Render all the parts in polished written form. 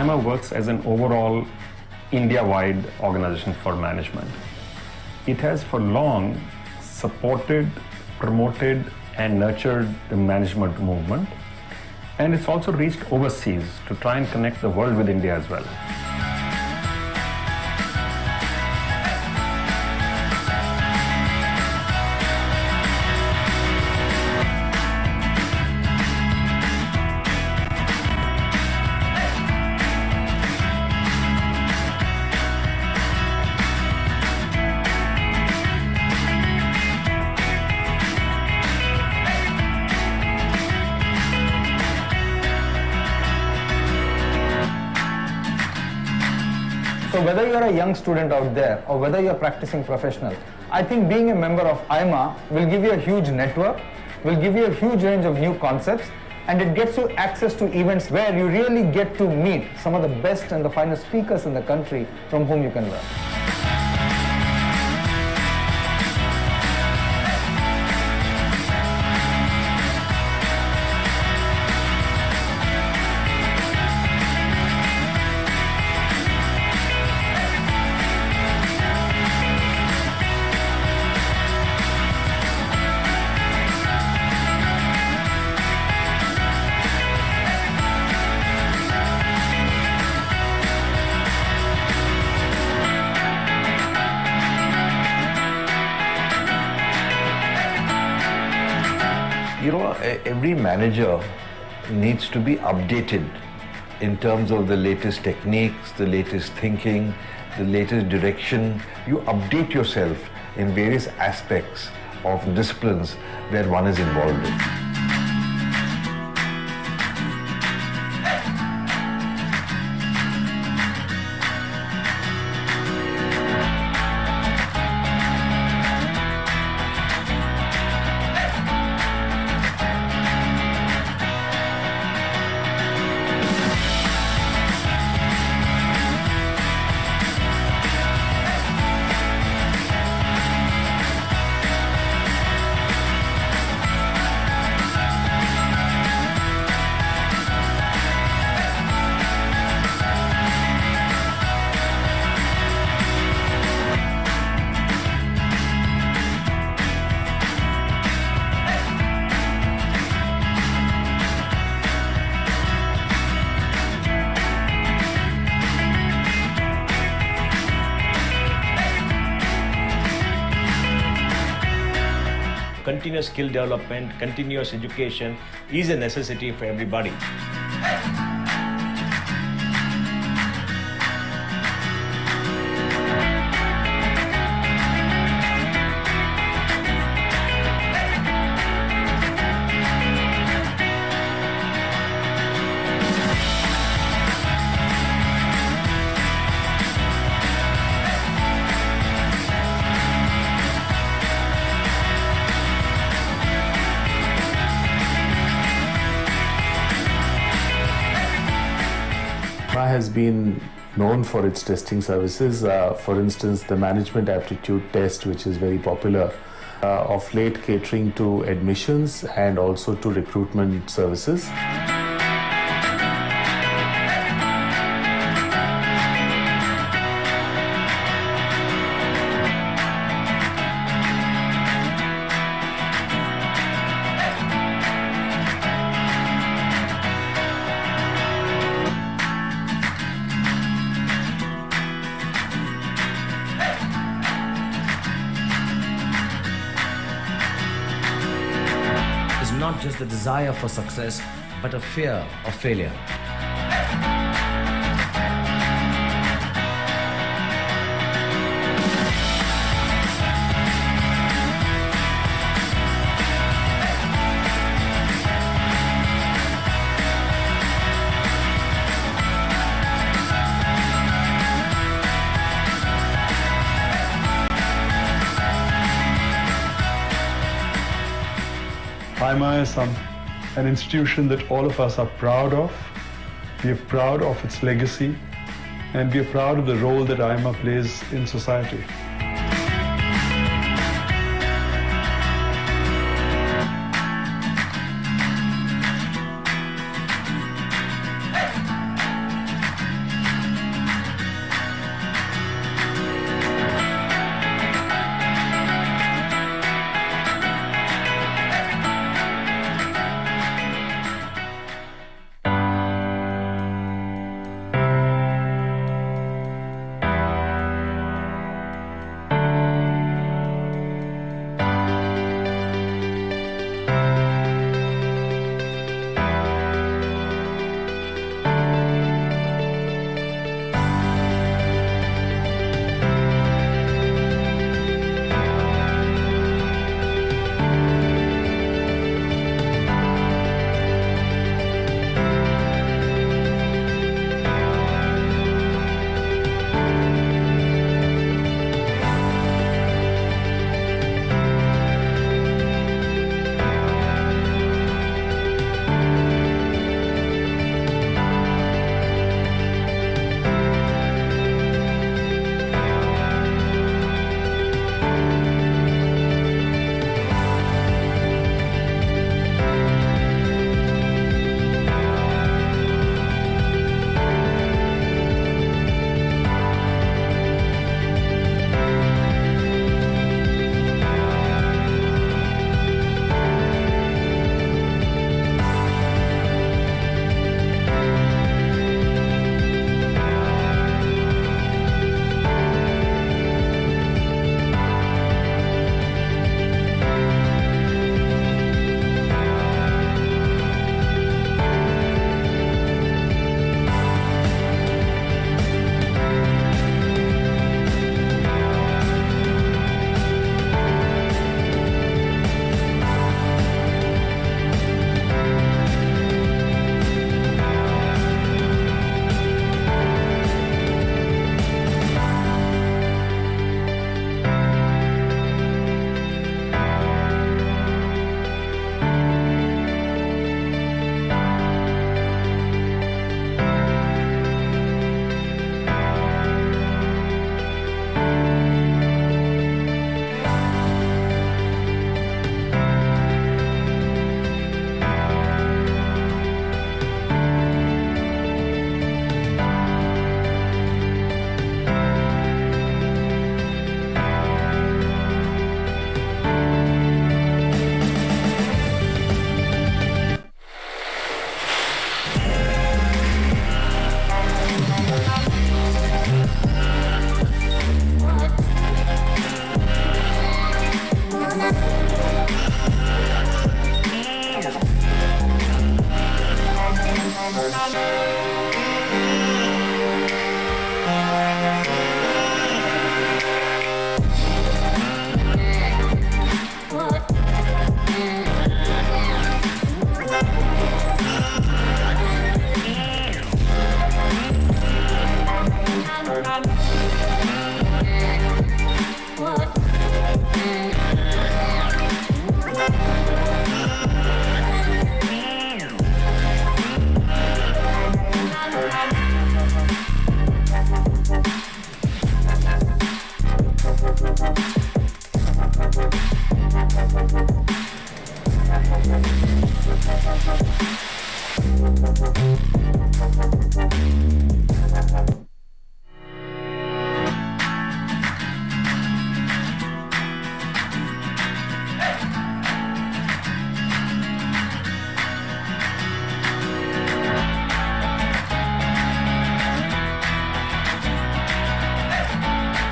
AIMA works as an overall India-wide organization for management. It has for long supported, promoted, and nurtured the management movement. And it's also reached overseas to try and connect the world with India as well. So whether you're a young student out there or whether you're a practicing professional, I think being a member of AIMA will give you a huge network, will give you a huge range of new concepts, and it gets you access to events where you really get to meet some of the best and the finest speakers in the country from whom you can learn. You know, every manager needs to be updated in terms of the latest techniques, the latest thinking, the latest direction. You update yourself in various aspects of disciplines where one is involved in. Continuous skill development, continuous education is a necessity for everybody. AIMA has been known for its testing services. For instance, the management aptitude test, which is very popular, of late catering to admissions and also to recruitment services. Not just the desire for success, but a fear of failure. AIMA is an institution that all of us are proud of. We are proud of its legacy, and we are proud of the role that AIMA plays in society.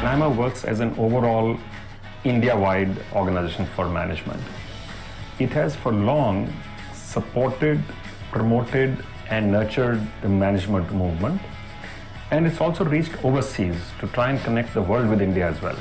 AIMA works as an overall India-wide organization for management. It has for long supported, promoted, and nurtured the management movement. And it's also reached overseas to try and connect the world with India as well.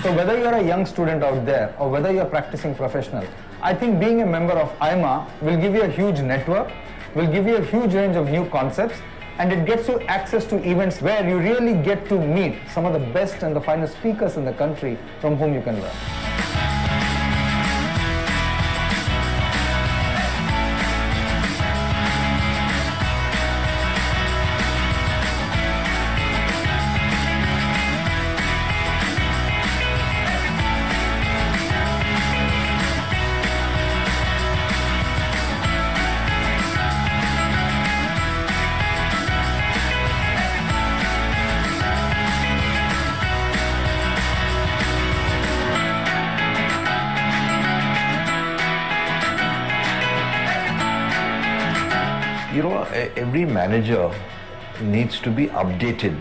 So whether you're a young student out there or whether you're a practicing professional, I think being a member of AIMA will give you a huge network, will give you a huge range of new concepts, and it gets you access to events where you really get to meet some of the best and the finest speakers in the country from whom you can learn. You know, every manager needs to be updated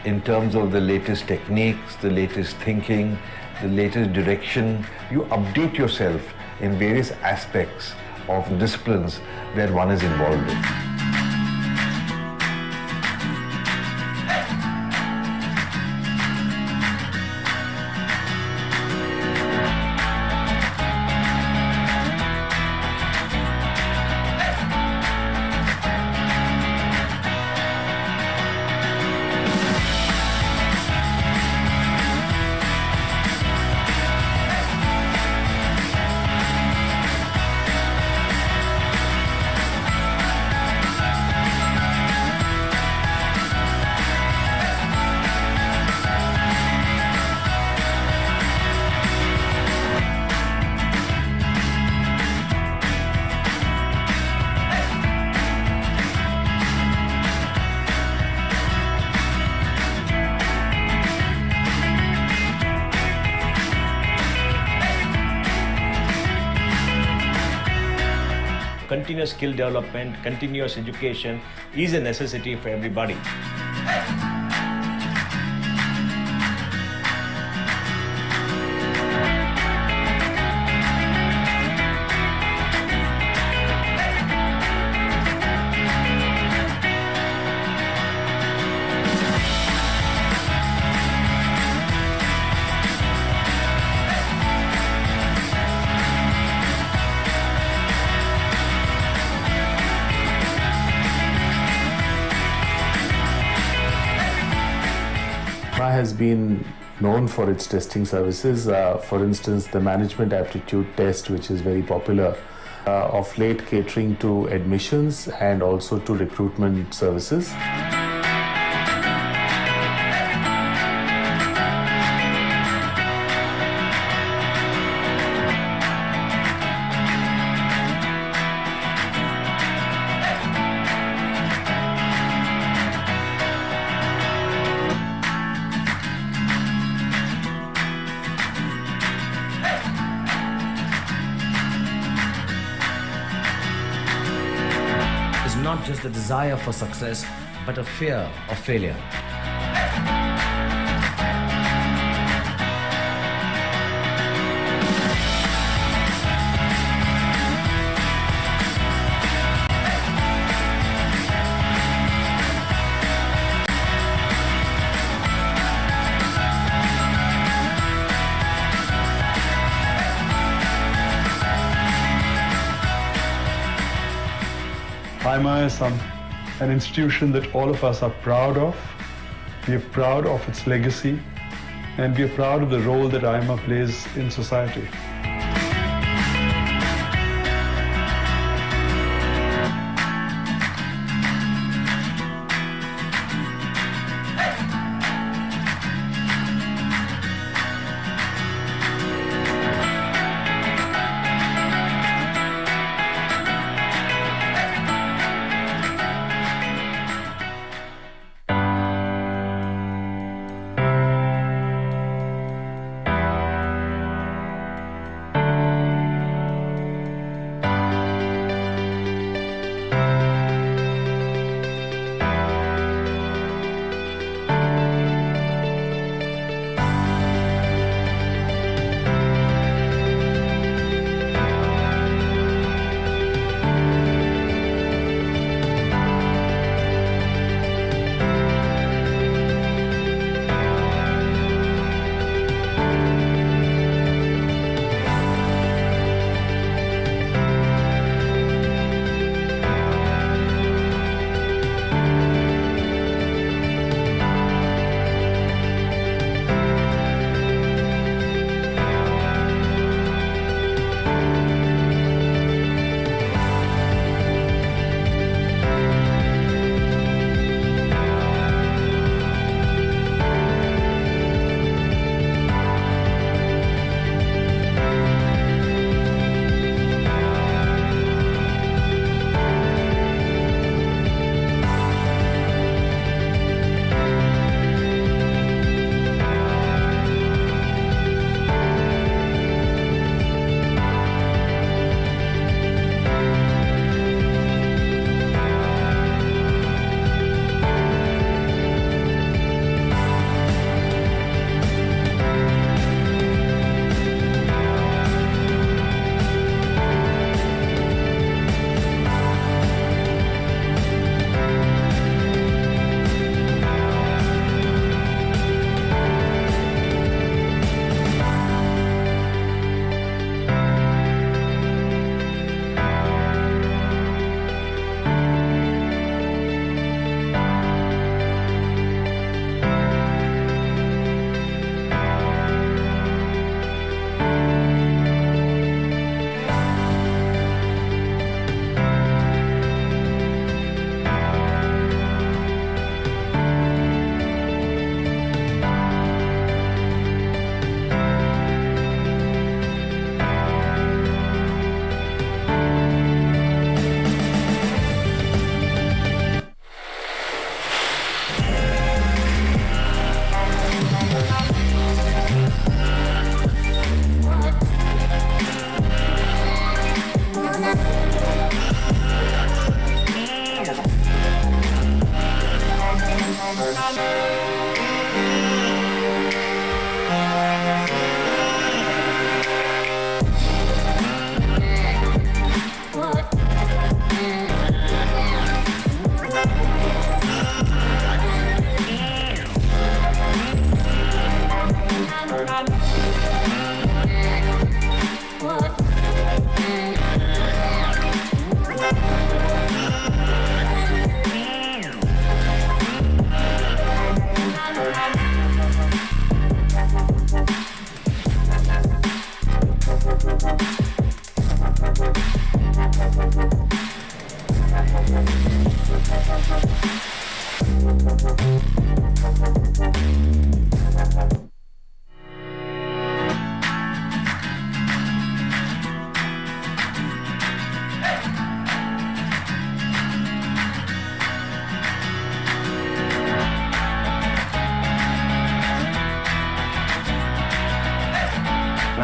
in terms of the latest techniques, the latest thinking, the latest direction. You update yourself in various aspects of disciplines where one is involved in. Continuous skill development, continuous education is a necessity for everybody. AIMA has been known for its testing services. For instance, the management aptitude test, which is very popular, of late catering to admissions and also to recruitment services. is not just the desire for success, but a fear of failure. AIMA is an institution that all of us are proud of. We are proud of its legacy, and we are proud of the role that AIMA plays in society.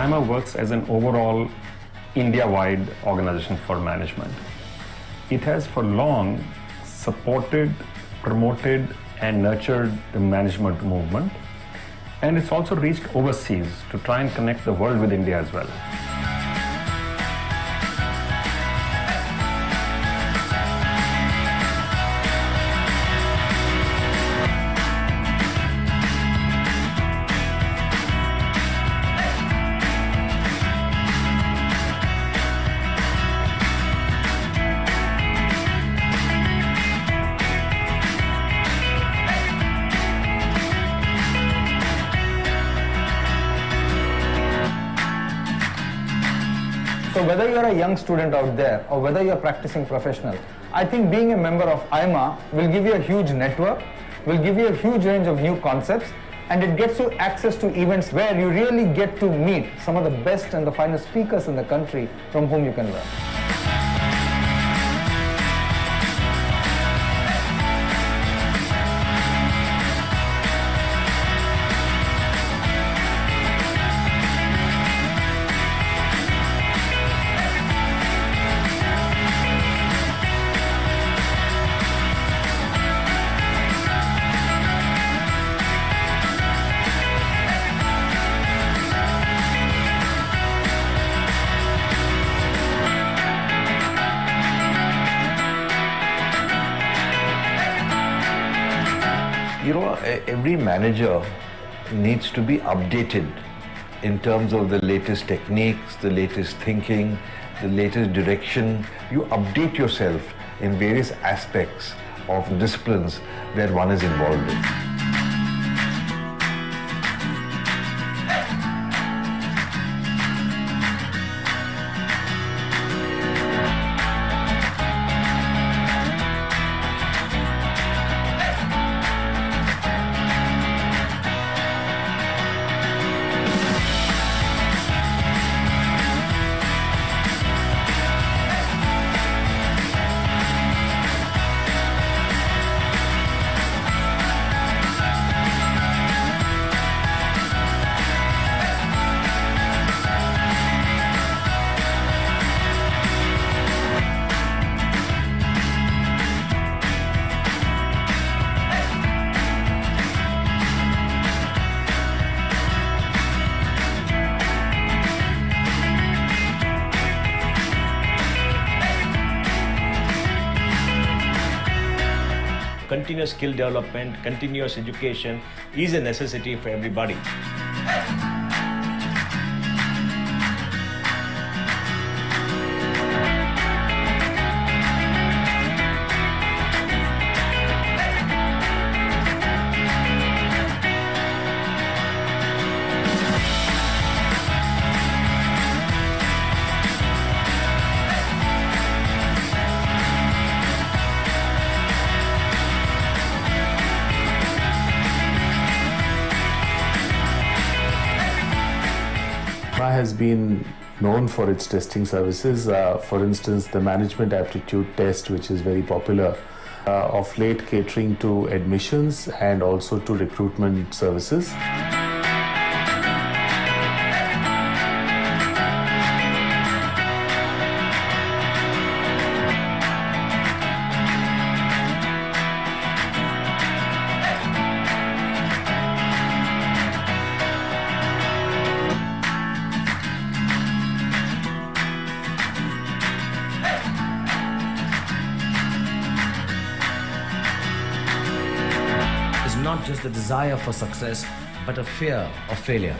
AIMA works as an overall India-wide organization for management. It has for long supported, promoted, and nurtured the management movement. And it's also reached overseas to try and connect the world with India as well. So whether you're a young student out there or whether you're practicing professional, I think being a member of AIMA will give you a huge network, will give you a huge range of new concepts, and it gets you access to events where you really get to meet some of the best and the finest speakers in the country from whom you can learn. You know, every manager needs to be updated in terms of the latest techniques, the latest thinking, the latest direction. You update yourself in various aspects of disciplines where one is involved in. Continuous skill development, continuous education is a necessity for everybody. AIMA has been known for its testing services. For instance, the management aptitude test, which is very popular, of late catering to admissions and also to recruitment services. Is not just the desire for success, but a fear of failure.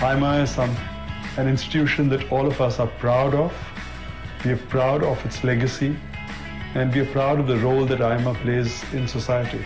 AIMA is an institution that all of us are proud of. We are proud of its legacy, and we are proud of the role that AIMA plays in society.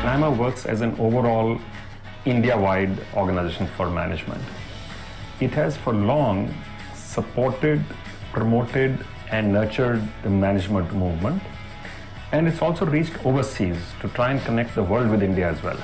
AIMA works as an overall India-wide organization for management. It has for long supported, promoted, and nurtured the management movement. And it's also reached overseas to try and connect the world with India as well.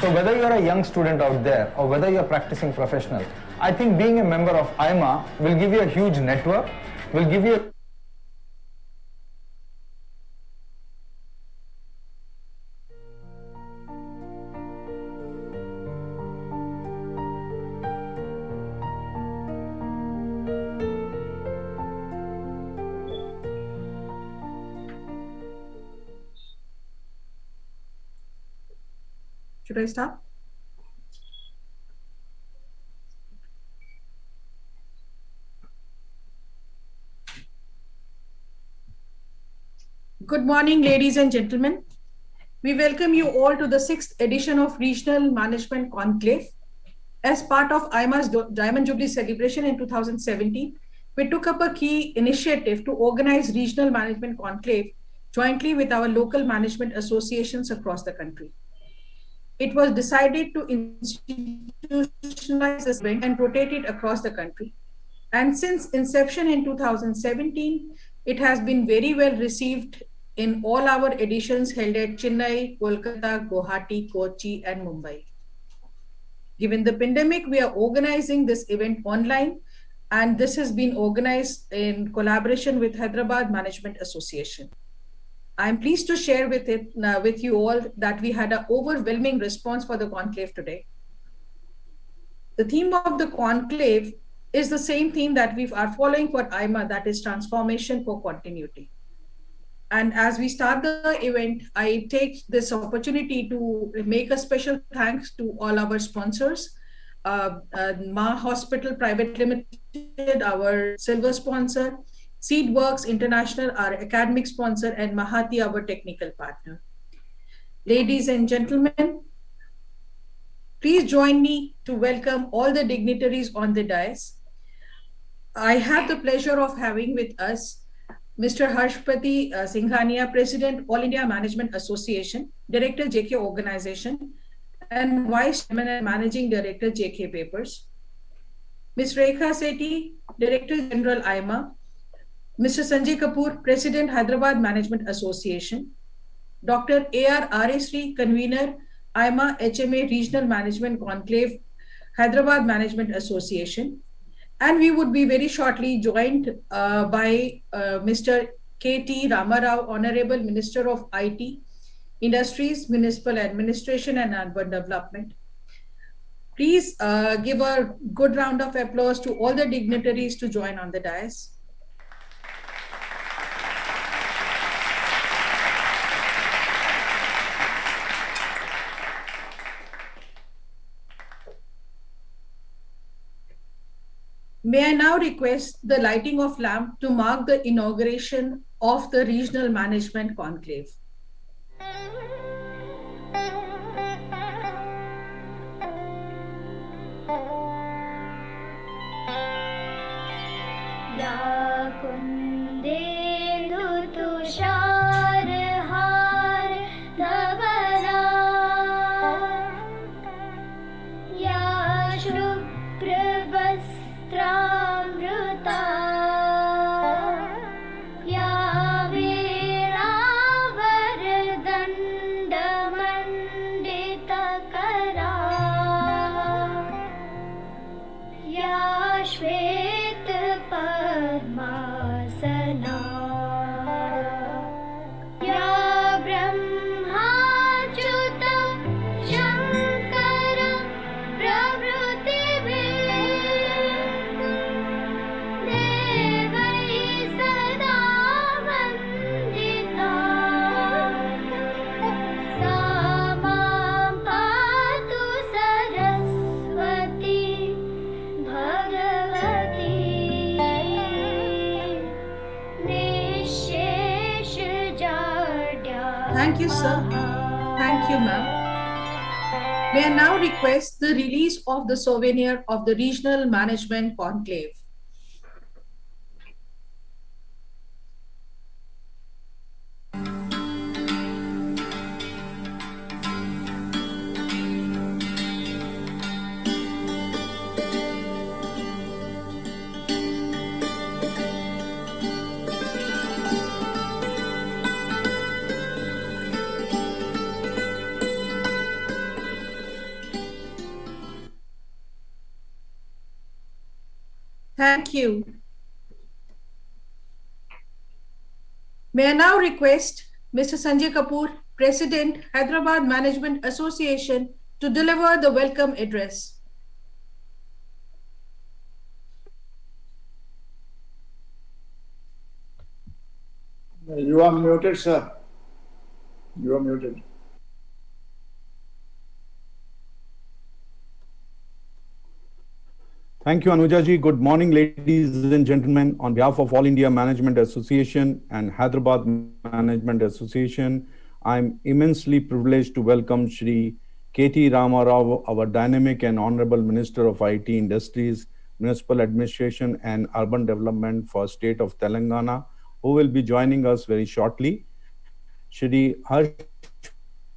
So whether you're a young student out there or whether you're practicing professional, I think being a member of AIMA will give you a huge network, will give you Should I start? Good morning, ladies and gentlemen. We welcome you all to the 6th edition of Regional Management Conclave. As part of AIMA's Diamond Jubilee celebration in 2017, we took up a key initiative to organize Regional Management Conclave jointly with our local management associations across the country. It was decided to institutionalize this event and rotate it across the country. And since inception in 2017, it has been very well received in all our editions held at Chennai, Kolkata, Guwahati, Kochi, and Mumbai. Given the pandemic, we are organizing this event online, and this has been organized in collaboration with Hyderabad Management Association. I'm pleased to share with you all that we had an overwhelming response for the conclave today. The theme of the conclave is the same theme that we are following for AIMA, that is transformation for continuity. And as we start the event, I take this opportunity to make a special thanks to all our sponsors, Ma Hospital Private Limited, our silver sponsor, Seedworks International, our academic sponsor, and Mahati, our technical partner. Ladies and gentlemen, please join me to welcome all the dignitaries on the dais. I have the pleasure of having with us Mr. Harshpati Singhania, President, All India Management Association, Director, JK Organization, and Vice Chairman and Managing Director, JK Papers. Ms. Rekha Sethi, Director General, AIMA. Mr. Sanjay Kapoor, President, Hyderabad Management Association. Dr. A.R. Aresri, Convener, AIMA HMA Regional Management Conclave, Hyderabad Management Association. And we would be very shortly joined by Mr. K.T. Ramarao, Honorable Minister of IT, Industries, Municipal Administration and Urban Development. Please give a good round of applause to all the dignitaries to join on the dais. May I now request the lighting of lamp to mark the inauguration of the Regional Management Conclave. Shwe Thank you, sir. Thank you, ma'am. May I now request the release of the souvenir of the Regional Management Conclave. Thank you. May I now request Mr. Sanjay Kapoor, President, Hyderabad Management Association, to deliver the welcome address. You are muted, sir. You are muted. Thank you, Anujaji. Good morning, ladies and gentlemen. On behalf of All India Management Association and Hyderabad Management Association, I'm immensely privileged to welcome Shri K.T. Ramarao, our dynamic and honorable Minister of IT Industries, Municipal Administration and Urban Development for State of Telangana, who will be joining us very shortly. Shri Harsh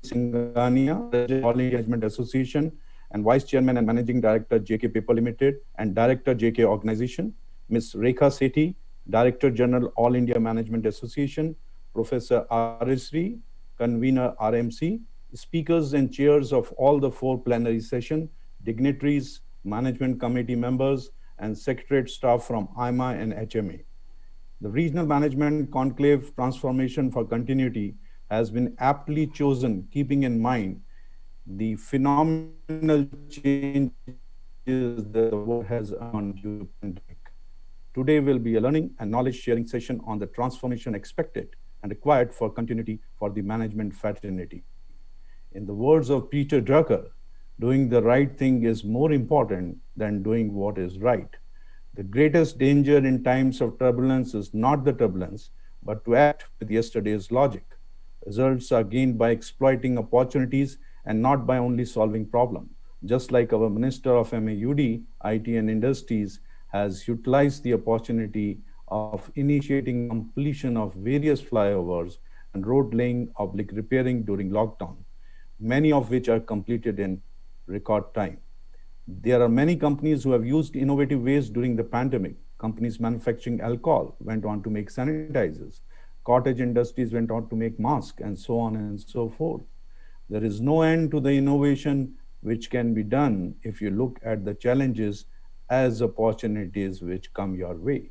Singhania, President, All India Management Association, and Vice Chairman and Managing Director, JK Paper Limited, and Director, JK Organization, Ms. Rekha Sethi, Director General, All India Management Association, Professor Arisri, Convener, RMC, speakers and chairs of all the 4 plenary sessions, dignitaries, management committee members, and secretariat staff from AIMA and HMA. The Regional Management Conclave Transformation for Continuity has been aptly chosen, keeping in mind the phenomenal changes that the world has undergone due to pandemic. Today will be a learning and knowledge sharing session on the transformation expected and required for continuity for the management fraternity. In the words of Peter Drucker, doing the right thing is more important than doing what is right. The greatest danger in times of turbulence is not the turbulence, but to act with yesterday's logic. Results are gained by exploiting opportunities and not by only solving problems. Just like our Minister of MAUD, IT and Industries has utilized the opportunity of initiating completion of various flyovers and road laying / repairing during lockdown, many of which are completed in record time. There are many companies who have used innovative ways during the pandemic. Companies manufacturing alcohol went on to make sanitizers. Cottage industries went on to make masks, and so on and so forth. There is no end to the innovation which can be done if you look at the challenges as opportunities which come your way.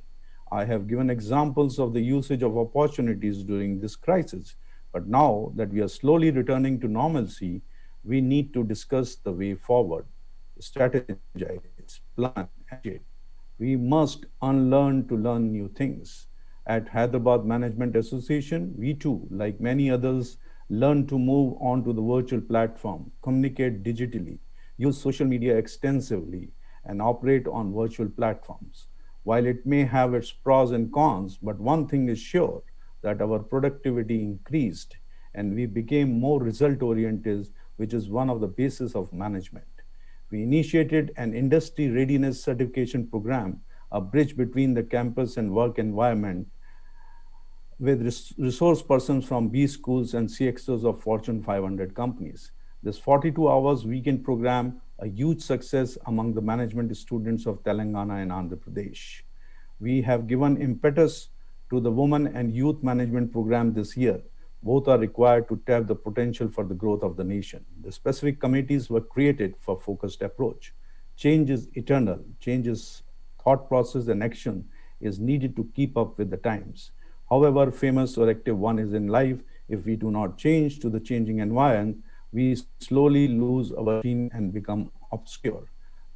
I have given examples of the usage of opportunities during this crisis, but now that we are slowly returning to normalcy, we need to discuss the way forward, strategize, plan, and we must unlearn to learn new things. At Hyderabad Management Association, we too, like many others, learn to move on to the virtual platform, communicate digitally, use social media extensively, and operate on virtual platforms. While it may have its pros and cons, but one thing is sure, that our productivity increased and we became more result-oriented, which is one of the bases of management. We initiated an industry readiness certification program, a bridge between the campus and work environment, with resource persons from B schools and CXOs of Fortune 500 companies. This 42 hours weekend program, a huge success among the management students of Telangana and Andhra Pradesh. We have given impetus to the Women and Youth Management Program this year. Both are required to tap the potential for the growth of the nation. The specific committees were created for focused approach. Change is eternal. Change's thought process and action is needed to keep up with the times. However famous or active one is in life, if we do not change to the changing environment, we slowly lose our routine and become obscure.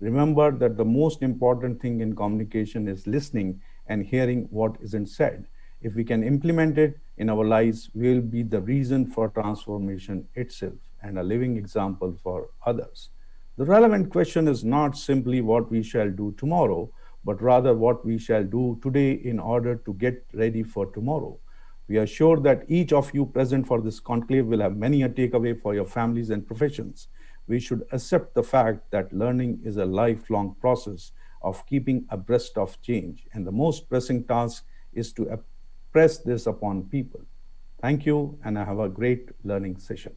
Remember that the most important thing in communication is listening and hearing what isn't said. If we can implement it in our lives, we will be the reason for transformation itself and a living example for others. The relevant question is not simply what we shall do tomorrow, but rather what we shall do today in order to get ready for tomorrow. We are sure that each of you present for this conclave will have many a takeaway for your families and professions. We should accept the fact that learning is a lifelong process of keeping abreast of change, and the most pressing task is to press this upon people. Thank you, and I have a great learning session.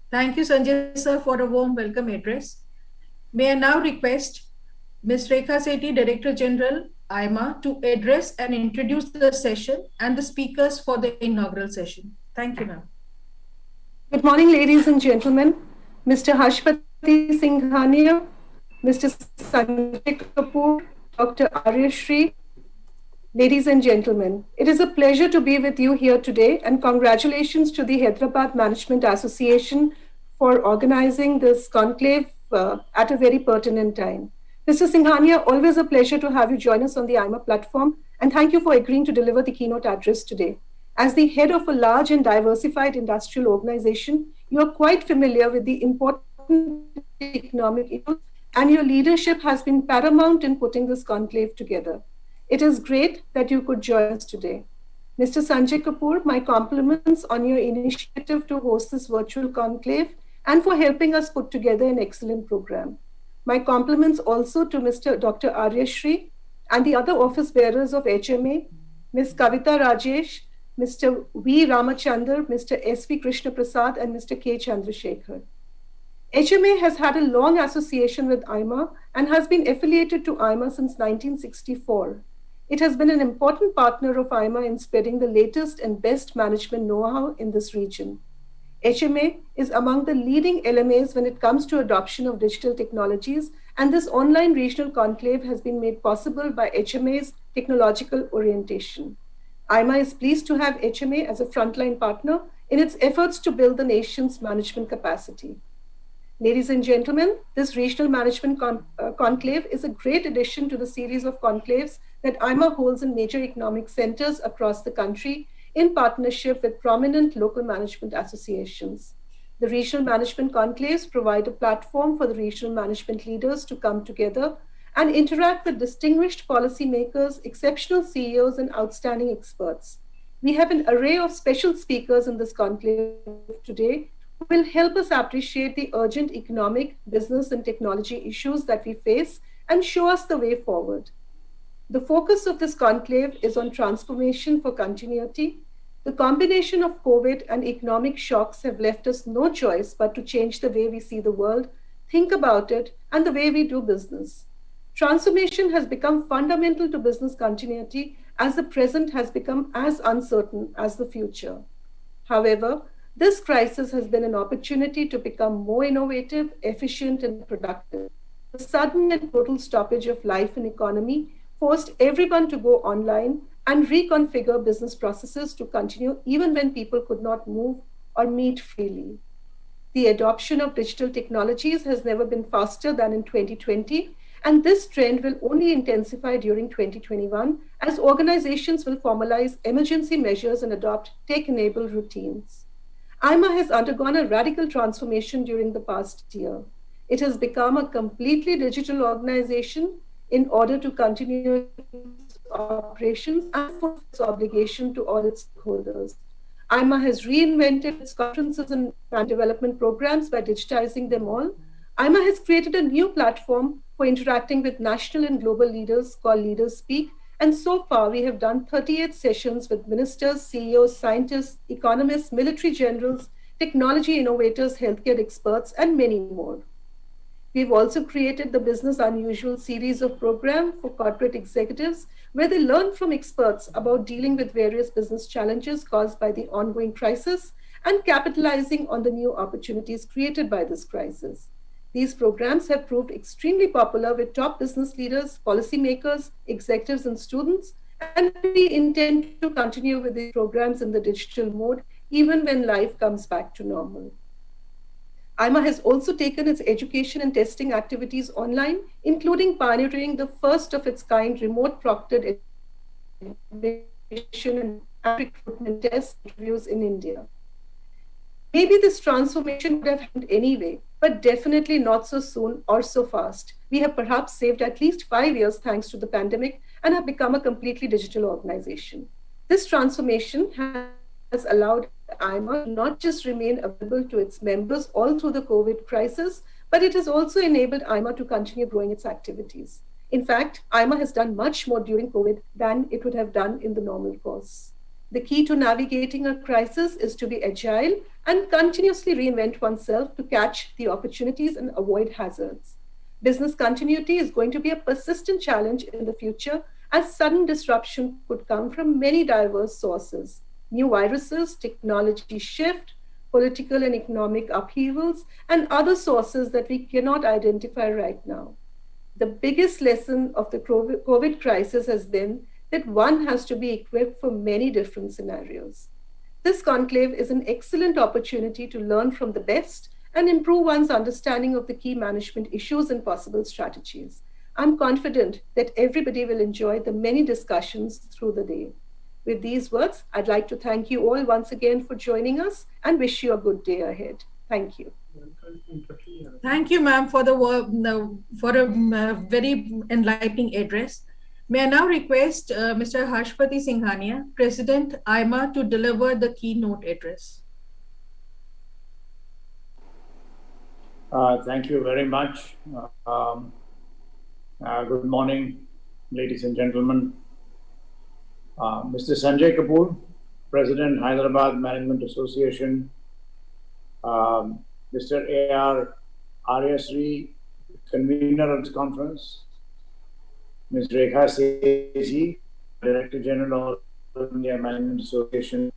Thank you, Sanjay sir, for a warm welcome address. May I now request Ms. Rekha Sethi, Director General, AIMA, to address and introduce the session and the speakers for the inaugural session. Thank you, ma'am. Good morning, ladies and gentlemen. Mr. Harshpati Singhania, Mr. Sanjay Kapoor, Dr. Arya Shri, ladies and gentlemen, it is a pleasure to be with you here today, and congratulations to the Hyderabad Management Association for organizing this conclave at a very pertinent time. Mr. Singhania, always a pleasure to have you join us on the AIMA platform, and thank you for agreeing to deliver the keynote address today. As the head of a large and diversified industrial organization, you are quite familiar with the important economic issues, and your leadership has been paramount in putting this conclave together. It is great that you could join us today. Mr. Sanjay Kapoor, my compliments on your initiative to host this virtual conclave and for helping us put together an excellent program. My compliments also to Mr. Dr. Arya Shri and the other office bearers of HMA, Ms. Kavita Rajesh, Mr. V. Ramachandar, Mr. S. V. Krishna Prasad, and Mr. K. Chandrasekhar. HMA has had a long association with AIMA and has been affiliated to AIMA since 1964. It has been an important partner of AIMA in spreading the latest and best management know-how in this region. HMA is among the leading LMAs when it comes to adoption of digital technologies, and this online regional conclave has been made possible by HMA's technological orientation. AIMA is pleased to have HMA as a frontline partner in its efforts to build the nation's management capacity. Ladies and gentlemen, this regional management conclave is a great addition to the series of conclaves that AIMA holds in major economic centers across the country in partnership with prominent local management associations. The regional management conclaves provide a platform for the regional management leaders to come together and interact with distinguished policymakers, exceptional CEOs, and outstanding experts. We have an array of special speakers in this conclave today who will help us appreciate the urgent economic, business, and technology issues that we face and show us the way forward. The focus of this conclave is on transformation for continuity. The combination of COVID and economic shocks have left us no choice but to change the way we see the world, think about it, and the way we do business. Transformation has become fundamental to business continuity as the present has become as uncertain as the future. However, this crisis has been an opportunity to become more innovative, efficient, and productive. The sudden and total stoppage of life and economy forced everyone to go online and reconfigure business processes to continue even when people could not move or meet freely. The adoption of digital technologies has never been faster than in 2020, and this trend will only intensify during 2021 as organizations will formalize emergency measures and adopt tech-enabled routines. AIMA has undergone a radical transformation during the past year. It has become a completely digital organization in order to continue its operations and fulfill its obligation to all its stakeholders. AIMA has reinvented its conferences and development programs by digitizing them all. AIMA has created a new platform for interacting with national and global leaders called Leaders Speak, and so far we have done 38 sessions with ministers, CEOs, scientists, economists, military generals, technology innovators, healthcare experts, and many more. We've also created the Business Unusual series of programs for corporate executives, where they learn from experts about dealing with various business challenges caused by the ongoing crisis and capitalizing on the new opportunities created by this crisis. These programs have proved extremely popular with top business leaders, policymakers, executives, and students, and we intend to continue with these programs in the digital mode, even when life comes back to normal. AIMA has also taken its education and testing activities online, including pioneering the first of its kind remote proctored admission and recruitment test interviews in India. Maybe this transformation would have happened anyway, but definitely not so soon or so fast. We have perhaps saved at least 5 years thanks to the pandemic, and have become a completely digital organization. This transformation has allowed AIMA to not just remain available to its members all through the COVID crisis, but it has also enabled AIMA to continue growing its activities. In fact, AIMA has done much more during COVID than it would have done in the normal course. The key to navigating a crisis is to be agile and continuously reinvent oneself to catch the opportunities and avoid hazards. Business continuity is going to be a persistent challenge in the future, as sudden disruption could come from many diverse sources. New viruses, technology shift, political and economic upheavals, and other sources that we cannot identify right now. The biggest lesson of the COVID crisis has been that one has to be equipped for many different scenarios. This conclave is an excellent opportunity to learn from the best and improve one's understanding of the key management issues and possible strategies. I'm confident that everybody will enjoy the many discussions through the day. With these words, I'd like to thank you all once again for joining us and wish you a good day ahead. Thank you. Thank you, ma'am, for a very enlightening address. May I now request Mr. Harshpati Singhania, President, AIMA, to deliver the keynote address. Thank you very much. Good morning, ladies and gentlemen. Mr. Sanjay Kapoor, President, Hyderabad Management Association. Mr. A.R. Aryasri, Convener of this conference. Ms. Rekha Sethi, Director General of India Management Association,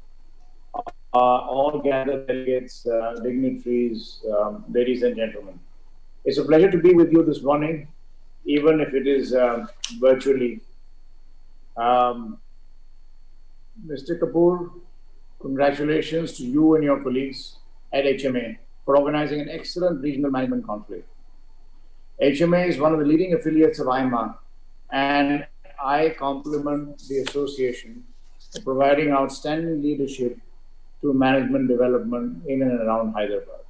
all gathered delegates, dignitaries, ladies and gentlemen. It's a pleasure to be with you this morning, even if it is virtually. Mr. Kapoor, congratulations to you and your colleagues at HMA for organizing an excellent regional management conclave. HMA is one of the leading affiliates of AIMA, and I compliment the association for providing outstanding leadership to management development in and around Hyderabad.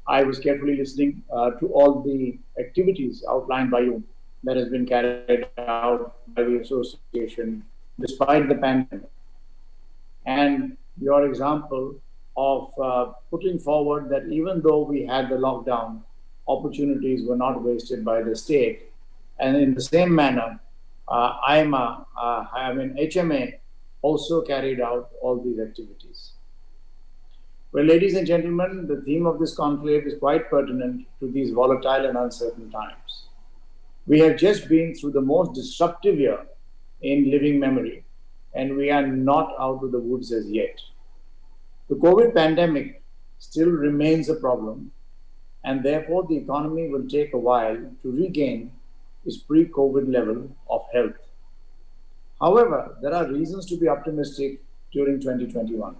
I was carefully listening to all the activities outlined by you that has been carried out by the association despite the pandemic. And your example of putting forward that even though we had the lockdown, opportunities were not wasted by the state. And in the same manner, HMA also carried out all these activities. Well, ladies and gentlemen, the theme of this conclave is quite pertinent to these volatile and uncertain times. We have just been through the most disruptive year in living memory, and we are not out of the woods as yet. The COVID pandemic still remains a problem, and therefore the economy will take a while to regain its pre-COVID level of health. However, there are reasons to be optimistic during 2021.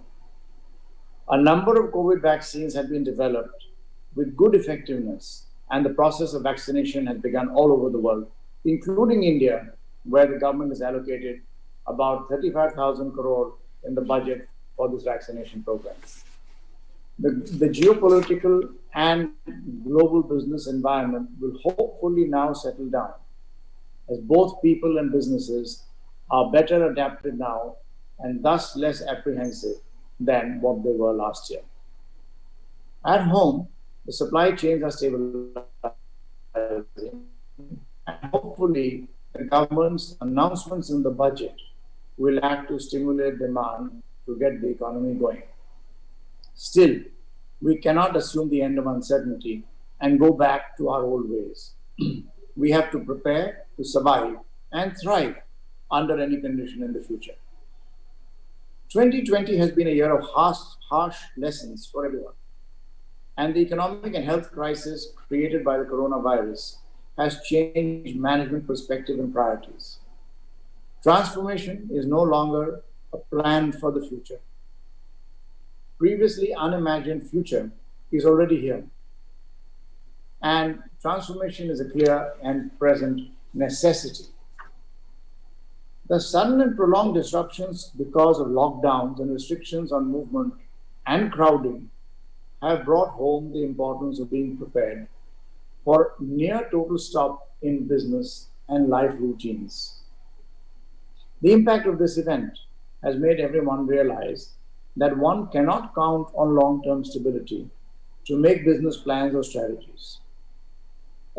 A number of COVID vaccines have been developed with good effectiveness, and the process of vaccination has begun all over the world, including India, where the government has allocated about 35,000 crore in the budget for this vaccination program. The geopolitical and global business environment will hopefully now settle down, as both people and businesses are better adapted now and thus less apprehensive than what they were last year. At home, the supply chains are stabilizing, and hopefully the government's announcements in the budget will act to stimulate demand to get the economy going. Still, we cannot assume the end of uncertainty and go back to our old ways. We have to prepare to survive and thrive under any condition in the future. 2020 has been a year of harsh lessons for everyone. And the economic and health crisis created by the coronavirus has changed management perspective and priorities. Transformation is no longer a plan for the future. Previously unimagined future is already here. And transformation is a clear and present necessity. The sudden and prolonged disruptions because of lockdowns and restrictions on movement and crowding have brought home the importance of being prepared for near total stop in business and life routines. The impact of this event has made everyone realize that one cannot count on long-term stability to make business plans or strategies.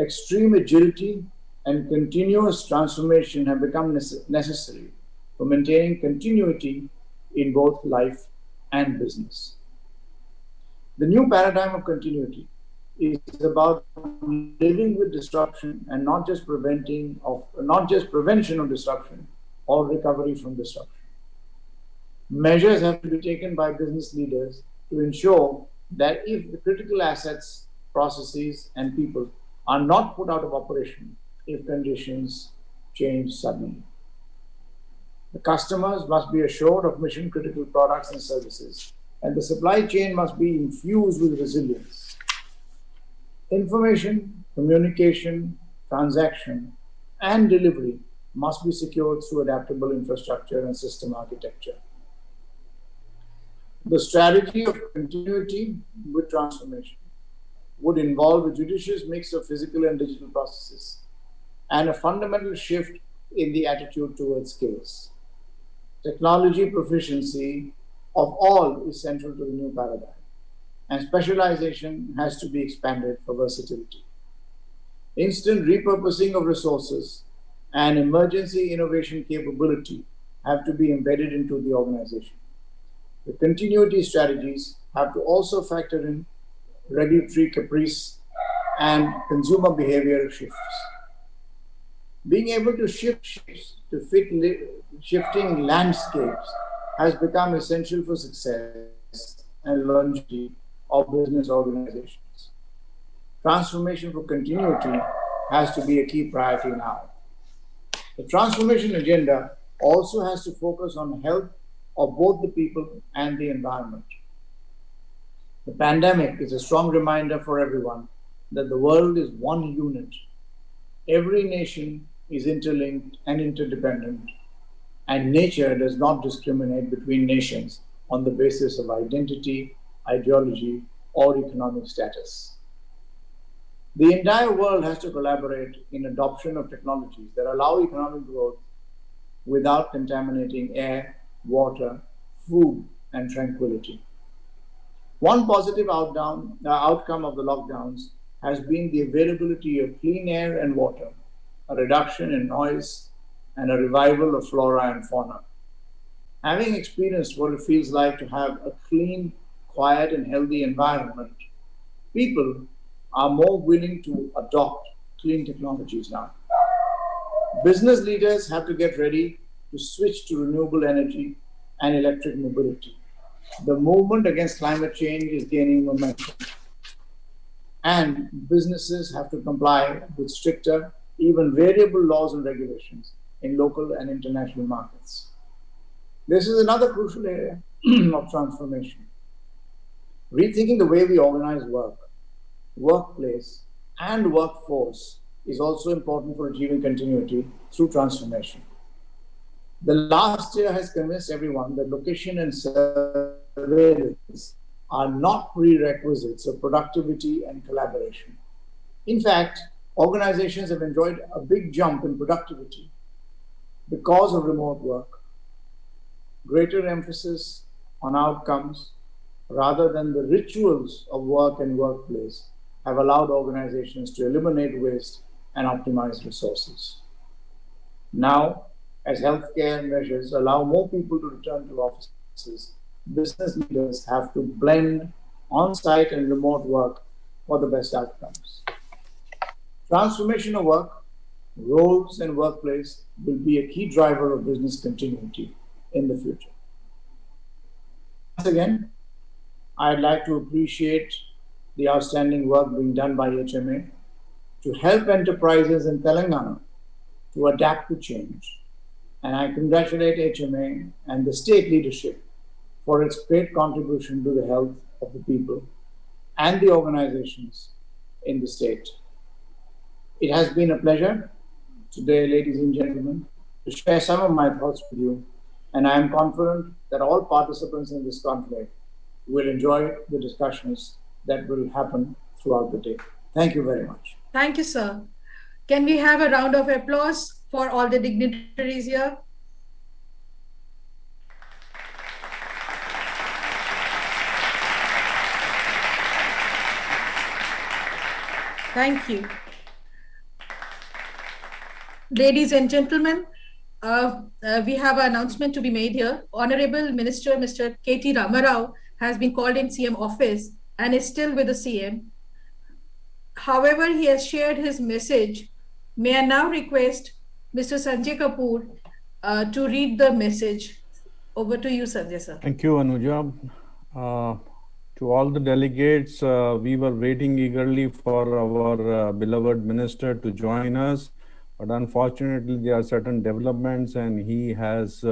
Extreme agility and continuous transformation have become necessary for maintaining continuity in both life and business. The new paradigm of continuity is about living with disruption and not just prevention of disruption or recovery from disruption. Measures have to be taken by business leaders to ensure that if the critical assets, processes, and people are not put out of operation if conditions change suddenly. The customers must be assured of mission-critical products and services, and the supply chain must be infused with resilience. Information, communication, transaction, and delivery must be secured through adaptable infrastructure and system architecture. The strategy of continuity with transformation would involve a judicious mix of physical and digital processes and a fundamental shift in the attitude towards skills. Technology proficiency of all is central to the new paradigm, and specialization has to be expanded for versatility. Instant repurposing of resources and emergency innovation capability have to be embedded into the organization. The continuity strategies have to also factor in regulatory caprice and consumer behavioral shifts. Being able to shift shifts to fit shifting landscapes has become essential for success and longevity of business organizations. Transformation for continuity has to be a key priority now. The transformation agenda also has to focus on health of both the people and the environment. The pandemic is a strong reminder for everyone that the world is one unit. Every nation is interlinked and interdependent, and nature does not discriminate between nations on the basis of identity, ideology, or economic status. The entire world has to collaborate in adoption of technologies that allow economic growth without contaminating air, water, food, and tranquility. One positive outcome of the lockdowns has been the availability of clean air and water, a reduction in noise, and a revival of flora and fauna. Having experienced what it feels like to have a clean, quiet, and healthy environment, people are more willing to adopt clean technologies now. Business leaders have to get ready to switch to renewable energy and electric mobility. The movement against climate change is gaining momentum, and businesses have to comply with stricter, even variable laws and regulations in local and international markets. This is another crucial area of transformation. Rethinking the way we organize work, workplace, and workforce is also important for achieving continuity through transformation. The last year has convinced everyone that location and surveillance are not prerequisites of productivity and collaboration. In fact, organizations have enjoyed a big jump in productivity because of remote work. Greater emphasis on outcomes rather than the rituals of work and workplace have allowed organizations to eliminate waste and optimize resources. Now, as healthcare measures allow more people to return to offices, business leaders have to blend on-site and remote work for the best outcomes. Transformation of work, roles, and workplace will be a key driver of business continuity in the future. Once again, I'd like to appreciate the outstanding work being done by HMA to help enterprises in Telangana to adapt to change. And I congratulate HMA and the state leadership for its great contribution to the health of the people and the organizations in the state. It has been a pleasure today, ladies and gentlemen, to share some of my thoughts with you, and I am confident that all participants in this conclave will enjoy the discussions that will happen throughout the day. Thank you very much. Thank you, sir. Can we have a round of applause for all the dignitaries here? Thank you. Ladies and gentlemen, we have an announcement to be made here. Honorable Minister Mr. K.T. Ramarao has been called in CM office and is still with the CM. However, he has shared his message. May I now request Mr. Sanjay Kapoor to read the message. Over to you, Sanjay sir. Thank you, Anuja. To all the delegates, we were waiting eagerly for our beloved minister to join us, but unfortunately there are certain developments and he has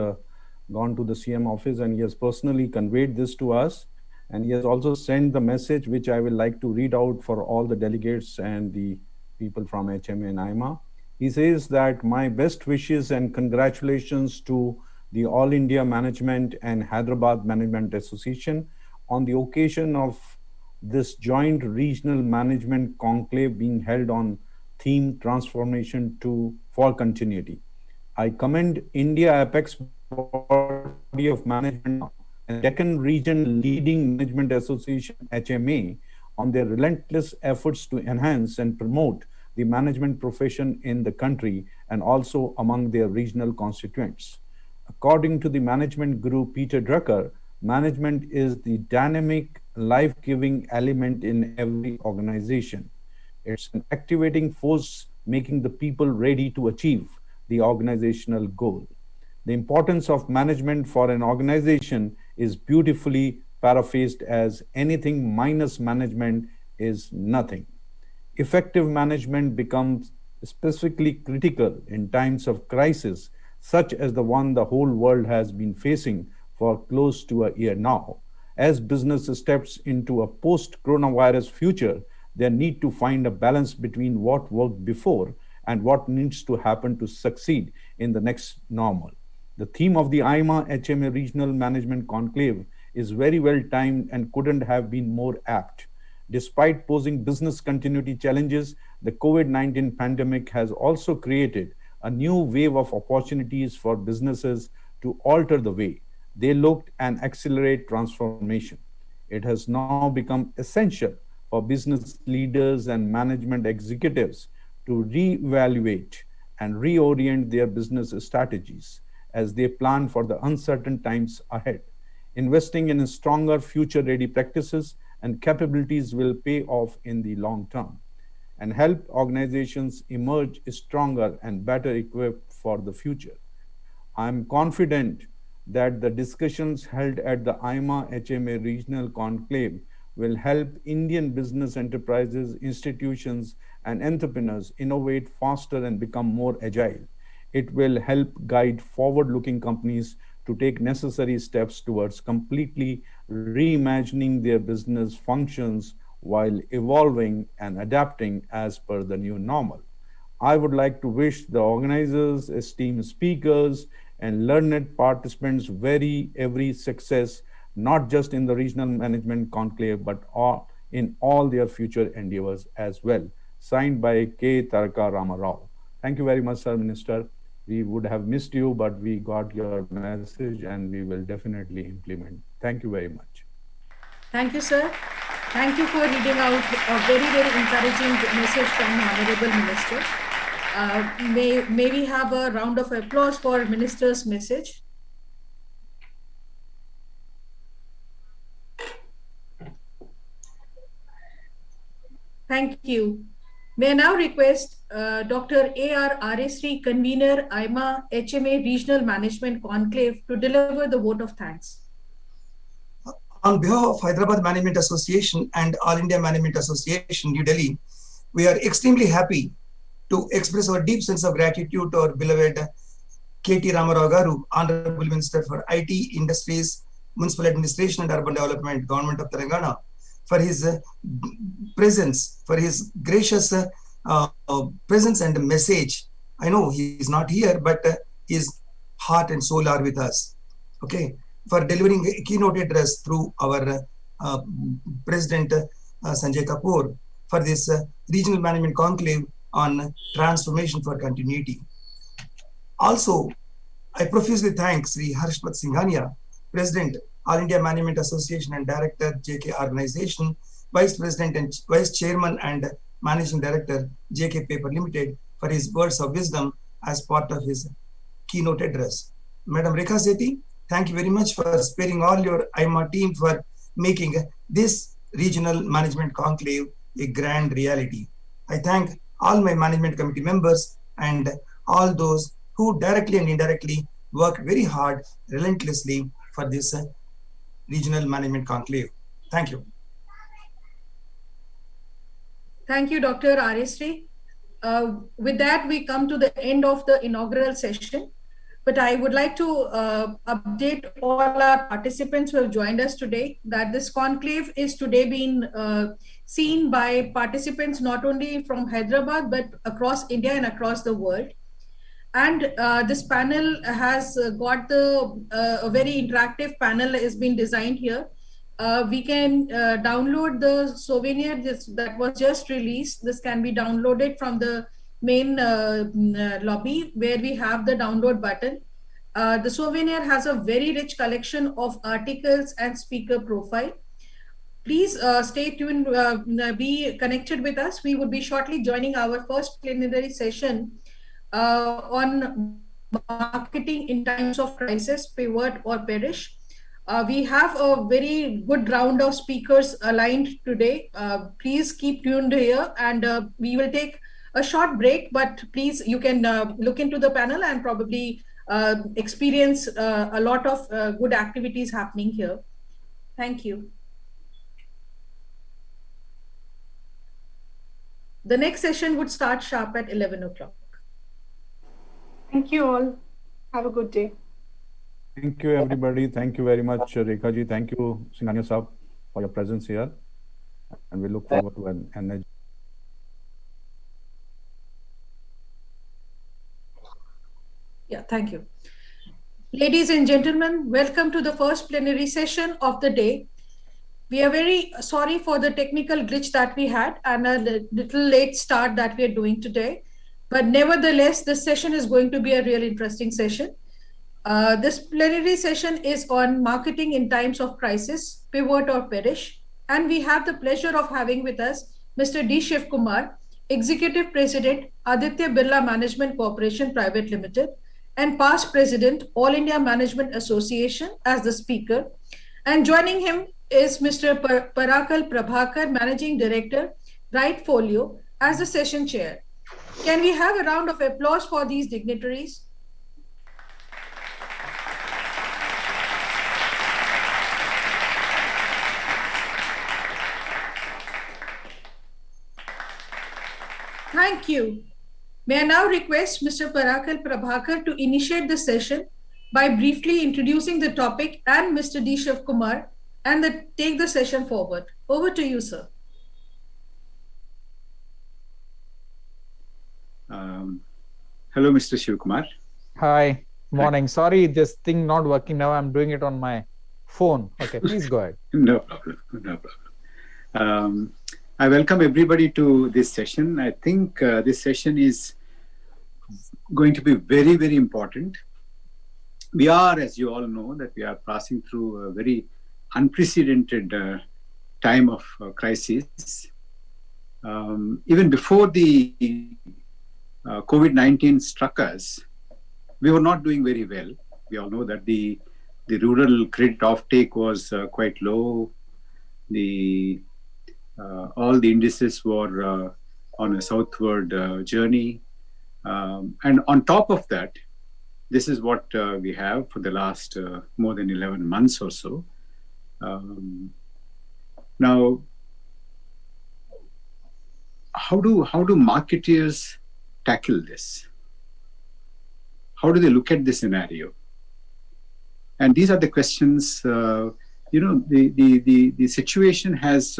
gone to the CM office and he has personally conveyed this to us, and he has also sent the message which I will like to read out for all the delegates and the people from HMA and AIMA. He says that my best wishes and congratulations to the All India Management and Hyderabad Management Association on the occasion of this joint regional management conclave being held on theme transformation for continuity. I commend India Apex Body of Management and Deccan Region Leading Management Association HMA on their relentless efforts to enhance and promote the management profession in the country and also among their regional constituents. According to the management guru Peter Drucker, management is the dynamic, life-giving element in every organization. It's an activating force making the people ready to achieve the organizational goal. The importance of management for an organization is beautifully paraphrased as anything minus management is nothing. Effective management becomes specifically critical in times of crisis, such as the one the whole world has been facing for close to a year now. As business steps into a post-coronavirus future, they need to find a balance between what worked before and what needs to happen to succeed in the next normal. The theme of the AIMA HMA Regional Management Conclave is very well timed and couldn't have been more apt. Despite posing business continuity challenges, the COVID-19 pandemic has also created a new wave of opportunities for businesses to alter the way they looked and accelerate transformation. It has now become essential for business leaders and management executives to reevaluate and reorient their business strategies as they plan for the uncertain times ahead. Investing in stronger future-ready practices and capabilities will pay off in the long term and help organizations emerge stronger and better equipped for the future. I'm confident that the discussions held at the AIMA HMA Regional Conclave will help Indian business enterprises, institutions, and entrepreneurs innovate faster and become more agile. It will help guide forward-looking companies to take necessary steps towards completely reimagining their business functions while evolving and adapting as per the new normal. I would like to wish the organizers, esteemed speakers, and learned participants every success, not just in the regional management conclave, but in all their future endeavors as well. Signed by K. Taraka Ramarao. Thank you very much, Sir Minister. We would have missed you, but we got your message and we will definitely implement. Thank you very much. Thank you, sir. Thank you for reading out a very, very encouraging message from the Honorable Minister. May we have a round of applause for Minister's message? Thank you. May I now request Dr. A.R. Aresri, Convener, AIMA HMA Regional Management Conclave, to deliver the vote of thanks. On behalf of Hyderabad Management Association and All India Management Association, New Delhi, we are extremely happy to express our deep sense of gratitude to our beloved K.T. Ramarao Garu, Honorable Minister for IT, Industries, Municipal Administration and Urban Development, Government of Telangana, for his presence, for his gracious presence and message. I know he is not here, but his heart and soul are with us. Okay, for delivering a keynote address through our President Sanjay Kapoor for this regional management conclave on transformation for continuity. Also, I profusely thank Sri Harshpat Singhania, President, All India Management Association and Director, JK Organization, Vice President and Vice Chairman and Managing Director, JK Paper Limited, for his words of wisdom as part of his keynote address. Madam Rekha Sethi, thank you very much for sparing all your AIMA team for making this regional management conclave a grand reality. I thank all my management committee members and all those who directly and indirectly worked very hard, relentlessly for this regional management conclave. Thank you. Thank you, Dr. Aryasri. With that, we come to the end of the inaugural session. But I would like to update all our participants who have joined us today that this conclave is today being seen by participants not only from Hyderabad, but across India and across the world. And this panel has got a very interactive panel has been designed here. We can download the souvenir that was just released. This can be downloaded from the main lobby where we have the download button. The souvenir has a very rich collection of articles and speaker profile. Please stay tuned, be connected with us. We would be shortly joining our first plenary session on marketing in times of crisis, pivot or perish. We have a very good round of speakers aligned today. Please keep tuned here, and we will take a short break, but please, you can look into the panel and probably experience a lot of good activities happening here. Thank you. The next session would start sharp at 11 o'clock. Thank you all. Have a good day. Thank you, everybody. Thank you very much, Rekha ji. Thank you, Singhania Saab, for your presence here. And we look forward to an energy. Yeah, thank you. Ladies and gentlemen, welcome to the first plenary session of the day. We are very sorry for the technical glitch that we had and a little late start that we are doing today. But nevertheless, this session is going to be a real interesting session. This plenary session is on marketing in times of crisis, pivot or perish. And we have the pleasure of having with us Mr. D. Shiv Kumar, Executive President, Aditya Birla Management Corporation Private Limited, and past President, All India Management Association as the speaker. And joining him is Mr. Parakal Prabhakar, Managing Director, Right Folio, as the session chair. Can we have a round of applause for these dignitaries? Thank you. May I now request Mr. Parakal Prabhakar to initiate the session by briefly introducing the topic and Mr. D. Shiv Kumar and take the session forward. Over to you, sir. Hello, Mr. Shiv Kumar. Hi, morning. Sorry, this thing not working now. I'm doing it on my phone. Okay, please go ahead. No problem, no problem. I welcome everybody to this session. I think this session is going to be very, very important. We are, as you all know, that we are passing through a very unprecedented time of crisis. Even before the COVID-19 struck us, we were not doing very well. We all know that the rural credit offtake was quite low. All the indices were on a southward journey. And on top of that, this is what we have for the last more than 11 months or so. Now, how do marketeers tackle this? How do they look at this scenario? And these are the questions. The situation has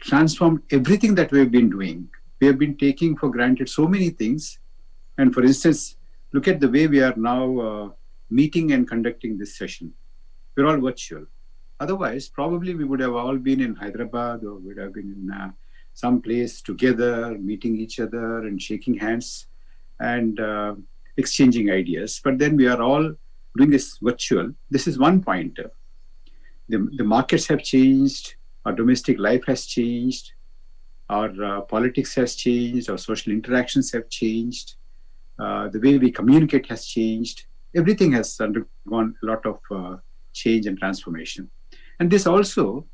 transformed everything that we've been doing. We have been taking for granted so many things. And for instance, look at the way we are now meeting and conducting this session. We're all virtual. Otherwise, probably we would have all been in Hyderabad or would have been in some place together, meeting each other and shaking hands and exchanging ideas. But then we are all doing this virtual. This is one point. The markets have changed. Our domestic life has changed. our politics has changed, our social interactions have changed, the way we communicate has changed. Everything has undergone a lot of change and transformation. And this also,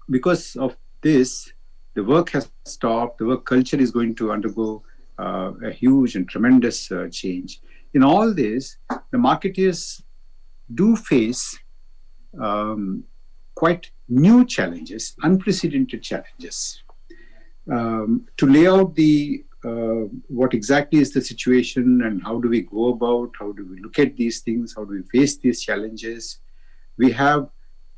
because of this, the work has stopped, the work culture is going to undergo a huge and tremendous change. In all this, the marketeers do face quite new challenges, unprecedented challenges. To lay out the what exactly is the situation and how do we go about, how do we look at these things, how do we face these challenges, we have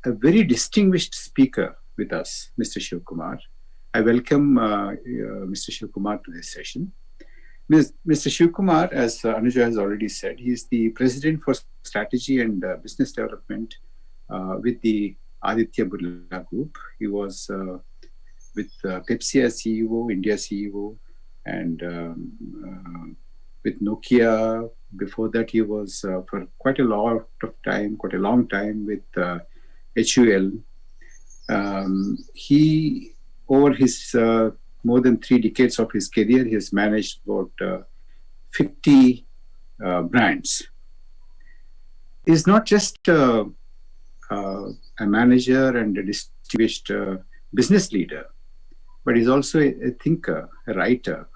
a very distinguished speaker with us, Mr. Shiv Kumar. I welcome Mr. Shiv Kumar to this session. Mr. Shiv Kumar, as Anuja has already said, he is the President for Strategy and Business Development with the Aditya Birla Group. He was with Pepsi as CEO, India CEO, and with Nokia. Before that, he was for quite a long time with HUL. He, over his more than 3 decades of his career, he has managed about 50 brands. He's not just a manager and a distinguished business leader, but he's also a thinker, a writer,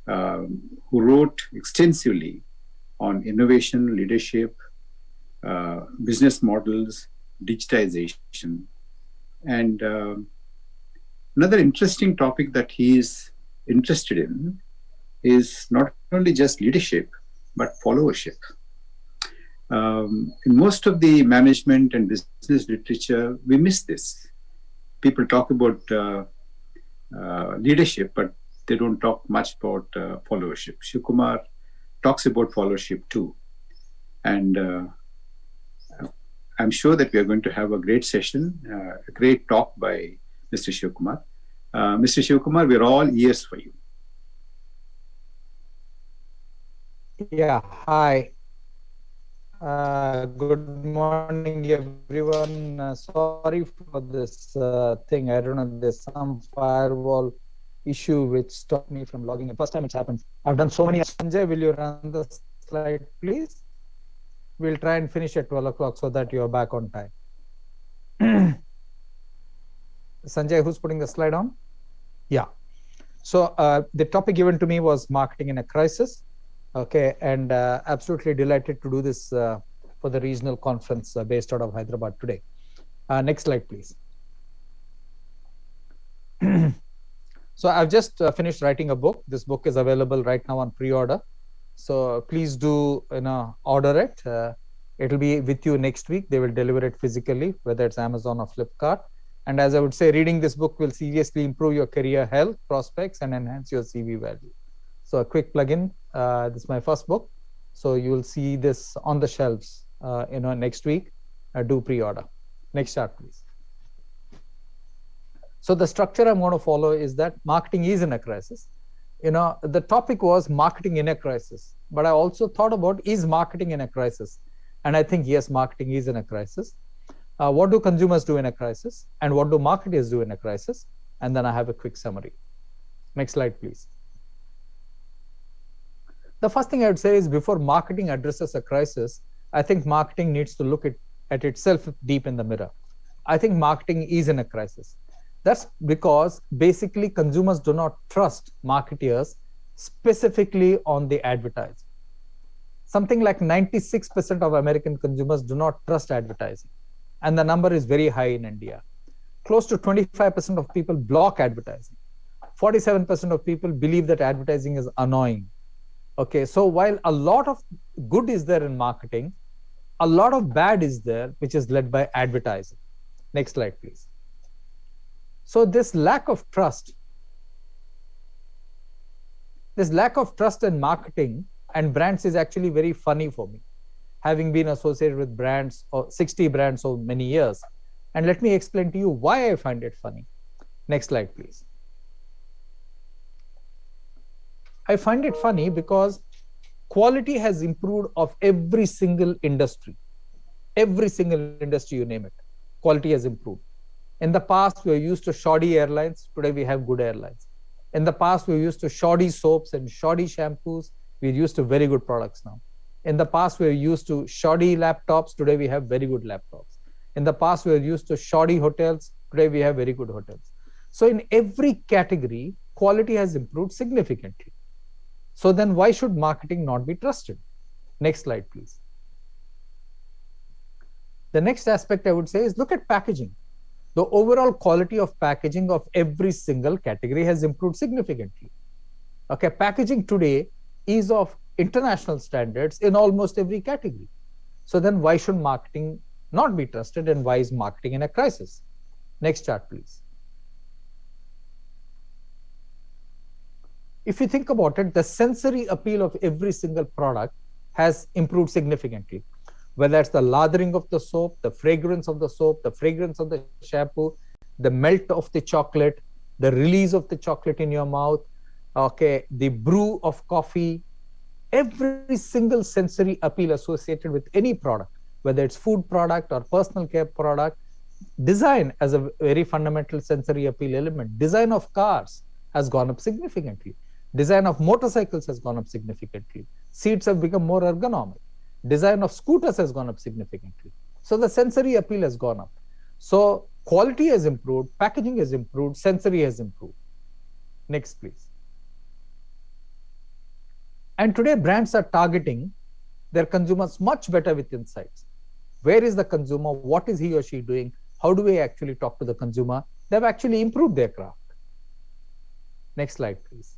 who wrote extensively on innovation, leadership, business models, digitization. And another interesting topic that he is interested in is not only just leadership, but followership. In most of the management and business literature, we miss this. People talk about leadership, but they don't talk much about followership. Shiv Kumar talks about followership too. And I'm sure that we are going to have a great session, a great talk by Mr. Shiv Kumar. Mr. Shiv Kumar, we're all ears for you. Yeah, hi. Good morning, everyone. Sorry for this thing. I don't know, there's some firewall issue which stopped me from logging in. First time it's happened. I've done so many. Sanjay, will you run the slide, please? We'll try and finish at 12 o'clock so that you're back on time. Sanjay, who's putting the slide on? Yeah. So the topic given to me was marketing in a crisis. Okay, and absolutely delighted to do this for the regional conference based out of Hyderabad today. Next slide, please. So I've just finished writing a book. This book is available right now on pre-order. So please do order it. It'll be with you next week. They will deliver it physically, whether it's Amazon or Flipkart. And as I would say, reading this book will seriously improve your career health, prospects, and enhance your CV value. So a quick plug-in. This is my first book. So you will see this on the shelves next week. Do pre-order. Next chart, please. So the structure I'm going to follow is that marketing is in a crisis. The topic was marketing in a crisis, but I also thought about, is marketing in a crisis? And I think, yes, marketing is in a crisis. What do consumers do in a crisis? And what do marketers do in a crisis? And then I have a quick summary. Next slide, please. The first thing I would say is, before marketing addresses a crisis, I think marketing needs to look at itself deep in the mirror. I think marketing is in a crisis. That's because basically consumers do not trust marketers specifically on the advertising. Something like 96% of American consumers do not trust advertising. And the number is very high in India. Close to 25% of people block advertising. 47% of people believe that advertising is annoying. Okay, so while a lot of good is there in marketing, a lot of bad is there, which is led by advertising. Next slide, please. So this lack of trust in marketing and brands is actually very funny for me, having been associated with brands, or 60 brands over many years. And let me explain to you why I find it funny. Next slide, please. I find it funny because quality has improved of every single industry. Every single industry, you name it, quality has improved. In the past, we were used to shoddy airlines. Today, we have good airlines. In the past, we were used to shoddy soaps and shoddy shampoos. We're used to very good products now. In the past, we were used to shoddy laptops. Today, we have very good laptops. In the past, we were used to shoddy hotels. Today, we have very good hotels. So in every category, quality has improved significantly. So then why should marketing not be trusted? Next slide, please. The next aspect I would say is look at packaging. The overall quality of packaging of every single category has improved significantly. Okay, packaging today is of international standards in almost every category. So then why should marketing not be trusted, and why is marketing in a crisis? Next chart, please. If you think about it, the sensory appeal of every single product has improved significantly. Whether it's the lathering of the soap, the fragrance of the soap, the fragrance of the shampoo, the melt of the chocolate, the release of the chocolate in your mouth, okay, the brew of coffee, every single sensory appeal associated with any product, whether it's food product or personal care product, design as a very fundamental sensory appeal element. Design of cars has gone up significantly. Design of motorcycles has gone up significantly. Seats have become more ergonomic. Design of scooters has gone up significantly. So the sensory appeal has gone up. So quality has improved, packaging has improved, sensory has improved. Next, please. And today brands are targeting their consumers much better with insights. Where is the consumer? What is he or she doing? How do we actually talk to the consumer? They've actually improved their craft. Next slide, please.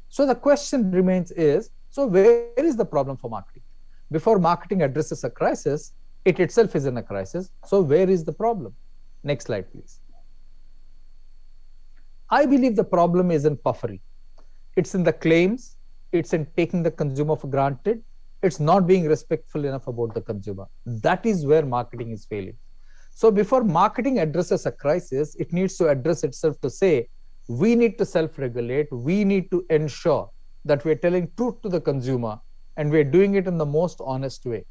So the question remains is, so where is the problem for marketing? Before marketing addresses a crisis, it itself is in a crisis. So where is the problem? Next slide, please. I believe the problem is in puffery. It's in the claims. It's in taking the consumer for granted. It's not being respectful enough about the consumer. That is where marketing is failing. So before marketing addresses a crisis, it needs to address itself to say, we need to self-regulate. We need to ensure that we're telling truth to the consumer, and we're doing it in the most honest way.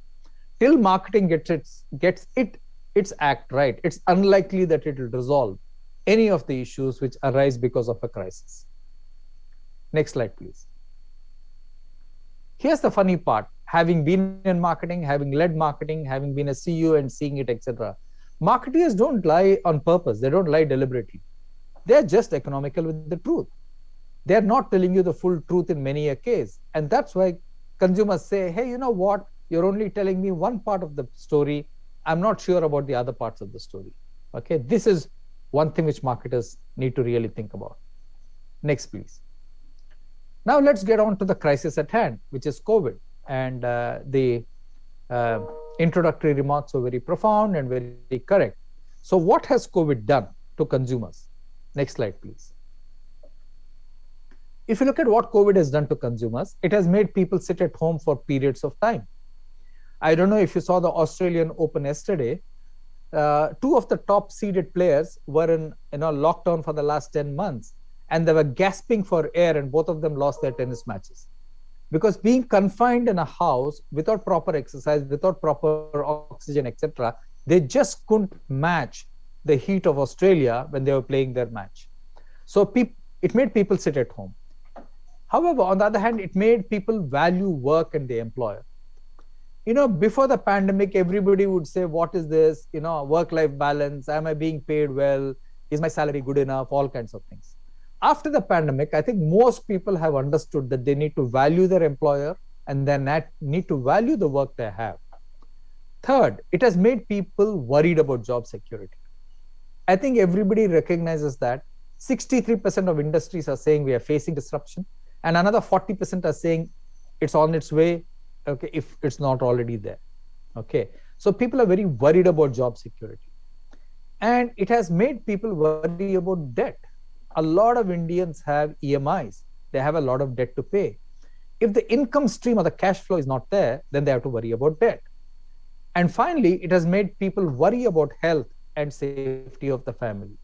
Till marketing gets its act right, it's unlikely that it will resolve any of the issues which arise because of a crisis. Next slide, please. Here's the funny part. Having been in marketing, having led marketing, having been a CEO and seeing it, etc., marketers don't lie on purpose. They don't lie deliberately. They're just economical with the truth. They're not telling you the full truth in many a case. And that's why consumers say, hey, you know what? You're only telling me one part of the story. I'm not sure about the other parts of the story. Okay, this is one thing which marketers need to really think about. Next, please. Now let's get on to the crisis at hand, which is COVID. And the introductory remarks were very profound and very correct. So what has COVID done to consumers? Next slide, please. If you look at what COVID has done to consumers, it has made people sit at home for periods of time. I don't know if you saw the Australian Open yesterday. Two of the top seeded players were in lockdown for the last 10 months, and they were gasping for air, and both of them lost their tennis matches. Because being confined in a house without proper exercise, without proper oxygen, etc., they just couldn't match the heat of Australia when they were playing their match. So it made people sit at home. However, on the other hand, it made people value work and the employer. Before the pandemic, everybody would say, what is this? Work-life balance. Am I being paid well? Is my salary good enough? All kinds of things. After the pandemic, I think most people have understood that they need to value their employer and then need to value the work they have. Third, it has made people worried about job security. I think everybody recognizes that 63% of industries are saying we are facing disruption, and another 40% are saying it's on its way, okay, if it's not already there. Okay, so people are very worried about job security. And it has made people worry about debt. A lot of Indians have EMIs. They have a lot of debt to pay. If the income stream or the cash flow is not there, then they have to worry about debt. And finally, it has made people worry about health and safety of the family.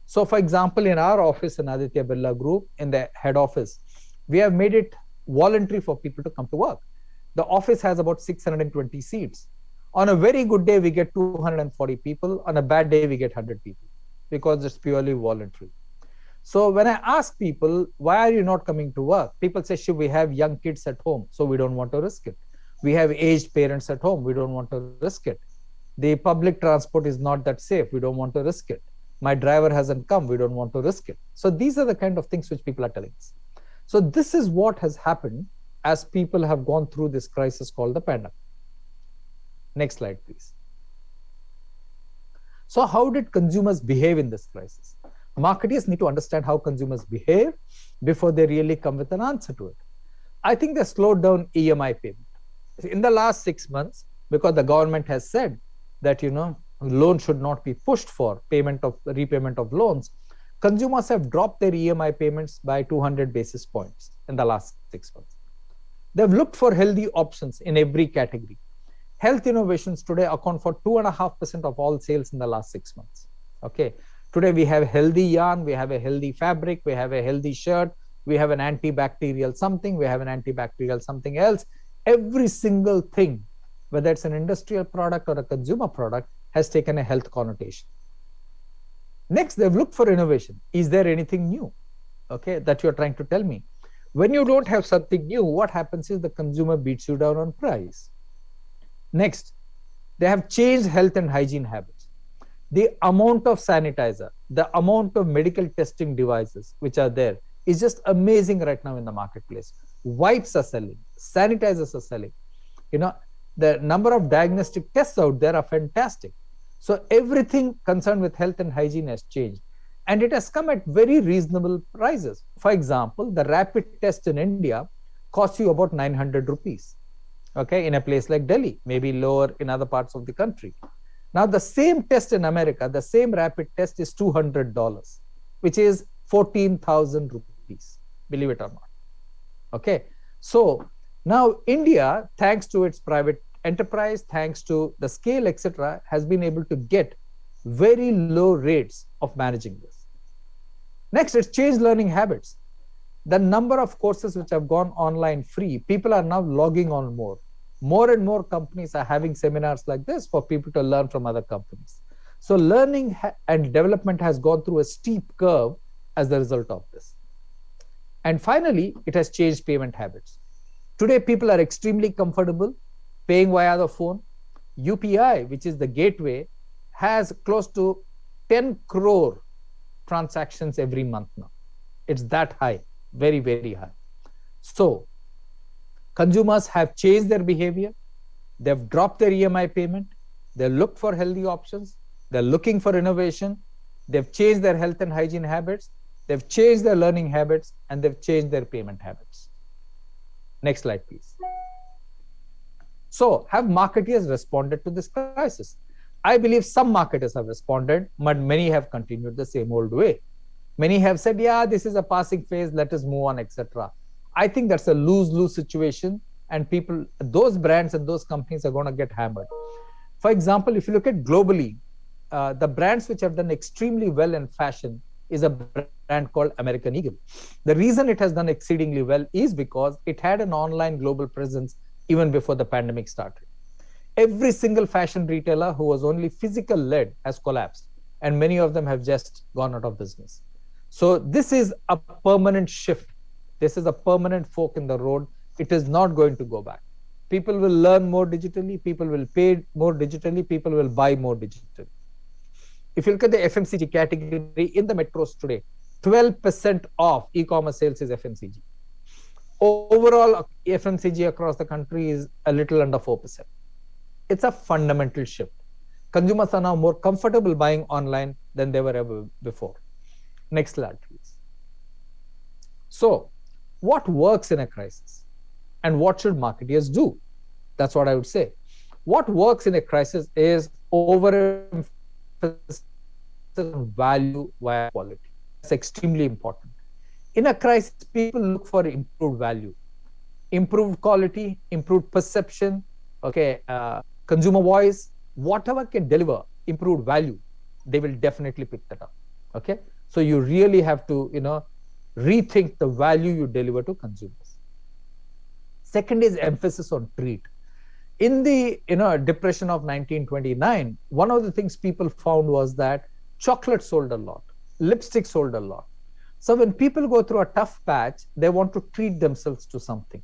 So for example, in our office in Aditya Birla Group, in the head office, we have made it voluntary for people to come to work. The office has about 620 seats. On a very good day, we get 240 people. On a bad day, we get 100 people because it's purely voluntary. So when I ask people, why are you not coming to work? People say, "Shiv, we have young kids at home, so we don't want to risk it. We have aged parents at home, we don't want to risk it. The public transport is not that safe, we don't want to risk it. My driver hasn't come, we don't want to risk it." So these are the kind of things which people are telling us. So this is what has happened as people have gone through this crisis called the pandemic. Next slide, please. So how did consumers behave in this crisis? Marketers need to understand how consumers behave before they really come with an answer to it. I think they slowed down EMI payment. In the last 6 months, because the government has said that, loans should not be pushed for repayment of loans, consumers have dropped their EMI payments by 200 basis points in the last 6 months. They've looked for healthy options in every category. Health innovations today account for 2.5% of all sales in the last 6 months. Okay. Today we have healthy yarn, we have a healthy fabric, we have a healthy shirt, we have an antibacterial something, we have an antibacterial something else. Every single thing, whether it's an industrial product or a consumer product, has taken a health connotation. Next, they've looked for innovation. Is there anything new, okay, that you're trying to tell me? When you don't have something new, what happens is the consumer beats you down on price. Next, they have changed health and hygiene habits. The amount of sanitizer, the amount of medical testing devices which are there is just amazing right now in the marketplace. Wipes are selling, sanitizers are selling. The number of diagnostic tests out there are fantastic. So everything concerned with health and hygiene has changed. And it has come at very reasonable prices. For example, the rapid test in India costs you about 900 rupees. Okay, in a place like Delhi, maybe lower in other parts of the country. Now, the same test in America, the same rapid test is $200, which is 14,000 rupees, believe it or not. Okay, so now India, thanks to its private enterprise, thanks to the scale, etc., has been able to get very low rates of managing this. Next, it's changed learning habits. The number of courses which have gone online free, people are now logging on more. More and more companies are having seminars like this for people to learn from other companies. So learning and development has gone through a steep curve as the result of this. And finally, it has changed payment habits. Today, people are extremely comfortable paying via the phone. UPI, which is the gateway, has close to 10 crore transactions every month now. It's that high, very, very high. So consumers have changed their behavior. They've dropped their EMI payment. They look for healthy options. They're looking for innovation. They've changed their health and hygiene habits. They've changed their learning habits, and they've changed their payment habits. Next slide, please. So have marketers responded to this crisis? I believe some marketers have responded, but many have continued the same old way. Many have said, yeah, this is a passing phase, let us move on, etc. I think that's a lose-lose situation, and people, those brands and those companies are going to get hammered. For example, if you look at globally, the brands which have done extremely well in fashion is a brand called American Eagle. The reason it has done exceedingly well is because it had an online global presence even before the pandemic started. Every single fashion retailer who was only physical led has collapsed, and many of them have just gone out of business. So this is a permanent shift. This is a permanent fork in the road. It is not going to go back. People will learn more digitally. People will pay more digitally. People will buy more digitally. If you look at the FMCG category in the metros today, 12% of e-commerce sales is FMCG. Overall, FMCG across the country is a little under 4%. It's a fundamental shift. Consumers are now more comfortable buying online than they were ever before. Next slide, please. So, what works in a crisis? And what should marketers do? That's what I would say. What works in a crisis is overemphasis on value via quality. That's extremely important. In a crisis, people look for improved value, improved quality, improved perception, okay, consumer voice, whatever can deliver improved value, they will definitely pick that up. Okay, so you really have to, rethink the value you deliver to consumers. Second is emphasis on treat. in the depression of 1929, one of the things people found was that chocolate sold a lot, lipstick sold a lot. So when people go through a tough patch, they want to treat themselves to something.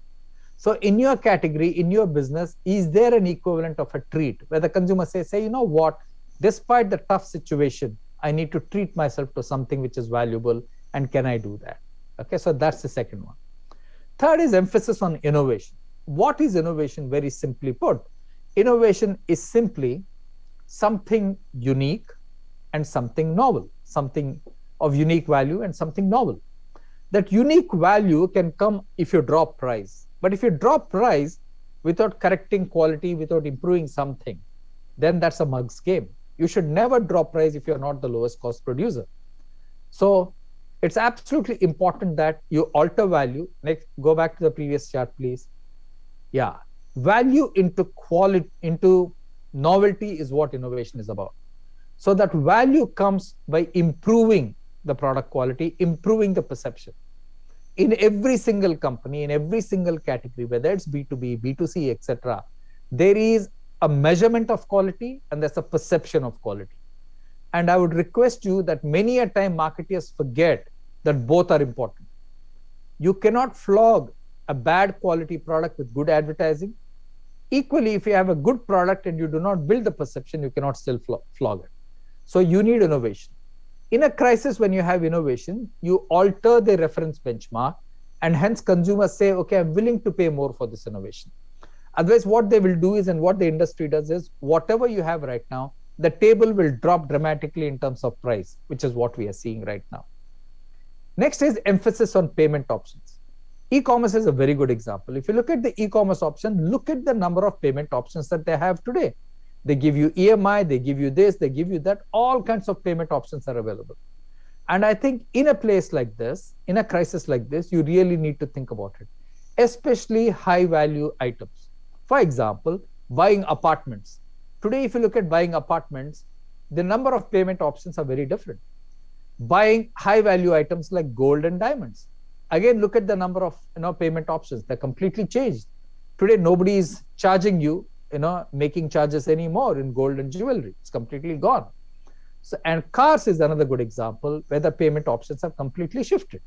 So in your category, in your business, is there an equivalent of a treat where the consumer says, you know what, despite the tough situation, I need to treat myself to something which is valuable, and can I do that? Okay, so that's the second one. Third is emphasis on innovation. What is innovation? Very simply put, innovation is simply something unique and something novel, something of unique value and something novel. That unique value can come if you drop price. But if you drop price without correcting quality, without improving something, then that's a mug's game. You should never drop price if you're not the lowest cost producer. So it's absolutely important that you alter value. Next, go back to the previous chart, please. Yeah, value into quality, into novelty is what innovation is about. So that value comes by improving the product quality, improving the perception. In every single company, in every single category, whether it's B2B, B2C, etc., there is a measurement of quality and there's a perception of quality. And I would request you that many a time marketers forget that both are important. You cannot flog a bad quality product with good advertising. Equally, if you have a good product and you do not build the perception, you cannot still flog it. So you need innovation. In a crisis, when you have innovation, you alter the reference benchmark, and hence consumers say, okay, I'm willing to pay more for this innovation. Otherwise, what they will do is, and what the industry does is, whatever you have right now, the table will drop dramatically in terms of price, which is what we are seeing right now. Next is emphasis on payment options. E-commerce is a very good example. If you look at the e-commerce option, look at the number of payment options that they have today. They give you EMI, they give you this, they give you that, all kinds of payment options are available. And I think in a place like this, in a crisis like this, you really need to think about it, especially high value items. For example, buying apartments. Today, if you look at buying apartments, the number of payment options are very different. Buying high value items like gold and diamonds. Again, look at the number of payment options. They're completely changed. Today, nobody is charging you, making charges anymore in gold and jewelry. It's completely gone. So, and cars is another good example where the payment options have completely shifted.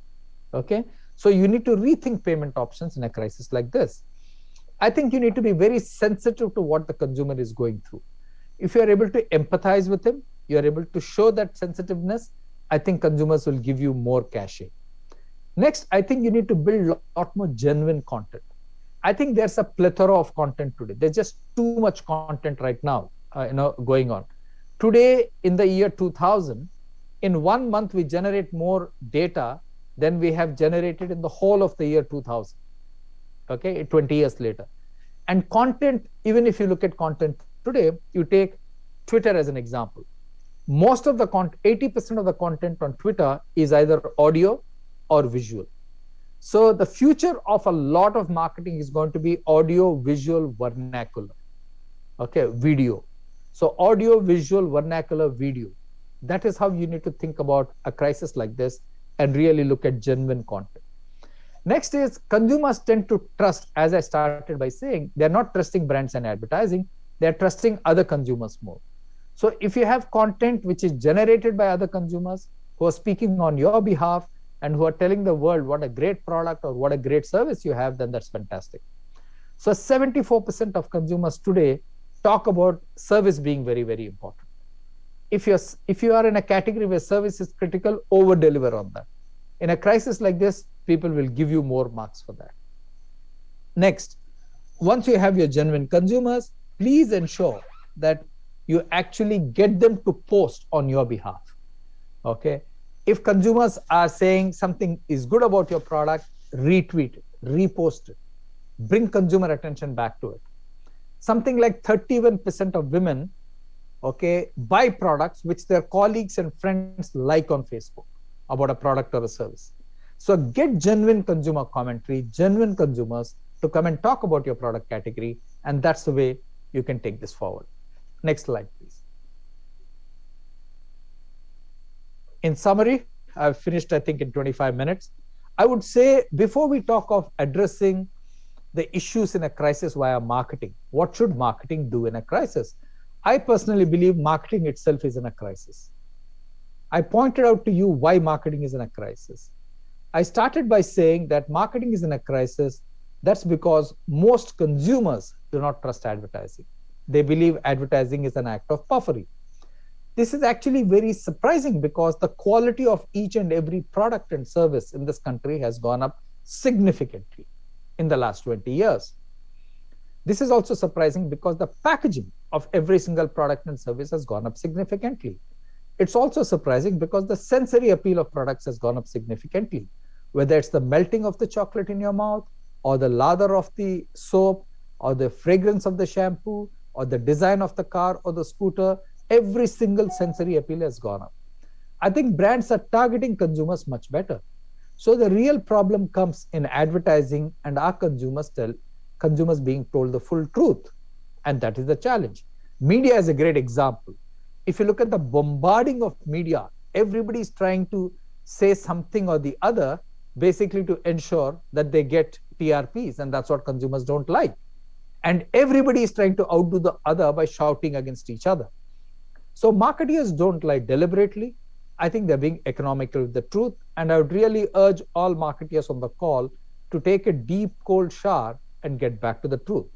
Okay, so you need to rethink payment options in a crisis like this. I think you need to be very sensitive to what the consumer is going through. If you are able to empathize with him, you are able to show that sensitiveness, I think consumers will give you more cachet. Next, I think you need to build a lot more genuine content. I think there's a plethora of content today. There's just too much content right now, going on. Today, in the year 2000, in 1 month, we generate more data than we have generated in the whole of the year 2000. Okay, 20 years later. And content, even if you look at content today, you take Twitter as an example. Most of the content, 80% of the content on Twitter is either audio or visual. So the future of a lot of marketing is going to be audio, visual, vernacular. Okay, video. So audio, visual, vernacular, video. That is how you need to think about a crisis like this and really look at genuine content. Next is consumers tend to trust, as I started by saying, they're not trusting brands and advertising, they're trusting other consumers more. So if you have content which is generated by other consumers who are speaking on your behalf and who are telling the world what a great product or what a great service you have, then that's fantastic. So 74% of consumers today talk about service being very, very important. If you are in a category where service is critical, over deliver on that. In a crisis like this, people will give you more marks for that. Next, once you have your genuine consumers, please ensure that you actually get them to post on your behalf. Okay. If consumers are saying something is good about your product, retweet it, repost it, bring consumer attention back to it. Something like 31% of women, okay, buy products which their colleagues and friends like on Facebook about a product or a service. So get genuine consumer commentary, genuine consumers to come and talk about your product category, and that's the way you can take this forward. Next slide, please. In summary, I've finished, I think, in 25 minutes. I would say before we talk of addressing the issues in a crisis via marketing. What should marketing do in a crisis? I personally believe marketing itself is in a crisis. I pointed out to you why marketing is in a crisis. I started by saying that marketing is in a crisis. That's because most consumers do not trust advertising. They believe advertising is an act of puffery. This is actually very surprising because the quality of each and every product and service in this country has gone up significantly in the last 20 years. This is also surprising because the packaging of every single product and service has gone up significantly. It's also surprising because the sensory appeal of products has gone up significantly, whether it's the melting of the chocolate in your mouth, or the lather of the soap, or the fragrance of the shampoo, or the design of the car or the scooter. Every single sensory appeal has gone up. I think brands are targeting consumers much better. So the real problem comes in advertising and our consumers being told the full truth. And that is the challenge. Media is a great example. If you look at the bombarding of media, everybody is trying to say something or the other, basically to ensure that they get TRPs, and that's what consumers don't like. And everybody is trying to outdo the other by shouting against each other. So marketers don't lie deliberately. I think they're being economical with the truth. And I would really urge all marketers on the call to take a deep, cold shower and get back to the truth.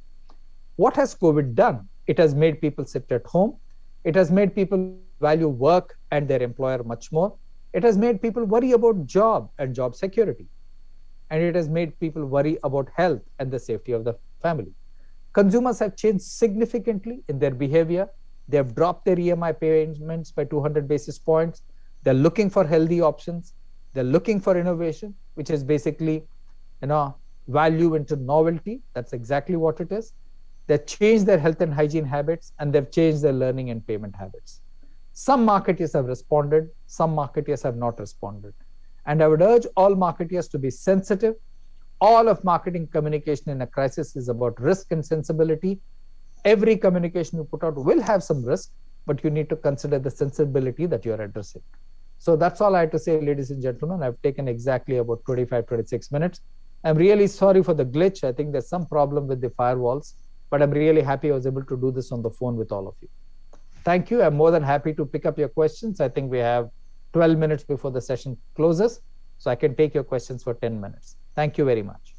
What has COVID done? It has made people sit at home. It has made people value work and their employer much more. It has made people worry about job and job security. And it has made people worry about health and the safety of the family. Consumers have changed significantly in their behavior. They have dropped their EMI payments by 200 basis points. They're looking for healthy options. They're looking for innovation, which is basically, value into novelty. That's exactly what it is. They've changed their health and hygiene habits, and they've changed their learning and payment habits. Some marketers have responded, some marketers have not responded. And I would urge all marketers to be sensitive. All of marketing communication in a crisis is about risk and sensibility. Every communication you put out will have some risk, but you need to consider the sensibility that you're addressing. So that's all I had to say, ladies and gentlemen. I've taken exactly about 25, 26 minutes. I'm really sorry for the glitch. I think there's some problem with the firewalls, but I'm really happy I was able to do this on the phone with all of you. Thank you. I'm more than happy to pick up your questions. I think we have 12 minutes before the session closes, so I can take your questions for 10 minutes. Thank you very much.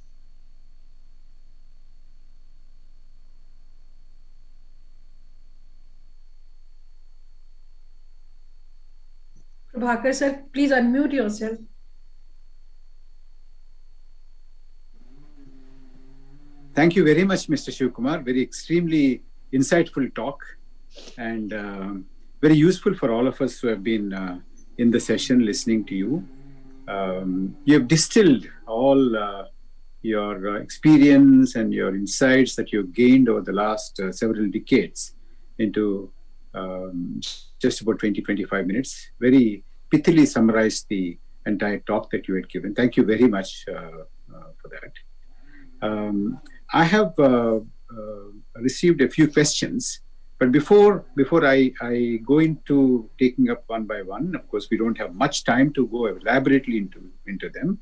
Prabhakar sir, please unmute yourself. Thank you very much, Mr. Shivkumar. Very extremely insightful talk and very useful for all of us who have been in the session listening to you. You have distilled all your experience and your insights that you've gained over the last several decades into just about 20-25 minutes. Very pithily summarized the entire talk that you had given. Thank you very much for that. I have received a few questions, but before I go into taking up one by one, of course, we don't have much time to go elaborately into them.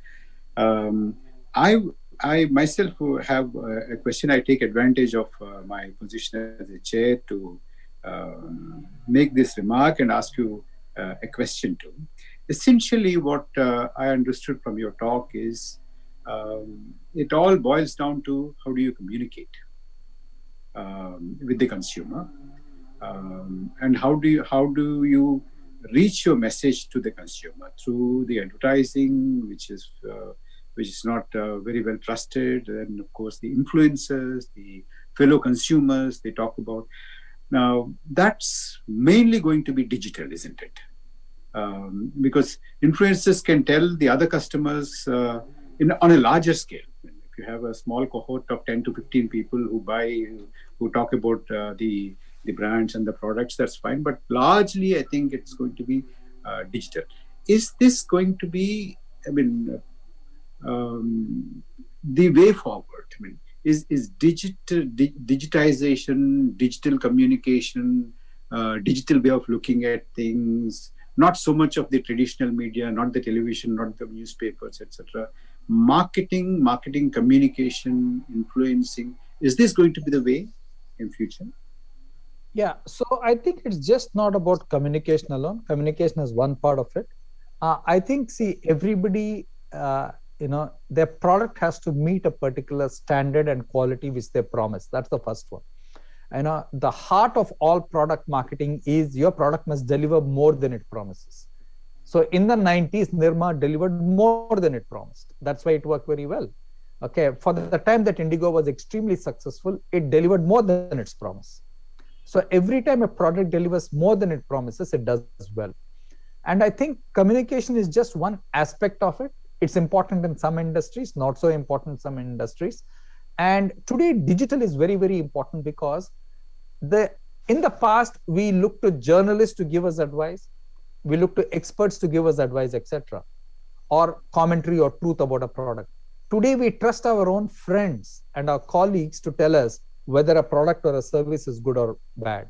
I myself have a question. I take advantage of my position as a chair to make this remark and ask you a question too. Essentially, what I understood from your talk is it all boils down to how do you communicate with the consumer, and how do you reach your message to the consumer through the advertising, which is not very well trusted, and of course the influencers, the fellow consumers they talk about. Now that's mainly going to be digital, isn't it? Because influencers can tell the other customers on a larger scale. If you have a small cohort of 10 to 15 people who talk about the brands and the products, that's fine. But largely, I think it's going to be digital. Is this going to be, the way forward? Is digitization, digital communication, digital way of looking at things, not so much of the traditional media, not the television, not the newspapers, etc. Marketing, communication, influencing. Is this going to be the way in future? Yeah, so I think it's just not about communication alone. Communication is one part of it. I think, see, everybody, their product has to meet a particular standard and quality which they promise. That's the first one. The heart of all product marketing is your product must deliver more than it promises. So in the 90s, Nirma delivered more than it promised. That's why it worked very well. Okay, for the time that Indigo was extremely successful, it delivered more than its promise. So every time a product delivers more than it promises, it does well. And I think communication is just one aspect of it. It's important in some industries, not so important in some industries. And today, digital is very, very important because in the past, we looked to journalists to give us advice. We look to experts to give us advice, etc., or commentary or truth about a product. Today, we trust our own friends and our colleagues to tell us whether a product or a service is good or bad.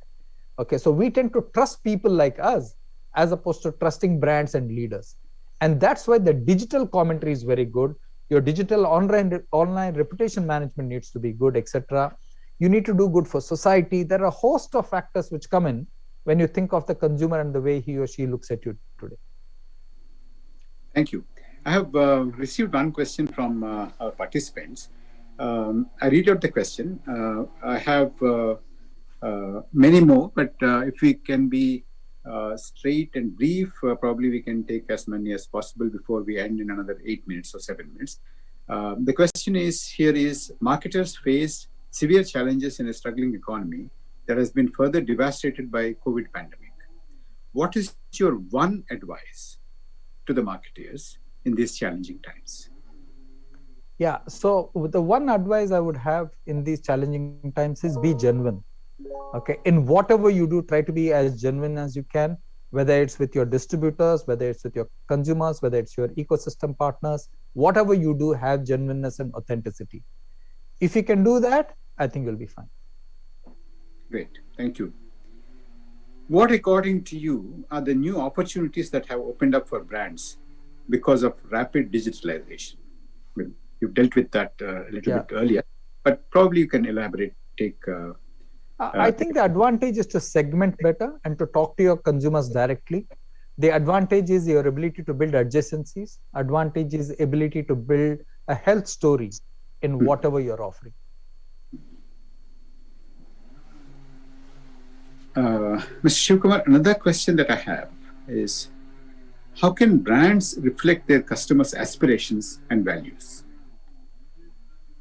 Okay, so we tend to trust people like us as opposed to trusting brands and leaders. And that's why the digital commentary is very good. Your digital online reputation management needs to be good, etc. You need to do good for society. There are a host of factors which come in when you think of the consumer and the way he or she looks at you today. Thank you. I have received one question from our participants. I read out the question. I have many more, but if we can be straight and brief, probably we can take as many as possible before we end in another 8 minutes or 7 minutes. The question is, marketers face severe challenges in a struggling economy that has been further devastated by COVID pandemic. What is your one advice to the marketers in these challenging times? Yeah, so the one advice I would have in these challenging times is be genuine. Okay, in whatever you do, try to be as genuine as you can, whether it's with your distributors, whether it's with your consumers, whether it's your ecosystem partners, whatever you do, have genuineness and authenticity. If you can do that, I think you'll be fine. Great, thank you. What, according to you, are the new opportunities that have opened up for brands because of rapid digitalization? Well, you've dealt with that a little bit earlier, but probably you can elaborate, I think the advantage is to segment better and to talk to your consumers directly. The advantage is your ability to build adjacencies. Advantage is ability to build a health story in whatever you're offering. Mr. Shivkumar, another question that I have is, how can brands reflect their customers' aspirations and values?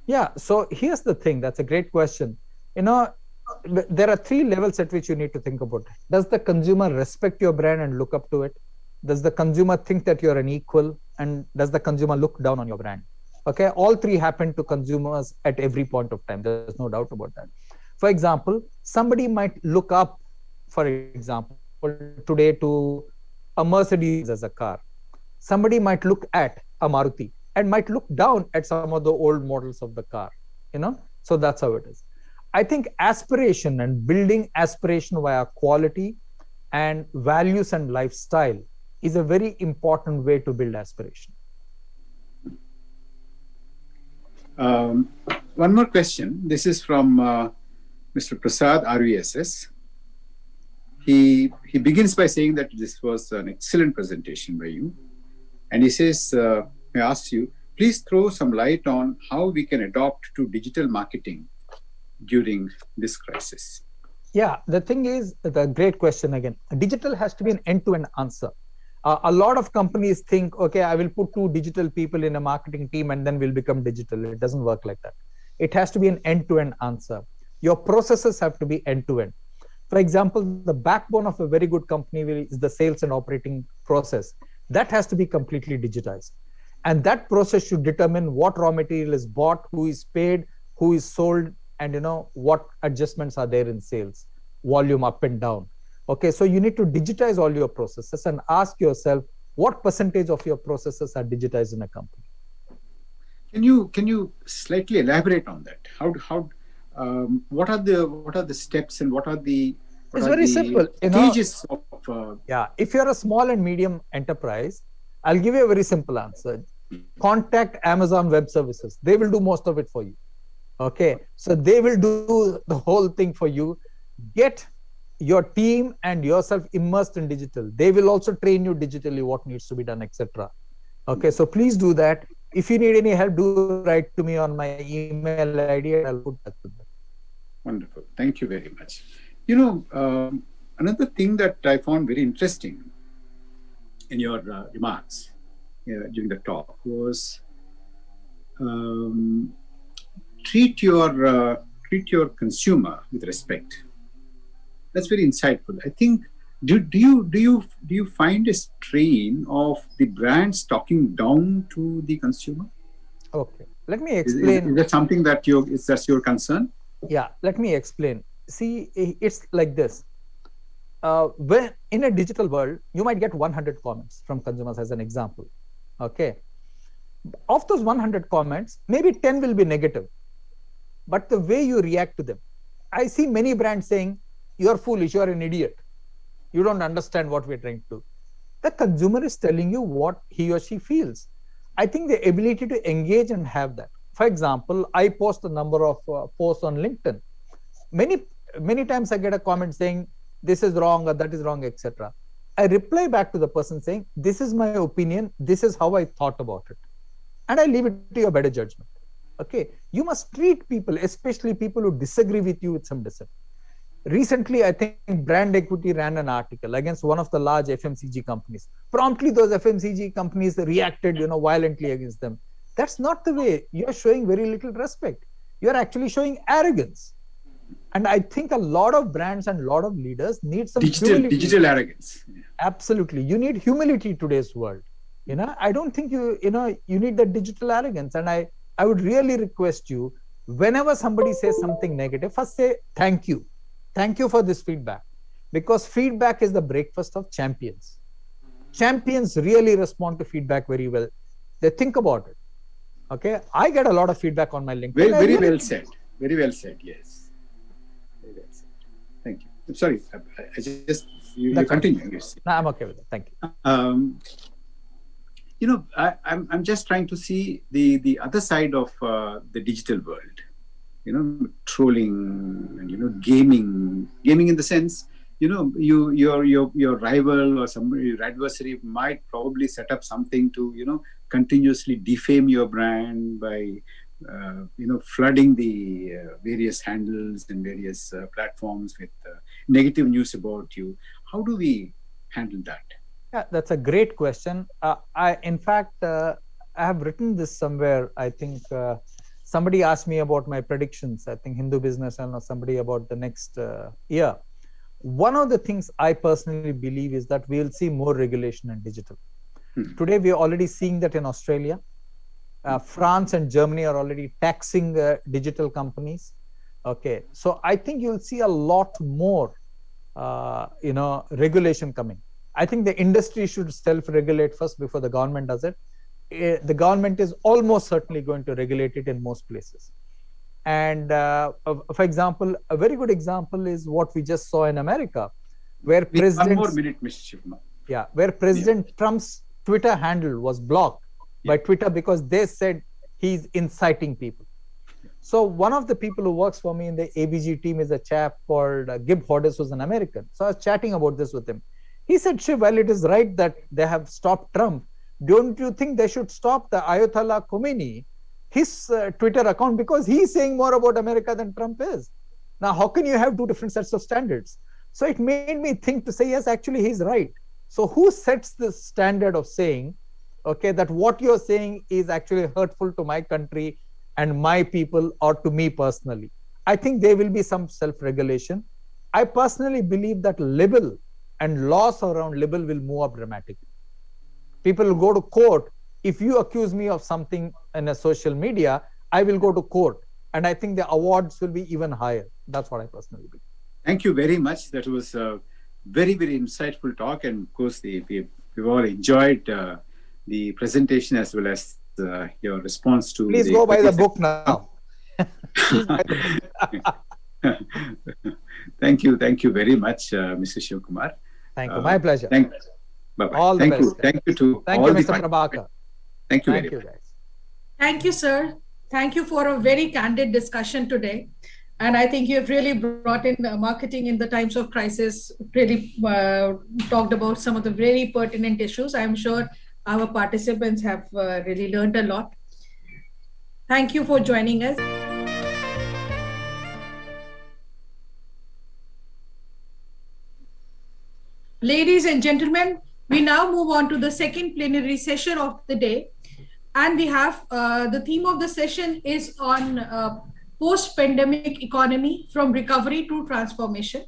Yeah, so here's the thing. That's a great question. There are 3 levels at which you need to think about it. Does the consumer respect your brand and look up to it? Does the consumer think that you're an equal? And does the consumer look down on your brand? Okay, all 3 happen to consumers at every point of time. There's no doubt about that. For example, somebody might look up, for example, today to a Mercedes as a car. Somebody might look at a Maruti and might look down at some of the old models of the car. So that's how it is. I think aspiration and building aspiration via quality and values and lifestyle is a very important way to build aspiration. One more question. This is from Mr. Prasad, RVSS. He begins by saying that this was an excellent presentation by you. And he says, he asks you, please throw some light on how we can adopt to digital marketing during this crisis. Yeah, the thing is, the great question again. Digital has to be an end-to-end answer. A lot of companies think, okay, I will put 2 digital people in a marketing team and then we'll become digital. It doesn't work like that. It has to be an end-to-end answer. Your processes have to be end-to-end. For example, the backbone of a very good company is the sales and operating process. That has to be completely digitized. And that process should determine what raw material is bought, who is paid, who is sold, and what adjustments are there in sales, volume up and down. Okay, so you need to digitize all your processes and ask yourself what percentage of your processes are digitized in a company. Can you slightly elaborate on that? What are the steps and what are the it's very simple. stages of Yeah, if you're a small and medium enterprise, I'll give you a very simple answer. Contact Amazon Web Services. They will do most of it for you. Okay, so they will do the whole thing for you. Get your team and yourself immersed in digital. They will also train you digitally what needs to be done, etc. Okay, so please do that. If you need any help, do write to me on my email ID and I'll put that with them. Wonderful. Thank you very much. Another thing that I found very interesting in your remarks during the talk was treat your consumer with respect. That's very insightful. I think. Do you find a strain of the brands talking down to the consumer? Okay, let me explain. Is that something that that's your concern? Yeah, let me explain. See, it's like this. When in a digital world, you might get 100 comments from consumers as an example. Okay. Of those 100 comments, maybe 10 will be negative. But the way you react to them, I see many brands saying, "You're foolish, you're an idiot. You don't understand what we're trying to do." The consumer is telling you what he or she feels. I think the ability to engage and have that. For example, I post a number of posts on LinkedIn. Many times I get a comment saying, "This is wrong," or "That is wrong," etc. I reply back to the person saying, "This is my opinion. This is how I thought about it." And I leave it to your better judgment. Okay. You must treat people, especially people who disagree with you, with some dissent. Recently, I think Brand Equity ran an article against one of the large FMCG companies. Promptly, those FMCG companies reacted, violently against them. That's not the way. You're showing very little respect. You're actually showing arrogance. And I think a lot of brands and a lot of leaders need some digital arrogance. Absolutely. You need humility in today's world. I don't think you need that digital arrogance. And I would really request you, whenever somebody says something negative, first say, "Thank you. Thank you for this feedback," because feedback is the breakfast of champions. Champions really respond to feedback very well. They think about it. Okay, I get a lot of feedback on my LinkedIn. Very well said. Very well said. Yes. Very well said. Thank you. I'm sorry. I just you continue. Yes. No, I'm okay with it. Thank you. I'm just trying to see the other side of the digital world. Trolling and gaming in the sense, your rival or your adversary might probably set up something to continuously defame your brand by flooding the various handles and various platforms with negative news about you. How do we handle that? Yeah, that's a great question. In fact, I have written this somewhere. I think somebody asked me about my predictions. I think Hindu Business and somebody about the next year. One of the things I personally believe is that we'll see more regulation in digital. Today, we are already seeing that in Australia. France and Germany are already taxing digital companies. Okay, so I think you'll see a lot more, regulation coming. I think the industry should self-regulate first before the government does it. The government is almost certainly going to regulate it in most places. And for example, a very good example is what we just saw in America, where President Trump's Twitter handle was blocked by Twitter because they said he's inciting people. So one of the people who works for me in the ABG team is a chap called Gib Hodges, who's an American. So I was chatting about this with him. He said, "Shiv, while it is right that they have stopped Trump, don't you think they should stop the Ayatollah Khomeini, his Twitter account, because he's saying more about America than Trump is? Now, how can you have two different sets of standards?" So it made me think to say, yes, actually, he's right. So who sets this standard of saying, okay, that what you're saying is actually hurtful to my country and my people or to me personally? I think there will be some self-regulation. I personally believe that libel and laws around libel will move up dramatically. People will go to court. If you accuse me of something in a social media, I will go to court. And I think the awards will be even higher. That's what I personally believe. Thank you very much. That was a very, very insightful talk. And of course, we've all enjoyed the presentation as well as your response to. Please go buy the book now. Thank you very much, Mr. Shiv Kumar. Thank you. My pleasure. Thank you. Bye-bye. All the Thank best. you. Thank you to Thank all you, the Mr. Prabhakar. Thank you Thank very you, much. guys. Thank you, sir. Thank you for a very candid discussion today. And I think you have really brought in marketing in the times of crisis, really talked about some of the very pertinent issues. I'm sure our participants have really learned a lot. Thank you for joining us. Ladies and gentlemen, we now move on to the second plenary session of the day. And we have the theme of the session is on post-pandemic economy from recovery to transformation.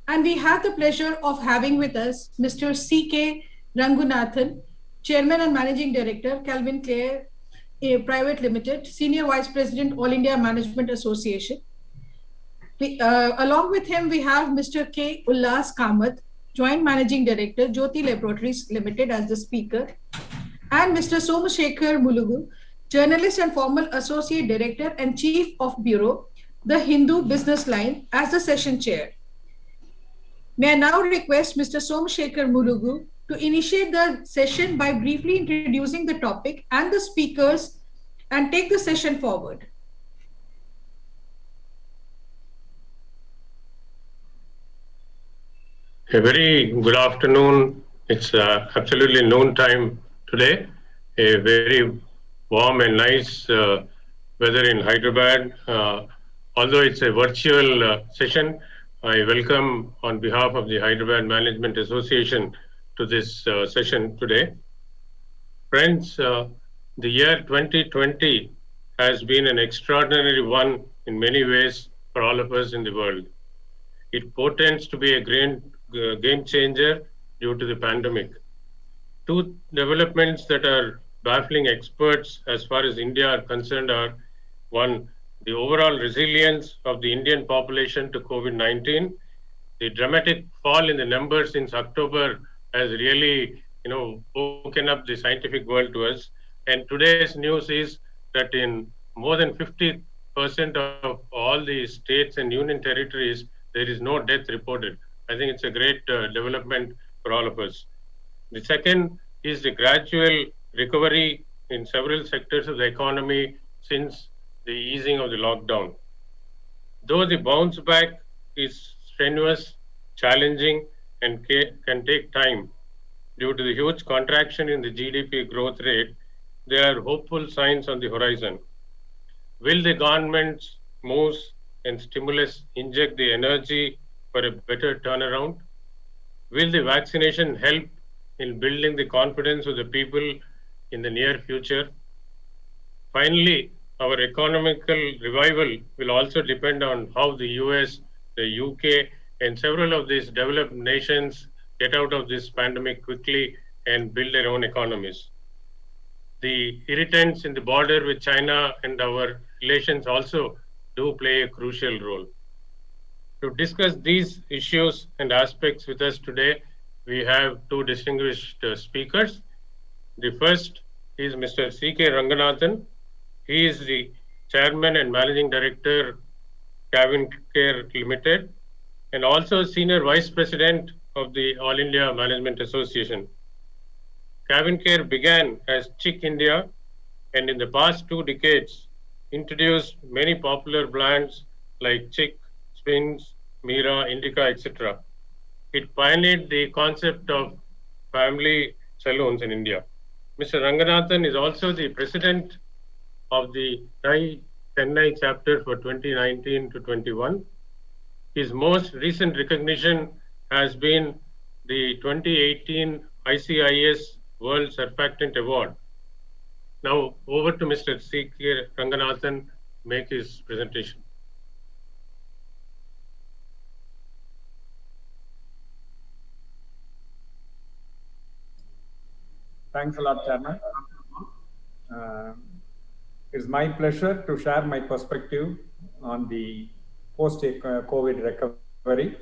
And we have the pleasure of having with us Mr. C.K. Rangunathan, Chairman and Managing Director, Calvin Klein Private Limited, Senior Vice President, All India Management Association. Along with him, we have Mr. K. Ullas Kamath, Joint Managing Director, Jyoti Laboratories Limited as the speaker, and Mr. Somashekar Mulugu, Journalist and former Associate Director and Chief of Bureau, The Hindu Business Line, as the session chair. May I now request Mr. Somashekar Mulugu to initiate the session by briefly introducing the topic and the speakers and take the session forward. A very good afternoon. It's absolutely noon time today. A very warm and nice weather in Hyderabad. Although it's a virtual session, I welcome on behalf of the Hyderabad Management Association to this session today. Friends, the year 2020 has been an extraordinary one in many ways for all of us in the world. It portends to be a game changer due to the pandemic. Two developments that are baffling experts as far as India are concerned are, one, the overall resilience of the Indian population to COVID-19. The dramatic fall in the numbers since October has really, woken up the scientific world to us. And today's news is that in more than 50% of all the states and union territories, there is no death reported. I think it's a great development for all of us. The second is the gradual recovery in several sectors of the economy since the easing of the lockdown. Though the bounce back is strenuous, challenging, and can take time due to the huge contraction in the GDP growth rate, there are hopeful signs on the horizon. Will the government's moves and stimulus inject the energy for a better turnaround? Will the vaccination help in building the confidence of the people in the near future? Finally, our economical revival will also depend on how the US, the UK, and several of these developed nations get out of this pandemic quickly and build their own economies. The irritants in the border with China and our relations also do play a crucial role. To discuss these issues and aspects with us today, we have two distinguished speakers. The first is Mr. C.K. Rangunathan. He is the Chairman and Managing Director, Calvin Klein Limited, and also Senior Vice President of the All India Management Association. Calvin Klein began as Chick India, and in the past 2 decades, introduced many popular brands like Chick, Spins, Mira, Indica, etc. It pioneered the concept of family salons in India. Mr. Rangunathan is also the president of the Chennai chapter for 2019 to 21. His most recent recognition has been the 2018 ICIS World Surfactant Award. Now over to Mr. C.K. Rangunathan to make his presentation. Thanks a lot, Chairman. It's my pleasure to share my perspective on the post-COVID recovery.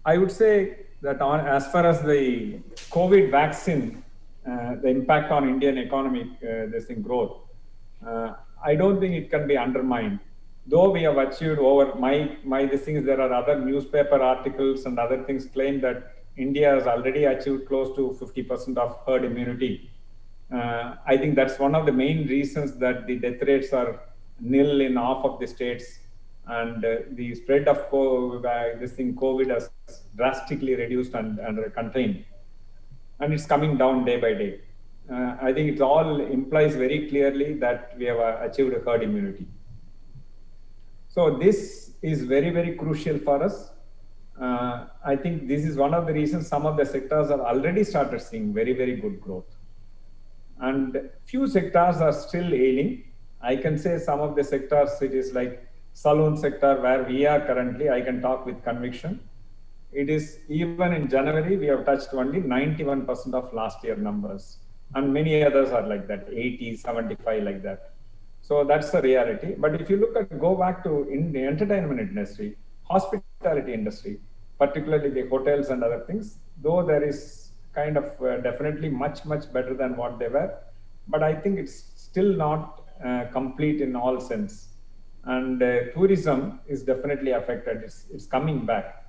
I would say that as far as the COVID vaccine, the impact on Indian economic growth, I don't think it can be undermined. though we have achieved over these things, there are other newspaper articles and other things claim that India has already achieved close to 50% of herd immunity. I think that's one of the main reasons that the death rates are nil in half of the states, and the spread of COVID has drastically reduced and contained, and it's coming down day by day. I think it all implies very clearly that we have achieved herd immunity. So this is very, very crucial for us. I think this is one of the reasons some of the sectors have already started seeing very, very good growth. And few sectors are still ailing. I can say some of the sectors, it is like saloon sector where we are currently, I can talk with conviction. It is even in January, we have touched only 91% of last year numbers. And many others are like that, 80, 75 like that. So that's the reality. But if you go back to in the entertainment industry, hospitality industry, particularly the hotels and other things, though there is kind of definitely much, much better than what they were. But I think it's still not complete in all sense. And tourism is definitely affected. It's coming back.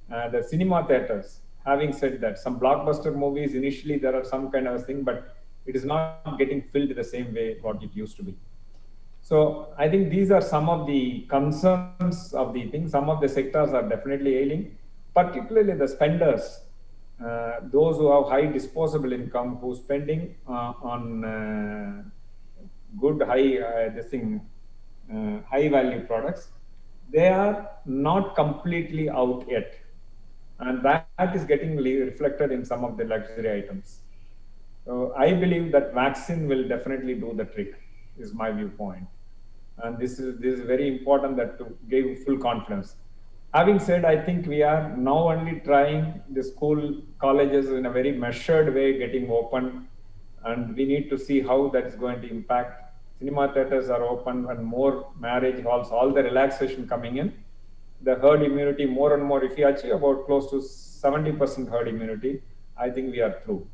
The cinema theaters, having said that, some blockbuster movies, initially there are some kind of a thing, but it is not getting filled the same way what it used to be. So I think these are some of the concerns of the things. Some of the sectors are definitely ailing, particularly the spenders. Those who have high disposable income, who spending on good high value products, they are not completely out yet, and that is getting reflected in some of the luxury items. So I believe that vaccine will definitely do the trick, is my viewpoint, and this is very important, that to give full confidence. Having said, I think we are now only trying the school, colleges in a very measured way getting open, and we need to see how that is going to impact. Cinema theaters are open and more marriage halls, all the relaxation coming in. The herd immunity more and more, if we achieve about close to 70% herd immunity, I think we are through.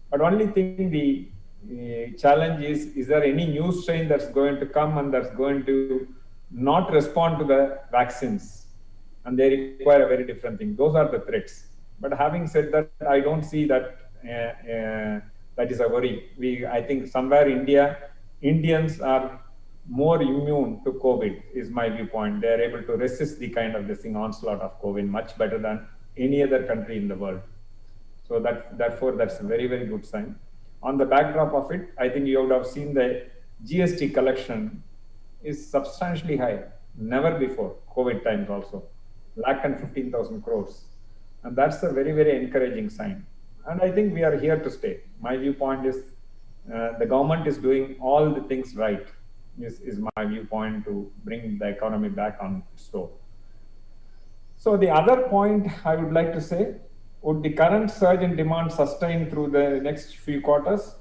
But only thing, the challenge is there any new strain that's going to come and that's going to not respond to the vaccines? And they require a very different thing. Those are the threats. But having said that, I don't see that that is a worry. I think somewhere Indians are more immune to COVID, is my viewpoint. They are able to resist the kind of onslaught of COVID much better than any other country in the world. So therefore, that's a very, very good sign. On the backdrop of it, I think you would have seen the GST collection is substantially high, never before, COVID times also. 1,15,000 crores. And that's a very, very encouraging sign. And I think we are here to stay. My viewpoint is the government is doing all the things right, is my viewpoint, to bring the economy back on slope. So the other point I would like to say, would the current surge in demand sustain through the next few quarters?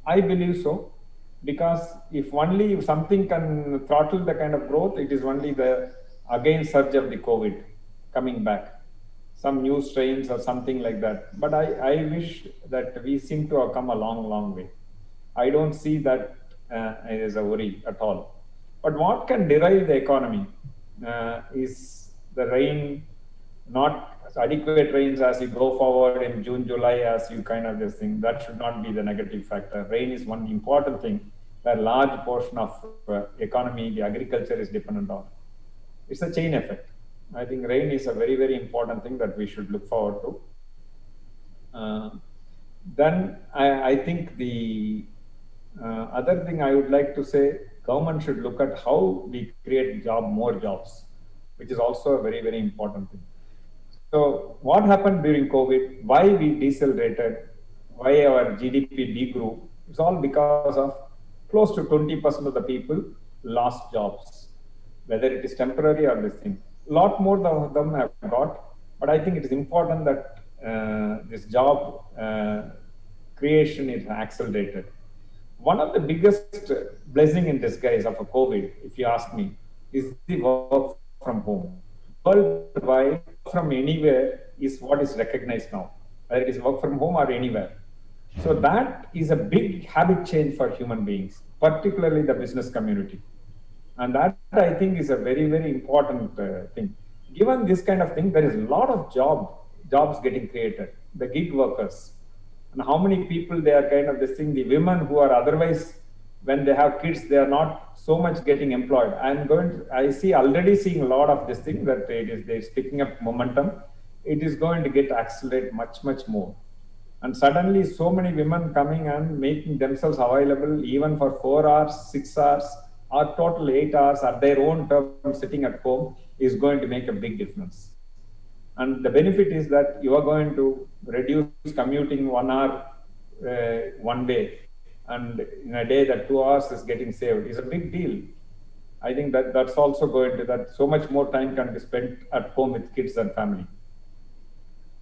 I believe so, because if something can throttle the kind of growth, it is only the surge of the COVID coming back, some new strains or something like that. But I wish that we seem to have come a long, long way. I don't see that as a worry at all. But what can derail the economy is the rain, not adequate rains as you go forward in June, July, as you kind of this thing. That should not be the negative factor. Rain is one important thing that a large portion of economy, the agriculture is dependent on. It's a chain effect. I think rain is a very, very important thing that we should look forward to. Then I think the other thing I would like to say, government should look at how we create more jobs, which is also a very, very important thing. So what happened during COVID, why we decelerated, why our GDP degrew, it's all because of close to 20% of the people lost jobs, whether it is temporary or this thing. A lot more of them have got, but I think it is important that this job creation is accelerated. One of the biggest blessing in disguise of a COVID, if you ask me, is the work from home. Worldwide, from anywhere is what is recognized now, whether it is work from home or anywhere. So that is a big habit change for human beings, particularly the business community. And that I think is a very, very important thing. Given this kind of thing, there is a lot of jobs getting created, the gig workers. And how many people they are kind of this thing, the women who are otherwise, when they have kids, they are not so much getting employed. I see already seeing a lot of this thing that it's picking up momentum. It is going to get accelerate much, much more. And suddenly so many women coming and making themselves available even for 4 hours, 6 hours, or total 8 hours at their own term sitting at home is going to make a big difference. And the benefit is that you are going to reduce commuting 1 hour one way, and in a day that 2 hours is getting saved is a big deal. I think that's also going to, that so much more time can be spent at home with kids and family.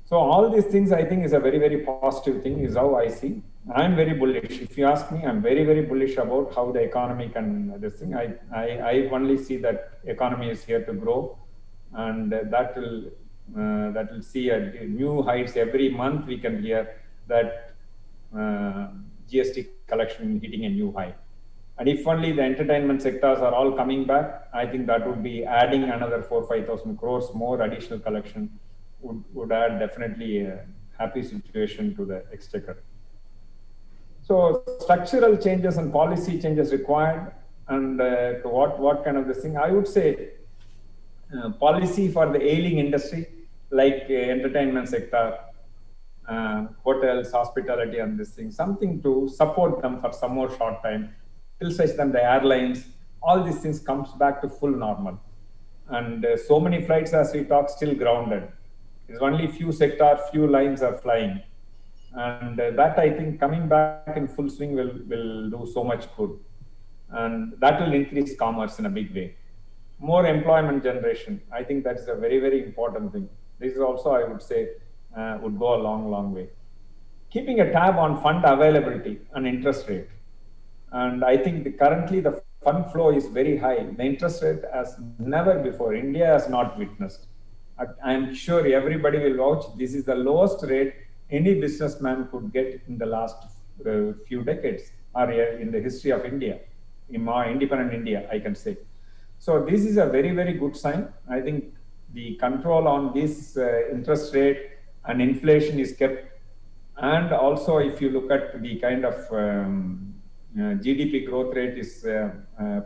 So all these things I think is a very, very positive thing, is how I see. I'm very bullish. If you ask me, I'm very, very bullish about how the economy can, this thing. I only see that economy is here to grow, and that will see a new heights. Every month we can hear that GST collection hitting a new high. And if only the entertainment sectors are all coming back, I think that would be adding another 4,000-5,000 crores more additional collection. Would add definitely a happy situation to the exchequer. So structural changes and policy changes required, and what kind of this thing? I would say policy for the ailing industry like entertainment sector, hotels, hospitality, and this thing, something to support them for some more short time, till such time the airlines, all these things comes back to full normal. And so many flights as we talk still grounded. There's only few sectors, few lines are flying. And that I think coming back in full swing will do so much good. And that will increase commerce in a big way. More employment generation. I think that is a very, very important thing. This is also, I would say, would go a long, long way. Keeping a tab on fund availability and interest rate. And I think currently the fund flow is very high. The interest rate as never before, India has not witnessed. I'm sure everybody will vouch, this is the lowest rate any businessman could get in the last few decades, or in the history of India, in my independent India, I can say. So this is a very, very good sign. I think the control on this interest rate and inflation is kept. And also, if you look at the kind of GDP growth rate is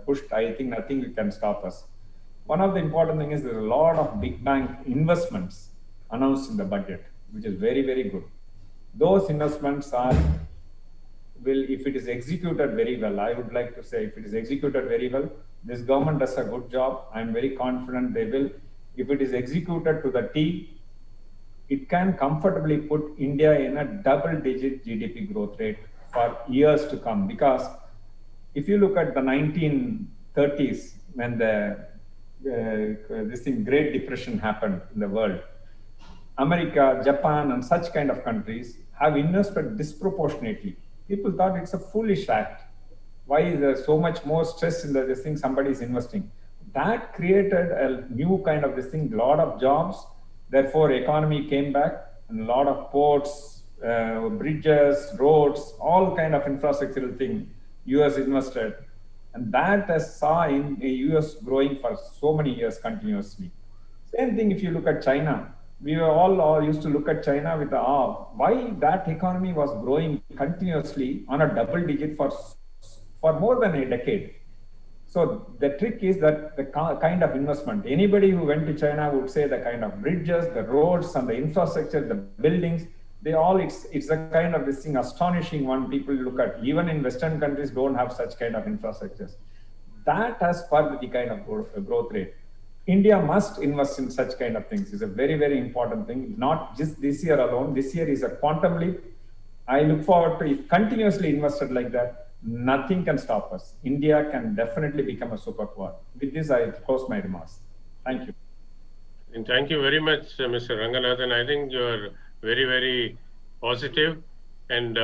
pushed, I think nothing can stop us. One of the important things is there's a lot of big bank investments announced in the budget, which is very, very good. Those investments will, if it is executed very well, I would like to say, if it is executed very well, this government does a good job. I'm very confident they will. If it is executed to the T, it can comfortably put India in a double-digit GDP growth rate for years to come. Because if you look at the 1930s, when this thing, Great Depression happened in the world, America, Japan, and such kind of countries have invested disproportionately. People thought it's a foolish act. Why is there so much more stress in this thing somebody is investing? That created a new kind of this thing, a lot of jobs. Therefore, economy came back, and a lot of ports, bridges, roads, all kind of infrastructural thing, US invested. And that has saw in the US growing for so many years continuously. Same thing if you look at China. We were all used to look at China with awe. Why that economy was growing continuously on a double digit for more than a decade. So the trick is that the kind of investment, anybody who went to China would say the kind of bridges, the roads, and the infrastructure, the buildings, they all, it's a kind of this thing, astonishing one people look at. Even in Western countries don't have such kind of infrastructures. That has spurred the kind of growth rate. India must invest in such kind of things. It's a very, very important thing. Not just this year alone. This year is a quantum leap. I look forward to, if continuously invested like that, nothing can stop us. India can definitely become a superpower. With this, I close my remarks. Thank you. And thank you very much, Mr. Ranganathan. I think you're very, very positive. And,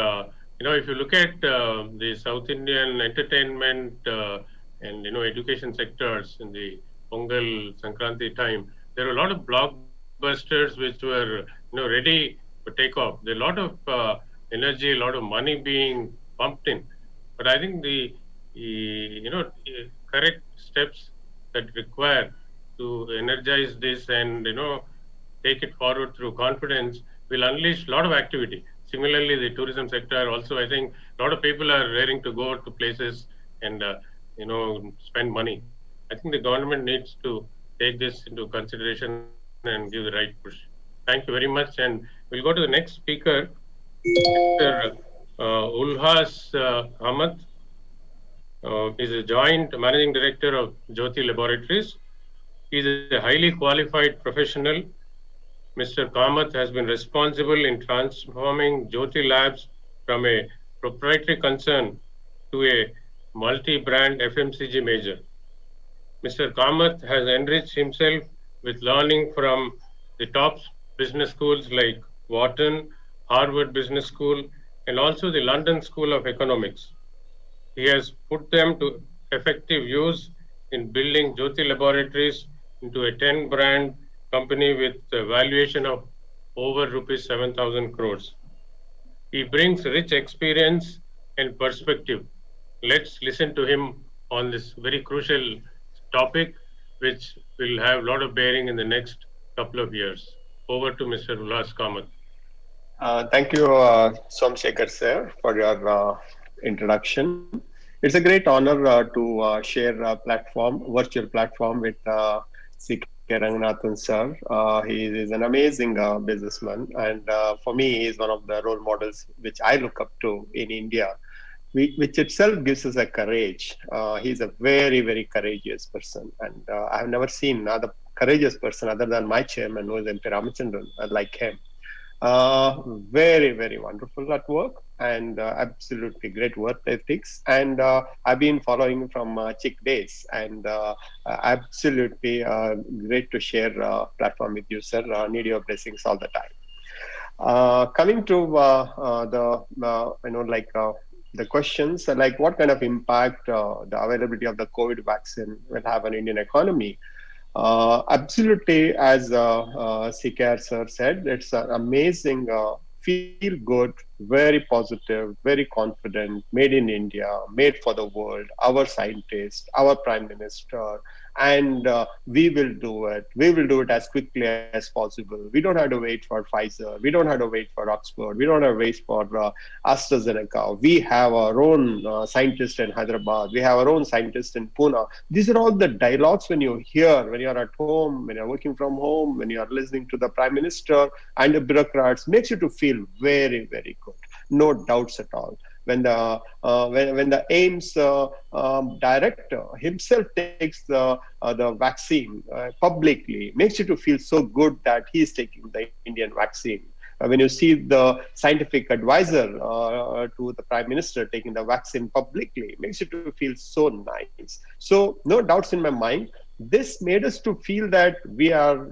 if you look at the South Indian entertainment and, education sectors in the Pongal Sankranti time, there are a lot of blockbusters which were, ready for takeoff. There are a lot of energy, a lot of money being pumped in. But I think the correct steps that require to energize this and take it forward through confidence will unleash a lot of activity. Similarly, the tourism sector also, I think a lot of people are raring to go to places and spend money. I think the government needs to take this into consideration and give the right push. Thank you very much, and we'll go to the next speaker, Mr. Ulhas Ahmad. Is a joint managing director of Jyoti Laboratories. He is a highly qualified professional. Mr. Kamath has been responsible in transforming Jyoti Labs from a proprietary concern to a multi-brand FMCG major. Mr. Kamath has enriched himself with learning from the top business schools like Wharton, Harvard Business School, and also the London School of Economics. He has put them to effective use in building Jyoti Laboratories into a 10-brand company with a valuation of over rupees 7,000 crores. He brings rich experience and perspective. Let's listen to him on this very crucial topic, which will have a lot of bearing in the next couple of years. Over to Mr. Ulhas Kamath. Thank you, Somsekhar sir, for your introduction. It's a great honor to share a virtual platform with C.K. Ranganathan sir. He is an amazing businessman, and for me, he is one of the role models which I look up to in India, which itself gives us a courage. He's a very, very courageous person, and I have never seen another courageous person other than my chairman, who is MP Ramachandran, like him. Very, very wonderful at work, and absolutely great work ethics. And I've been following from Chick days, and absolutely great to share platform with you, sir. Need your blessings all the time. Coming to the questions, like what kind of impact the availability of the COVID vaccine will have on Indian economy. Absolutely, as CKR sir said, it's an amazing, feel good, very positive, very confident, made in India, made for the world, our scientists, our prime minister, and we will do it. We will do it as quickly as possible. We don't have to wait for Pfizer. We don't have to wait for Oxford. We don't have to wait for AstraZeneca. We have our own scientists in Hyderabad. We have our own scientists in Pune. These are all the dialogues when you hear, when you're at home, when you're working from home, when you're listening to the prime minister and the bureaucrats, makes you to feel very, very good. No doubts at all. When the AIMS director himself takes the vaccine publicly, makes you to feel so good that he is taking the Indian vaccine. When you see the scientific advisor to the prime minister taking the vaccine publicly, makes you to feel so nice. So no doubts in my mind. This made us to feel that we are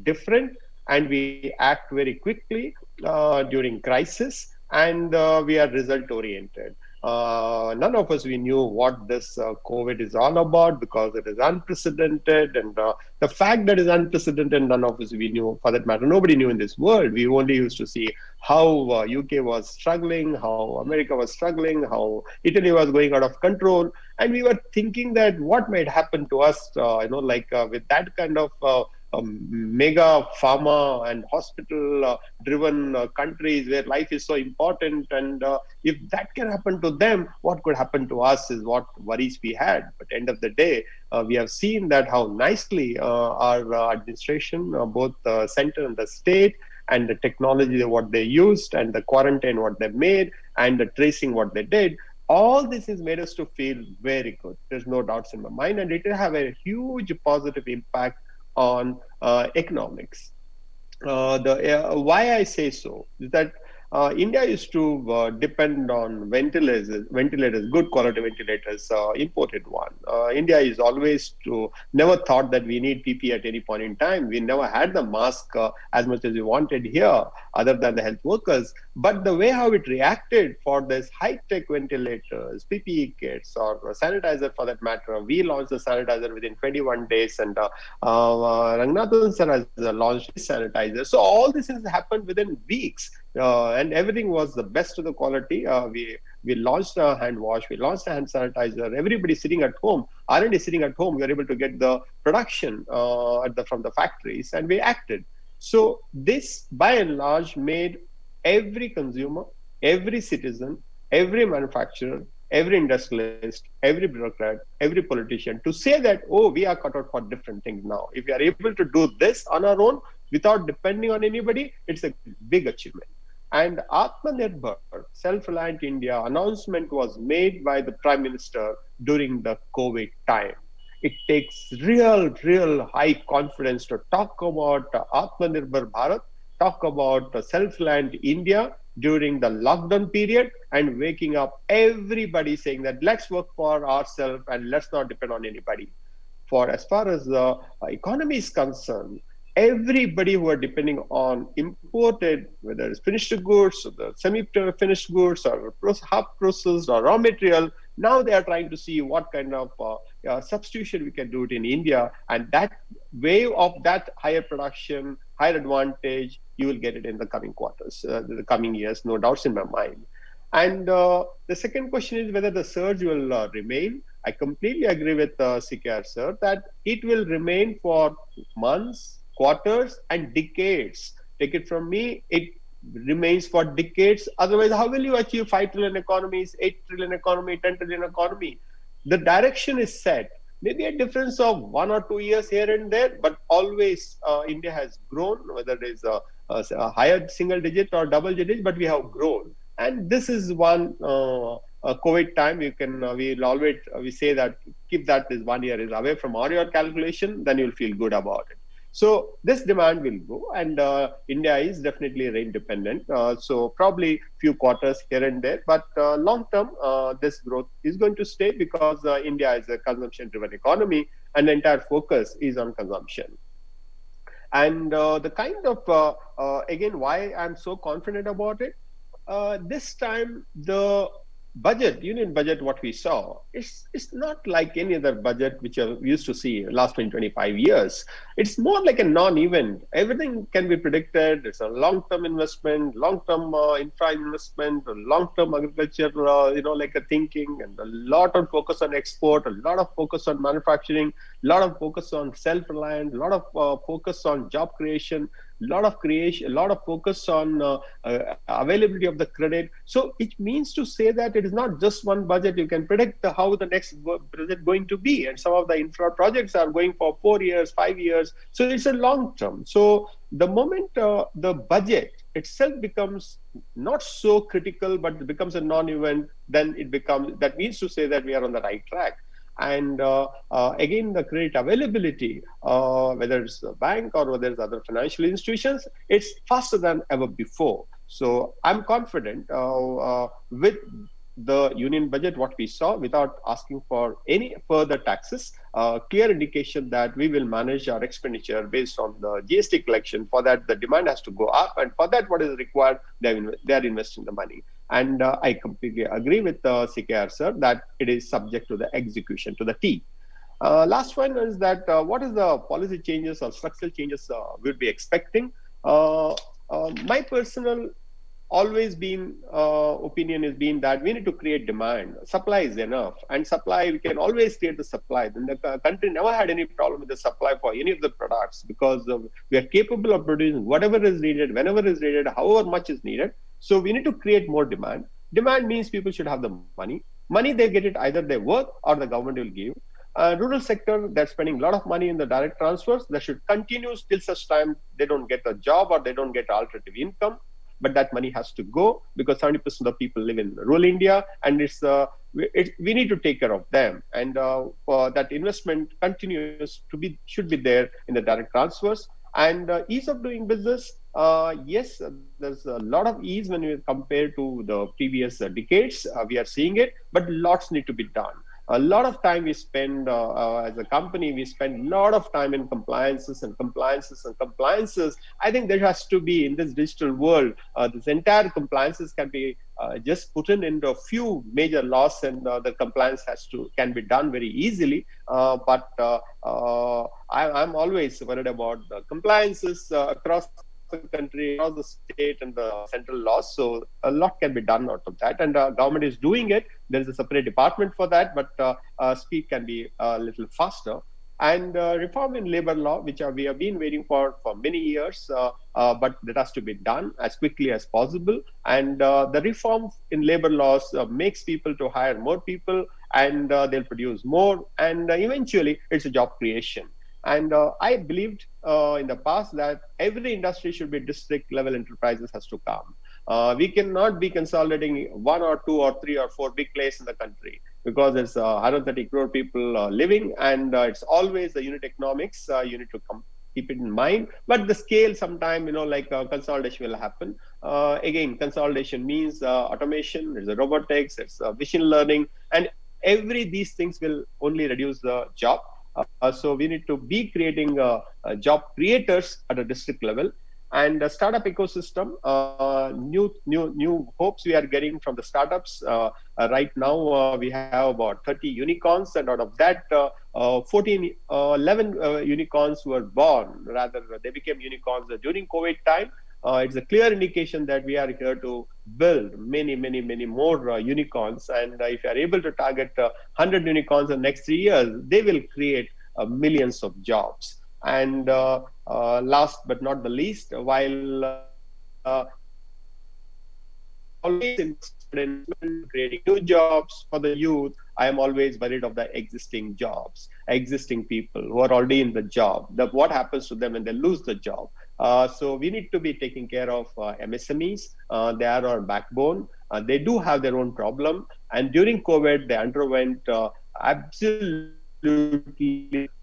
different and we act very quickly during crisis. And we are result oriented. None of us, we knew what this COVID is all about because it is unprecedented. And the fact that it's unprecedented, none of us, we knew, for that matter, nobody knew in this world. We only used to see how UK was struggling, how America was struggling, how Italy was going out of control. And we were thinking that what might happen to us, with that kind of mega pharma and hospital driven countries where life is so important, and if that can happen to them, what could happen to us is what worries we had. But end of the day, we have seen that how nicely our administration, both the center and the state, and the technology what they used, and the quarantine what they made, and the tracing what they did, all this has made us to feel very good. There's no doubts in my mind, and it will have a huge positive impact on economics. Why I say so is that India used to depend on ventilators, good quality ventilators, imported one. India is always never thought that we need PPE at any point in time. We never had the mask as much as we wanted here, other than the health workers. But the way how it reacted for this high-tech ventilators, PPE kits, or sanitizer for that matter, we launched the sanitizer within 21 days, and Ranganathan sir has launched his sanitizer. So all this has happened within weeks, and everything was the best of the quality. We launched a hand wash, we launched a hand sanitizer. Everybody sitting at home, R&D sitting at home, we were able to get the production from the factories, and we acted. So this, by and large, made every consumer, every citizen, every manufacturer, every industrialist, every bureaucrat, every politician to say that, oh, we are cut out for different things now. If we are able to do this on our own without depending on anybody, it's a big achievement. And Atmanirbhar, Self-Reliant India announcement was made by the Prime Minister during the COVID time. It takes real high confidence to talk about Atmanirbhar Bharat, talk about self-reliant India during the lockdown period, and waking up everybody saying that let's work for ourselves and let's not depend on anybody. For as far as the economy is concerned, everybody who are depending on imported, whether it's finished goods, or the semi-finished goods, or half processed or raw material, now they are trying to see what kind of substitution we can do it in India, and that wave of that higher production, higher advantage, you will get it in the coming quarters, the coming years, no doubts in my mind. And the second question is whether the surge will remain. I completely agree with CKR sir that it will remain for months, quarters, and decades. Take it from me, it remains for decades. Otherwise, how will you achieve 5 trillion economies, 8 trillion economy, 10 trillion economy? The direction is set. Maybe a difference of 1 or 2 years here and there, but always India has grown, whether it is a higher single digit or double digit, but we have grown. And this is one COVID time. We say that keep that this 1 year is away from all your calculation, then you'll feel good about it. So this demand will go, and India is definitely rain dependent. So probably few quarters here and there, but long term, this growth is going to stay because India is a consumption-driven economy, and the entire focus is on consumption. And the kind of again, why I'm so confident about it. This time the budget, union budget, what we saw, it's not like any other budget which I used to see last 20-25 years. It's more like a non-event. Everything can be predicted. It's a long-term investment, long-term infra investment, long-term agriculture, like a thinking, and a lot of focus on export, a lot of focus on manufacturing, a lot of focus on self-reliant, a lot of focus on job creation, a lot of focus on availability of the credit. So it means to say that it is not just one budget. You can predict how the next budget going to be, and some of the infra projects are going for 4 years, 5 years. So it's a long term. So the moment the budget itself becomes not so critical, but it becomes a non-event, then that means to say that we are on the right track. And again, the credit availability, whether it's a bank or whether it's other financial institutions, it's faster than ever before. So I'm confident with the union budget, what we saw, without asking for any further taxes, clear indication that we will manage our expenditure based on the GST collection. For that, the demand has to go up, and for that, what is required, they are investing the money. And I completely agree with CKR sir that it is subject to the execution, to the T. Last one is that what is the policy changes or structural changes we'll be expecting? My personal always been opinion has been that we need to create demand. Supply is enough, and supply, we can always create the supply. Then the country never had any problem with the supply for any of the products, because we are capable of producing whatever is needed, whenever is needed, however much is needed. So we need to create more demand. Demand means people should have the money. Money, they get it either they work or the government will give. Rural sector, they're spending a lot of money in the direct transfers. That should continue till such time they don't get a job or they don't get alternative income. But that money has to go, because 70% of people live in rural India, and we need to take care of them. And that investment should be there in the direct transfers. And ease of doing business, yes, there's a lot of ease when we compare to the previous decades. We are seeing it, but lots need to be done. a lot of time we spend as a company, we spend a lot of time in compliances and compliances and compliances. I think there has to be, in this digital world, this entire compliances can be just put in into a few major laws, and the compliance can be done very easily. I'm always worried about the compliances across the country, across the state and the central laws. So a lot can be done out of that, and government is doing it. There is a separate department for that, but speed can be a little faster. And reform in labor law, which we have been waiting for many years, but that has to be done as quickly as possible. And the reform in labor laws makes people to hire more people, and they'll produce more, and eventually it's a job creation. And I believed in the past that every industry should be district level enterprises has to come. We cannot be consolidating 1 or 2 or 3 or 4 big players in the country, because there's 130 crore people living, and it's always the unit economics. You need to keep it in mind. But the scale, sometime, consolidation will happen. Again, consolidation means automation, there's robotics, there's machine learning, and these things will only reduce the job. So we need to be creating job creators at a district level. And the startup ecosystem, new hopes we are getting from the startups. Right now, we have about 30 unicorns, and out of that, 11 unicorns were born. Rather, they became unicorns during COVID time. It's a clear indication that we are here to build many more unicorns. And if you are able to target 100 unicorns in the next 3 years, they will create millions of jobs. And last but not the least, while always in creating new jobs for the youth, I am always worried of the existing jobs, existing people who are already in the job. What happens to them when they lose the job? So we need to be taking care of MSMEs. They are our backbone. They do have their own problem. And during COVID, they underwent absolutely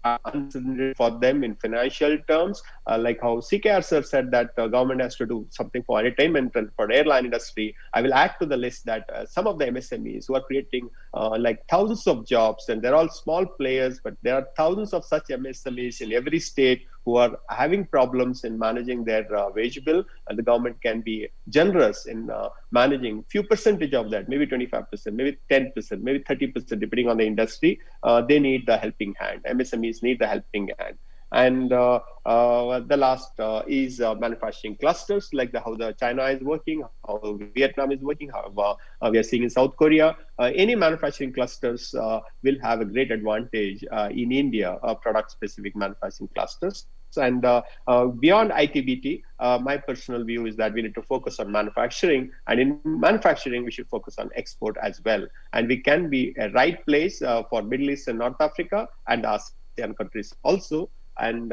uncertainty for them in financial terms, like how CKR sir said that government has to do something for entertainment and for airline industry. I will add to the list that some of the MSMEs who are creating like thousands of jobs, and they're all small players, but there are thousands of such MSMEs in every state who are having problems in managing their wage bill, and the government can be generous in managing few percentage of that, maybe 25%, maybe 10%, maybe 30%, depending on the industry. They need the helping hand. MSMEs need the helping hand. And the last is manufacturing clusters, like how the China is working, how Vietnam is working, how we are seeing in South Korea. Any manufacturing clusters will have a great advantage in India, product-specific manufacturing clusters. And beyond ITBT, my personal view is that we need to focus on manufacturing, and in manufacturing, we should focus on export as well. And we can be a right place for Middle East and North Africa and ASEAN countries also. And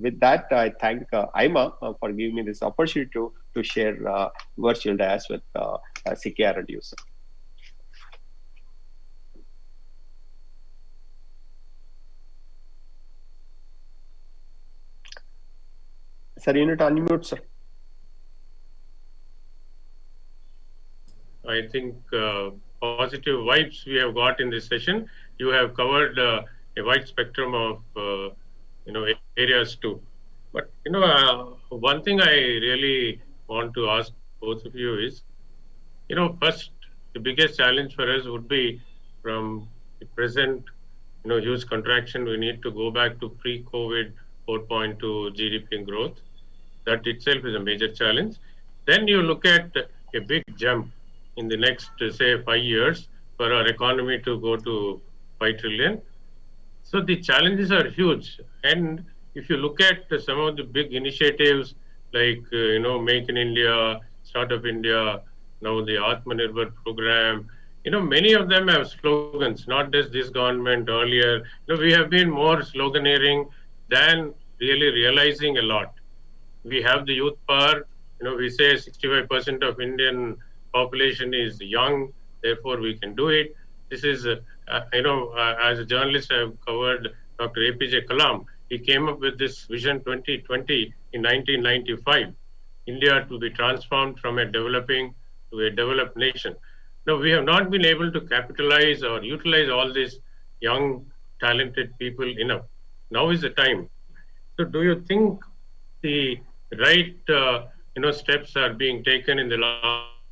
with that, I thank AIMA for giving me this opportunity to share virtual dais with CKR and user. Sir, you need to unmute, sir. I think positive vibes we have got in this session. You have covered a wide spectrum of areas too. But one thing I really want to ask both of you is, first, the biggest challenge for us would be from the present, huge contraction. We need to go back to pre-COVID 4.2 GDP growth. That itself is a major challenge. Then you look at a big jump in the next, say, 5 years for our economy to go to 5 trillion. So the challenges are huge. And if you look at some of the big initiatives like, Make in India, Startup India, now the Atmanirbhar program, many of them have slogans, not just this government earlier. We have been more sloganeering than really realizing a lot. We have the youth power. We say 65% of Indian population is young, therefore we can do it. This is, as a journalist, I have covered Dr. APJ Kalam. He came up with this Vision 2020 in 1995. India to be transformed from a developing to a developed nation. Now, we have not been able to capitalize or utilize all these young, talented people enough. Now is the time. So, do you think the right steps are being taken in the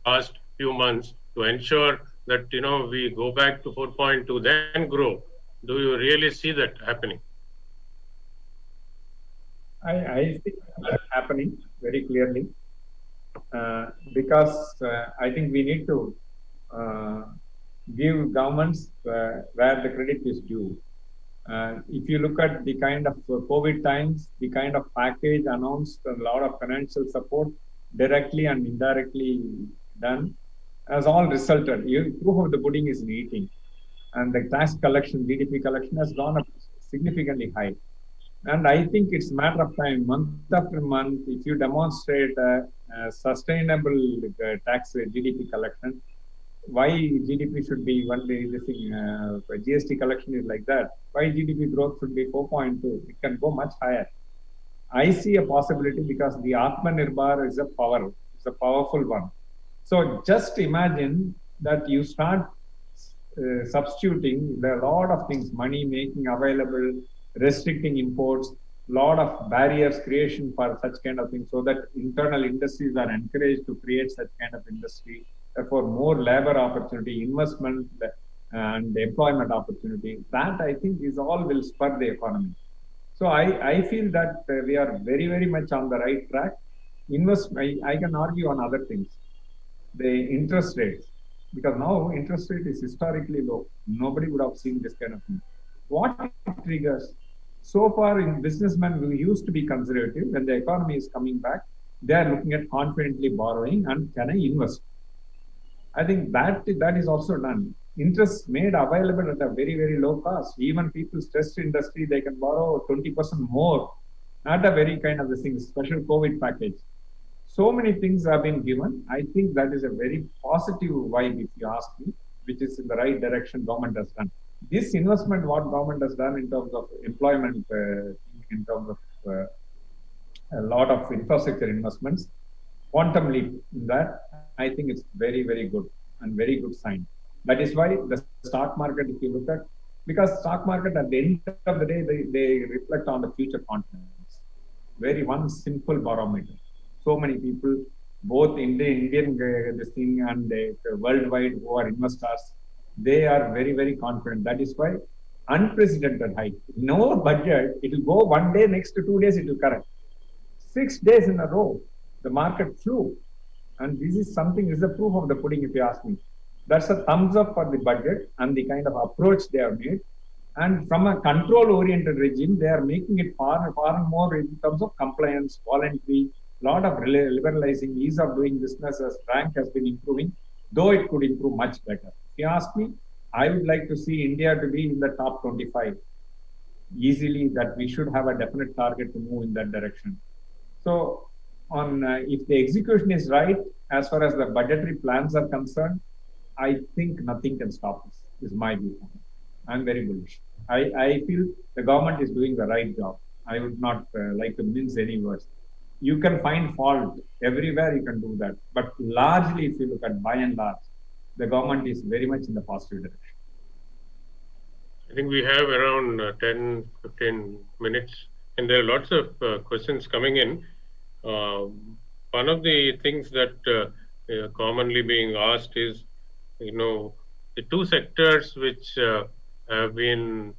last few months to ensure that we go back to 4.2, then grow? Do you really see that happening? I see that happening very clearly because I think we need to give governments where the credit is due. If you look at the kind of COVID times, the kind of package announced, a lot of financial support directly and indirectly done has all resulted. Proof of the pudding is in eating. And the tax collection, GDP collection has gone up significantly high. And I think it's a matter of time, month after month, if you demonstrate a sustainable tax GDP collection, why GDP should be one day this thing, GST collection is like that. Why GDP growth should be 4.2? It can go much higher. I see a possibility because the Atmanirbhar is a power, it's a powerful one. So just imagine that you start substituting a lot of things, money making available, restricting imports, lot of barriers creation for such kind of things so that internal industries are encouraged to create such kind of industry. Therefore, more labor opportunity, investment and employment opportunity. That I think is all will spur the economy. So I feel that we are very, very much on the right track. I can argue on other things. The interest rates, because now interest rate is historically low. Nobody would have seen this kind of thing. What triggers? So far in businessmen who used to be conservative, when the economy is coming back, they are looking at confidently borrowing and can I invest? I think that is also done. Interest made available at a very, very low cost. Even people stressed industry, they can borrow 20% more at a very kind of this thing, special COVID package. So many things have been given. I think that is a very positive vibe, if you ask me, which is in the right direction government has done. This investment, what government has done in terms of employment, in terms of a lot of infrastructure investments, quantum leap in that, I think it's very, very good and very good sign. That is why the stock market, if you look at, because stock market at the end of the day, they reflect on the future confidence. Very one simple barometer. So many people, both Indian this thing and worldwide who are investors, they are very, very confident. That is why unprecedented hike. No budget, it will go one day, next 2 days it will correct. 6 days in a row, the market flew. And this is something, this is a proof of the pudding if you ask me. That's a thumbs up for the budget and the kind of approach they have made. And from a control-oriented regime, they are making it far more in terms of compliance, voluntary, lot of liberalizing, ease of doing business as rank has been improving, though it could improve much better. If you ask me, I would like to see India to be in the top 25 easily, that we should have a definite target to move in that direction. So if the execution is right, as far as the budgetary plans are concerned, I think nothing can stop us, is my viewpoint. I'm very bullish. I feel the government is doing the right job. I would not like to mince any words. You can find fault everywhere, you can do that. But largely, if you look at by and large, the government is very much in the positive direction. I think we have around 10, 15 minutes, and there are lots of questions coming in. One of the things that commonly being asked is, the two sectors which have been,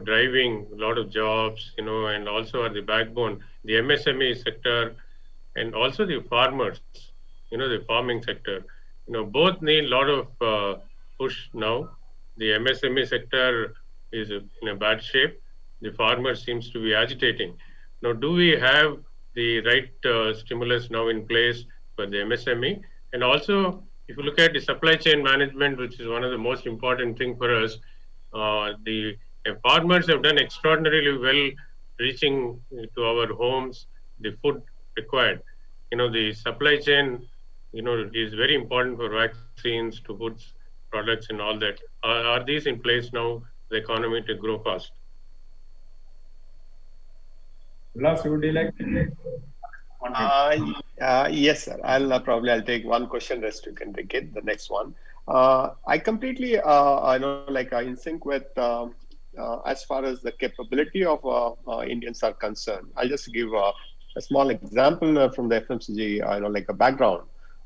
driving a lot of jobs, and also are the backbone, the MSME sector and also the farmers, the farming sector, both need a lot of push now. The MSME sector is in a bad shape. The farmer seems to be agitating. Now, do we have the right stimulus now in place for the MSME? And also, if you look at the supply chain management, which is one of the most important thing for us, the farmers have done extraordinarily well reaching to our homes the food required. The supply chain, is very important for vaccines to foods, products and all that. Are these in place now for the economy to grow fast? Last, would you like to yes, sir. I'll take one question, rest you can take it, the next one. I completely, in sync with as far as the capability of Indians are concerned. I'll just give a small example from the FMCG, like a background.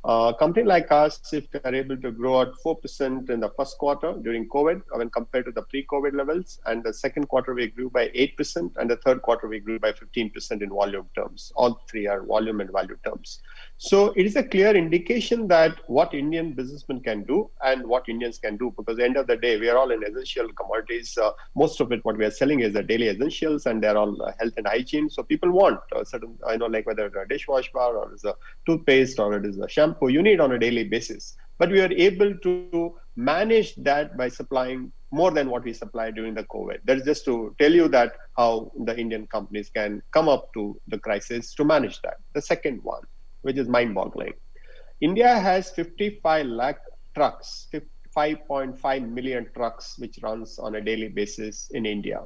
A company like us, if we are able to grow at 4% in the first quarter during COVID, when compared to the pre-COVID levels, and the second quarter we grew by 8%, and the third quarter we grew by 15% in volume terms. All three are volume and value terms. So it is a clear indication that what Indian businessmen can do and what Indians can do, because at the end of the day, we are all in essential commodities. Most of it, what we are selling is the daily essentials, and they're all health and hygiene. So people want certain, like whether it's a dishwash bar or it's a toothpaste or it is a shampoo, you need on a daily basis. But we are able to manage that by supplying more than what we supplied during the COVID. That's just to tell you that how the Indian companies can come up to the crisis to manage that. The second one, which is mind-boggling. India has 55 lakh trucks, 5.5 million trucks, which runs on a daily basis in India.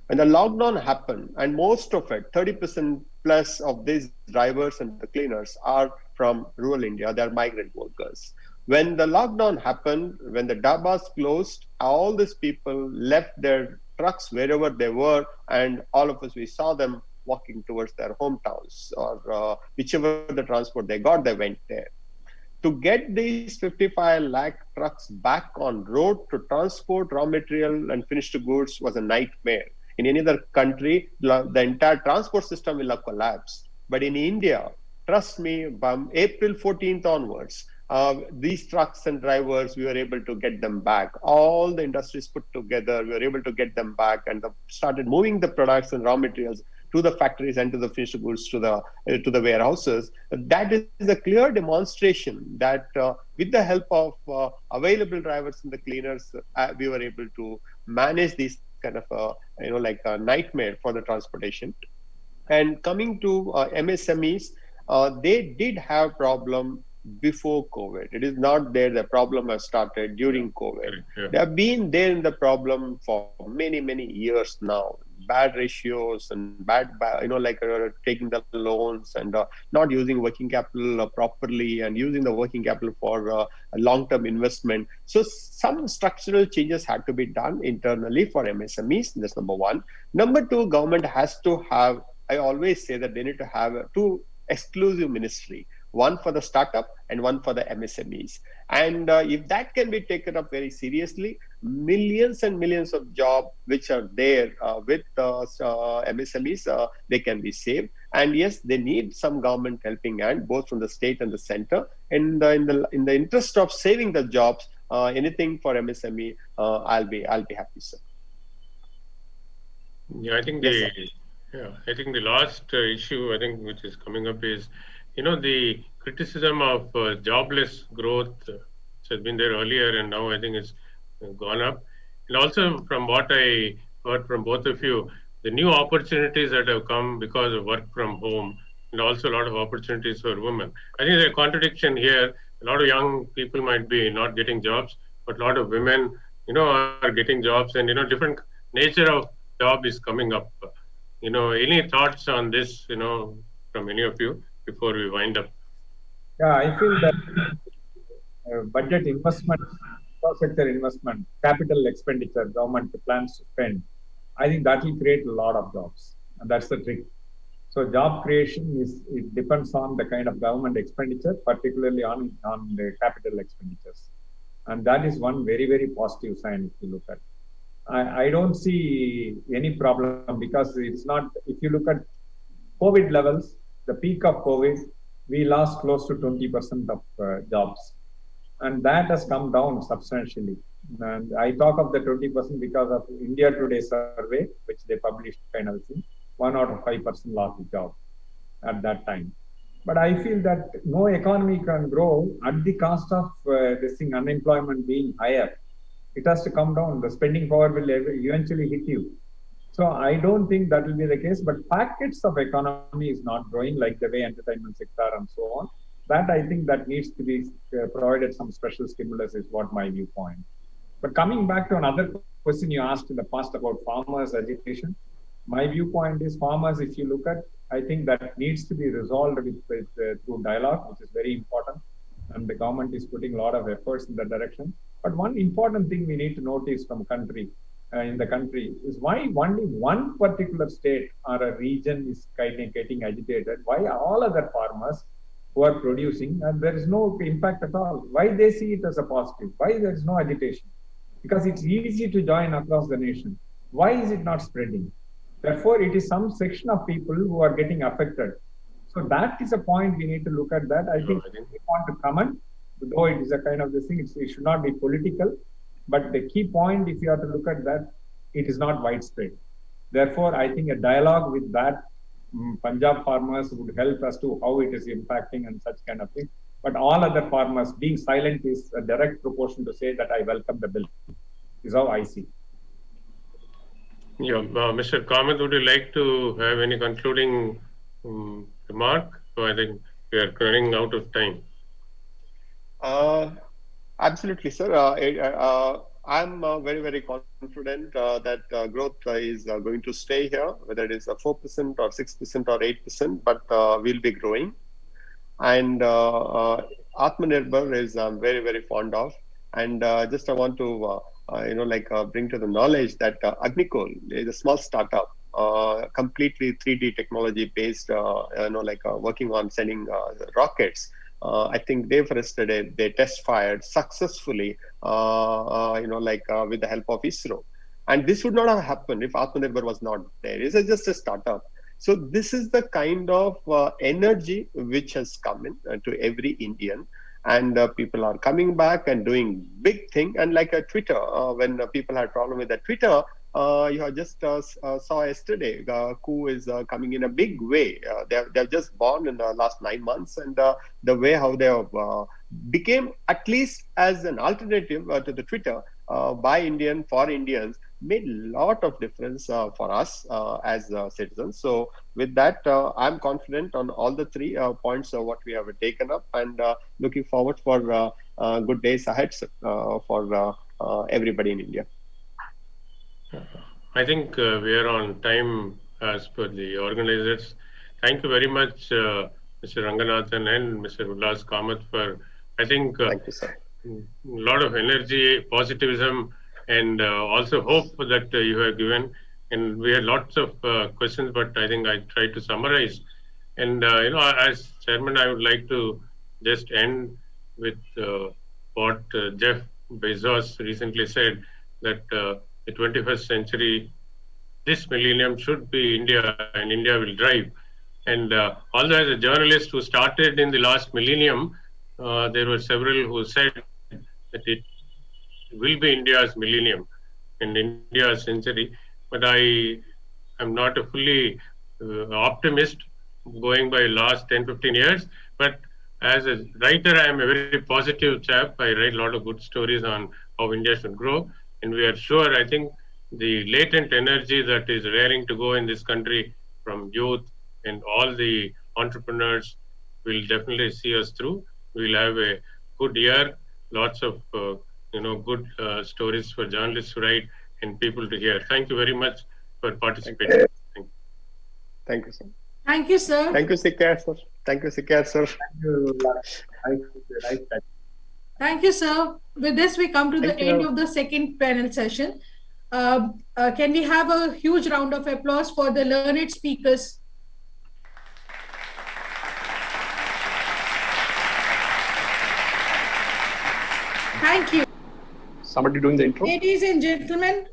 When the lockdown happened, and most of it, 30% plus of these drivers and the cleaners are from rural India, they're migrant workers. When the lockdown happened, when the dabas closed, all these people left their trucks wherever they were, and all of us, we saw them walking towards their hometowns, or whichever the transport they got, they went there. To get these 55 lakh trucks back on road to transport raw material and finished goods was a nightmare. In any other country, the entire transport system will have collapsed. But in India, trust me, from April 14th onwards, these trucks and drivers, we were able to get them back. All the industries put together, we were able to get them back, and started moving the products and raw materials to the factories and to the finished goods to the warehouses. That is a clear demonstration that with the help of available drivers and the cleaners, we were able to manage these kind of like a nightmare for the transportation. And coming to MSMEs, they did have problem before COVID. It is not there. The problem has started during COVID. Yeah. They have been there in the problem for many, many years now. Bad ratios and taking the loans and not using working capital properly, and using the working capital for a long-term investment. So some structural changes had to be done internally for MSMEs. That's number one. Number two, government has to have, I always say that they need to have two exclusive ministry, one for the startup and one for the MSMEs. And if that can be taken up very seriously, millions and millions of jobs which are there with MSMEs, they can be saved. And yes, they need some government helping hand, both from the state and the center. And in the interest of saving the jobs, anything for MSME, I'll be happy, sir. Yeah, I think I think the last issue which is coming up is, the criticism of jobless growth, which has been there earlier, and now I think it's gone up. And also, from what I heard from both of you, the new opportunities that have come because of work from home, and also a lot of opportunities for women. I think there's a contradiction here. A lot of young people might be not getting jobs, but a lot of women, are getting jobs, and different nature of job is coming up. Any thoughts on this, from any of you before we wind up? Yeah, I feel that budget investment, infrastructure investment, capital expenditure, government plans to spend, I think that will create a lot of jobs. And that's the trick. So job creation it depends on the kind of government expenditure, particularly on the capital expenditures. And that is one very, very positive sign if you look at. I don't see any problem, because it's not, if you look at COVID levels, the peak of COVID, we lost close to 20% of jobs. And that has come down substantially. And I talk of the 20% because of India Today survey, which they published kind of thing. 1 out of 5% lost a job at that time. But I feel that no economy can grow at the cost of unemployment being higher. It has to come down. The spending power will eventually hit you. So I don't think that will be the case, but packets of economy is not growing like the way entertainment sector and so on. That I think that needs to be provided some special stimulus is what my viewpoint. But coming back to another question you asked in the past about farmers' agitation, my viewpoint is farmers, if you look at, I think that needs to be resolved through dialogue, which is very important. and the government is putting a lot of efforts in that direction. But one important thing we need to notice from in the country is why only one particular state or a region is kind of getting agitated. Why all other farmers who are producing and there is no impact at all? Why they see it as a positive? Why there is no agitation? Because it's easy to join across the nation. Why is it not spreading? Therefore, it is some section of people who are getting affected. So that is a point we need to look at that. I think we want to comment, though it is a kind of this thing, it should not be political. But the key point, if you have to look at that, it is not widespread. Therefore, I think a dialogue with that Punjab farmers would help as to how it is impacting and such kind of thing. But all other farmers being silent is a direct proportion to say that I welcome the bill, is how I see. Yeah, Mr. Kamath, would you like to have any concluding remark? So I think we are running out of time. Absolutely, sir. I'm very, very confident that growth is going to stay here, whether it is 4% or 6% or 8%, but we'll be growing. And Atmanirbhar is very, very fond of. And just I want to, bring to the knowledge that Agnikul is a small startup, completely 3D technology based, working on sending rockets. I think day for yesterday, they test fired successfully, with the help of ISRO. And this would not have happened if Atmanirbhar was not there. It's just a startup. So this is the kind of energy which has come in to every Indian. And people are coming back and doing big thing. And like a Twitter, when people had problem with the Twitter, you have just saw yesterday, coup is coming in a big way. They're just born in the last 9 months, and the way how they have became at least as an alternative to the Twitter by Indian for Indians made a lot of difference for us as citizens. So with that, I'm confident on all the 3 points of what we have taken up, and looking forward for good days ahead for everybody in India. I think we are on time as per the organizers. Thank you very much, Mr. Ranganathan and Mr. Ullas Kamath, for, I think, thank you, sir. A lot of energy, positivism, and also hope that you have given. And we had lots of questions, but I think I tried to summarize. And, as chairman, I would like to just end with what Jeff Bezos recently said, that the 21st century, this millennium should be India, and India will drive. And although as a journalist who started in the last millennium, there were several who said that it will be India's millennium and India's century. But I am not a fully optimist going by last 10-15 years. But as a writer, I am a very positive chap. I write a lot of good stories on how India should grow. And we are sure, I think, the latent energy that is raring to go in this country from youth and all the entrepreneurs will definitely see us through. We'll have a good year, lots of good stories for journalists to write and people to hear. Thank you very much for participating. Thank you, sir. Thank you, sir. Thank you, Sikar, sir. Thank you, Sikar, sir. Thank you, sir. With this, we come to the end of the second panel session. Can we have a huge round of applause for the learned speakers? Thank you. Somebody doing the intro? Ladies and gentlemen,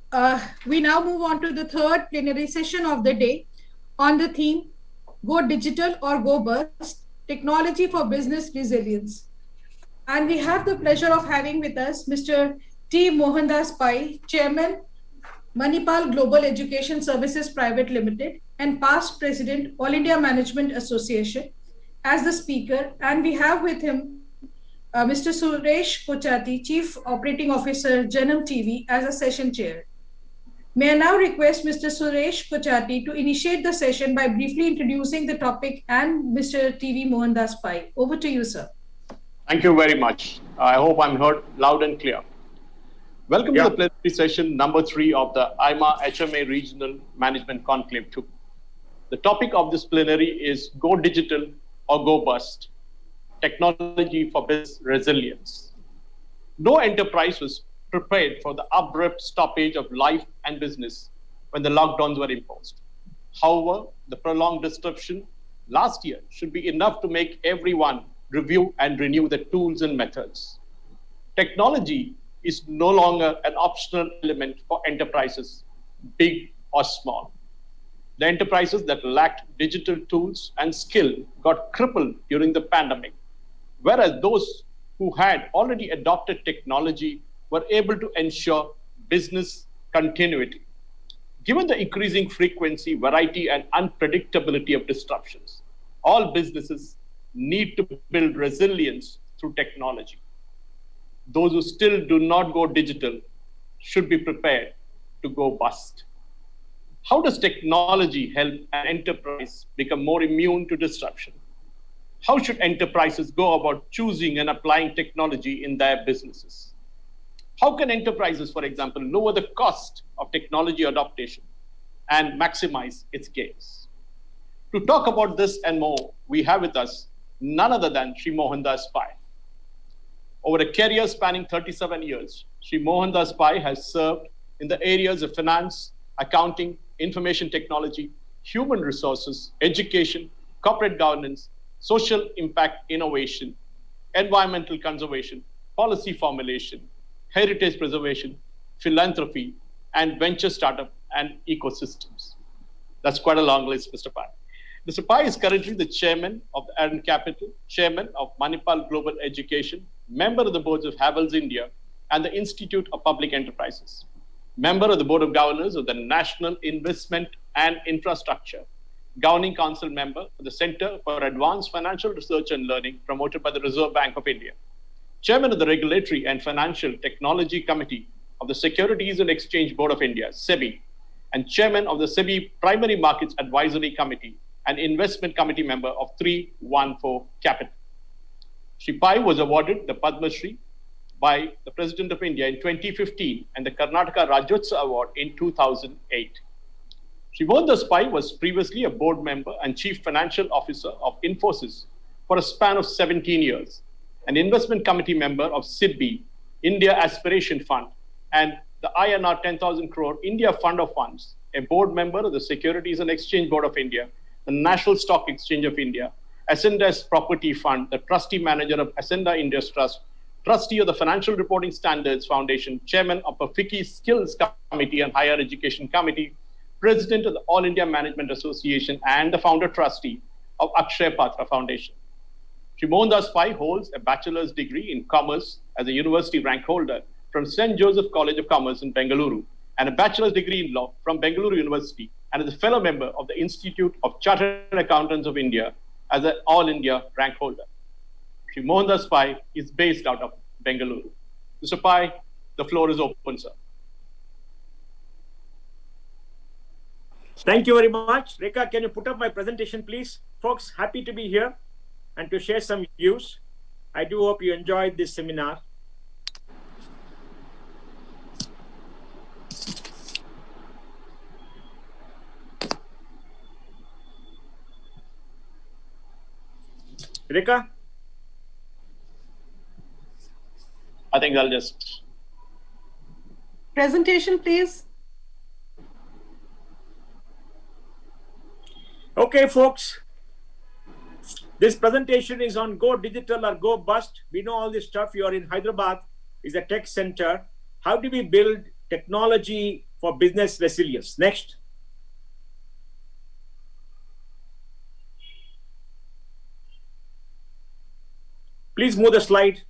we now move on to the third plenary session of the day on the theme, Go Digital or Go Bust, Technology for Business Resilience. And we have the pleasure of having with us Mr. T. Mohandas Pai, Chairman, Manipal Global Education Services Private Limited, and past President, All India Management Association, as the speaker. And we have with him Mr. Suresh Kochati, Chief Operating Officer, Janam TV, as a session chair. May I now request Mr. Suresh Kochati to initiate the session by briefly introducing the topic and Mr. T.V. Mohandas Pai. Over to you, sir. Thank you very much. I hope I'm heard loud and clear. Welcome to the plenary session number 3 of the AIMA HMA Regional Management Conclave 2. The topic of this plenary is Go Digital or Go Bust. technology for business resilience. No enterprise was prepared for the abrupt stoppage of life and business when the lockdowns were imposed. However, the prolonged disruption last year should be enough to make everyone review and renew the tools and methods. Technology is no longer an optional element for enterprises, big or small. The enterprises that lacked digital tools and skill got crippled during the pandemic, whereas those who had already adopted technology were able to ensure business continuity. Given the increasing frequency, variety, and unpredictability of disruptions, all businesses need to build resilience through technology. Those who still do not go digital should be prepared to go bust. How does technology help an enterprise become more immune to disruption? How should enterprises go about choosing and applying technology in their businesses? How can enterprises, for example, lower the cost of technology adoption and maximize its gains? To talk about this and more, we have with us none other than Sri Mohandas Pai. Over a career spanning 37 years, Sri Mohandas Pai has served in the areas of finance, accounting, information technology, human resources, education, corporate governance, social impact innovation, environmental conservation, policy formulation, heritage preservation, philanthropy, and venture startup and ecosystems. That's quite a long list, Mr. Pai. Mr. Pai is currently the chairman of the Aaron Capital, chairman of Manipal Global Education, member of the boards of Havells India and the Institute of Public Enterprises, member of the Board of Governors of the National Investment and Infrastructure, governing council member of the Center for Advanced Financial Research and Learning promoted by the Reserve Bank of India, chairman of the Regulatory and Financial Technology Committee of the Securities and Exchange Board of India, SEBI, and chairman of the SEBI Primary Markets Advisory Committee and investment committee member of 314 Capital. Shri Pai was awarded the Padma Shri by the President of India in 2015 and the Karnataka Rajyotsav Award in 2008. Shri Mohandas Pai was previously a board member and chief financial officer of Infosys for a span of 17 years, an investment committee member of SIDBI, India Aspiration Fund, and the INR 10,000 crore India Fund of Funds, a board member of the Securities and Exchange Board of India, the National Stock Exchange of India, Ascendas Property Fund, the trustee manager of Ascenda India's Trust, trustee of the Financial Reporting Standards Foundation, chairman of the FICCI Skills Committee and Higher Education Committee, president of the All India Management Association, and the founder trustee of Akshay Patra Foundation. Shri Mohandas Pai holds a bachelor's degree in commerce as a university rank holder from St. Joseph College of Commerce in Bengaluru and a bachelor's degree in law from Bengaluru University and is a fellow member of the Institute of Chartered Accountants of India as an All India rank holder. Shri Mohandas Pai is based out of Bengaluru. Mr. Pai, the floor is open, sir. Thank you very much. Rekha, can you put up my presentation, please? Folks, happy to be here and to share some views. I do hope you enjoyed this seminar. Rekha? I think I'll just... Presentation, please. Okay, folks. This presentation is on go digital or go bust. We know all this stuff. You are in Hyderabad, is a tech center. How do we build technology for business resilience? Next. Please move the slide.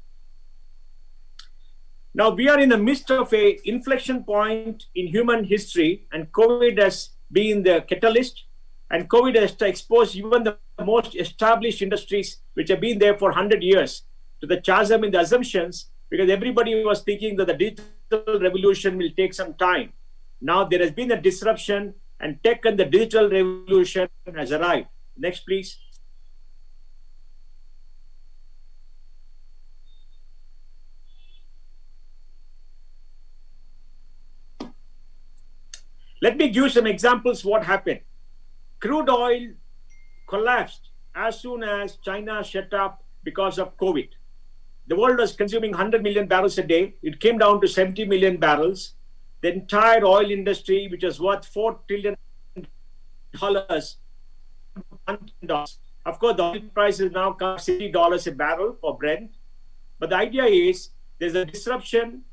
Now we are in the midst of an inflection point in human history, and COVID has been the catalyst, and COVID has exposed even the most established industries which have been there for 100 years to the chasm in the assumptions, because everybody was thinking that the digital revolution will take some time. Now there has been a disruption, and tech and the digital revolution has arrived. Next, please. Let me give some examples what happened. Crude oil collapsed as soon as China shut up because of COVID. The world was consuming 100 million barrels a day. It came down to 70 million barrels. The entire oil industry, which was worth $4 trillion, of course, the oil price is now $60 a barrel for Brent. But the idea is there's a disruption,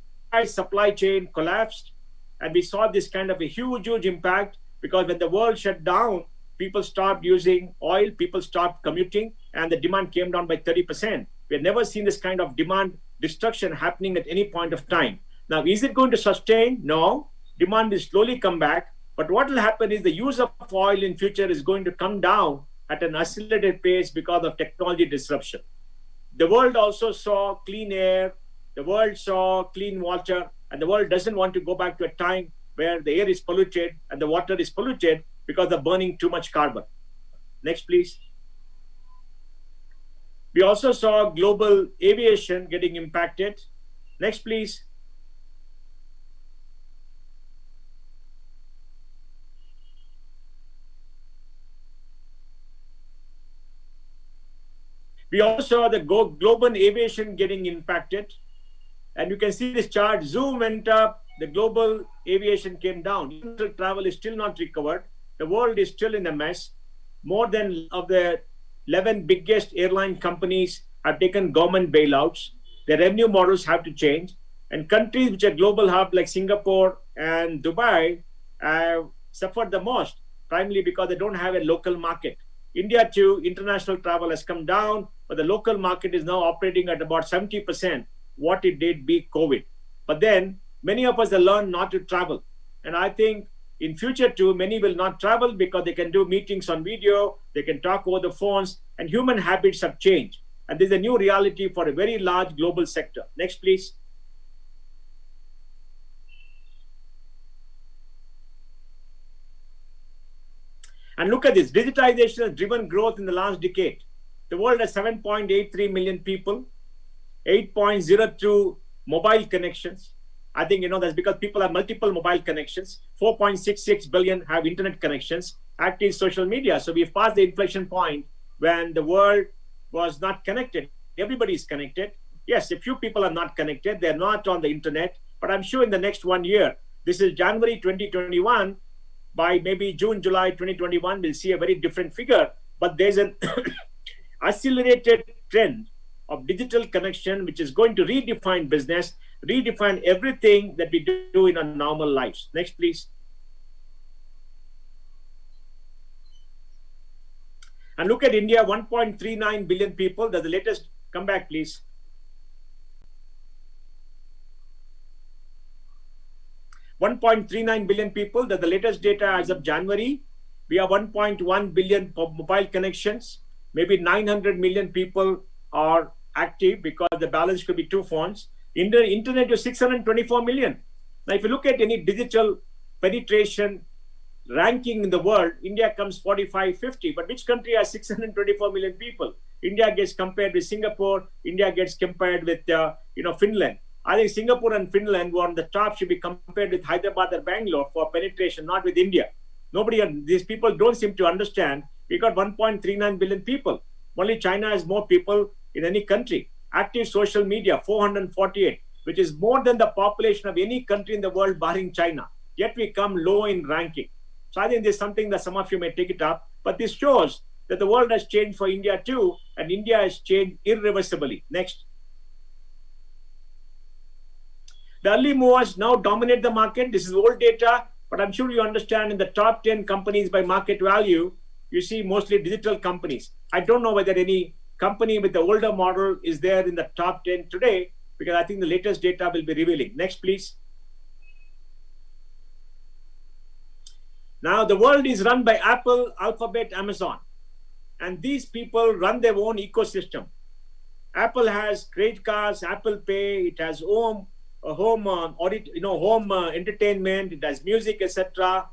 supply chain collapsed, and we saw this kind of a huge impact because when the world shut down, people stopped using oil, people stopped commuting, and the demand came down by 30%. We have never seen this kind of demand destruction happening at any point of time. Now, is it going to sustain? No. Demand will slowly come back. But what will happen is the use of oil in future is going to come down at an accelerated pace because of technology disruption. The world also saw clean air, the world saw clean water, and the world doesn't want to go back to a time where the air is polluted and the water is polluted because of burning too much carbon. Next, please. We also saw global aviation getting impacted. Next, please. We also saw the global aviation getting impacted. And you can see this chart, Zoom went up, the global aviation came down. International travel is still not recovered. The world is still in a mess. More than of the 11 biggest airline companies have taken government bailouts. Their revenue models have to change. And countries which are global hub like Singapore and Dubai have suffered the most, primarily because they don't have a local market. India too, international travel has come down, but the local market is now operating at about 70% what it did pre-COVID. But then many of us have learned not to travel. And I think in future too, many will not travel because they can do meetings on video, they can talk over the phones, and human habits have changed. And there's a new reality for a very large global sector. Next, please. And look at this, digitization has driven growth in the last decade. The world has 7.83 million people, 8.02 mobile connections. I think, that's because people have multiple mobile connections. 4.66 billion have internet connections, active social media. So we've passed the inflection point when the world was not connected. Everybody is connected. Yes, a few people are not connected. They're not on the internet. But I'm sure in the next 1 year, this is January 2021, by maybe June, July 2021, we'll see a very different figure. But there's an accelerated trend of digital connection, which is going to redefine business, redefine everything that we do in our normal lives. Next, please. And look at India, 1.39 billion people. That's the latest. Come back, please. $1.39 billion people. That's the latest data as of January. We have 1.1 billion mobile connections. Maybe 900 million people are active because the balance could be two phones. Internet is 624 million. Now, if you look at any digital penetration ranking in the world, India comes 45, 50. But which country has 624 million people? India gets compared with Singapore. India gets compared with Finland. I think Singapore and Finland were on the top, should be compared with Hyderabad or Bangalore for penetration, not with India. These people don't seem to understand. We got 1.39 billion people. Only China has more people in any country. Active social media, 448, which is more than the population of any country in the world barring China. Yet we come low in ranking. So I think there's something that some of you may take it up. But this shows that the world has changed for India too, and India has changed irreversibly. Next. The early movers now dominate the market. This is old data, but I'm sure you understand in the top 10 companies by market value, you see mostly digital companies. I don't know whether any company with the older model is there in the top 10 today, because I think the latest data will be revealing. Next, please. Now, the world is run by Apple, Alphabet, Amazon, and these people run their own ecosystem. Apple has credit cards, Apple Pay, it has home entertainment, it has music, etc.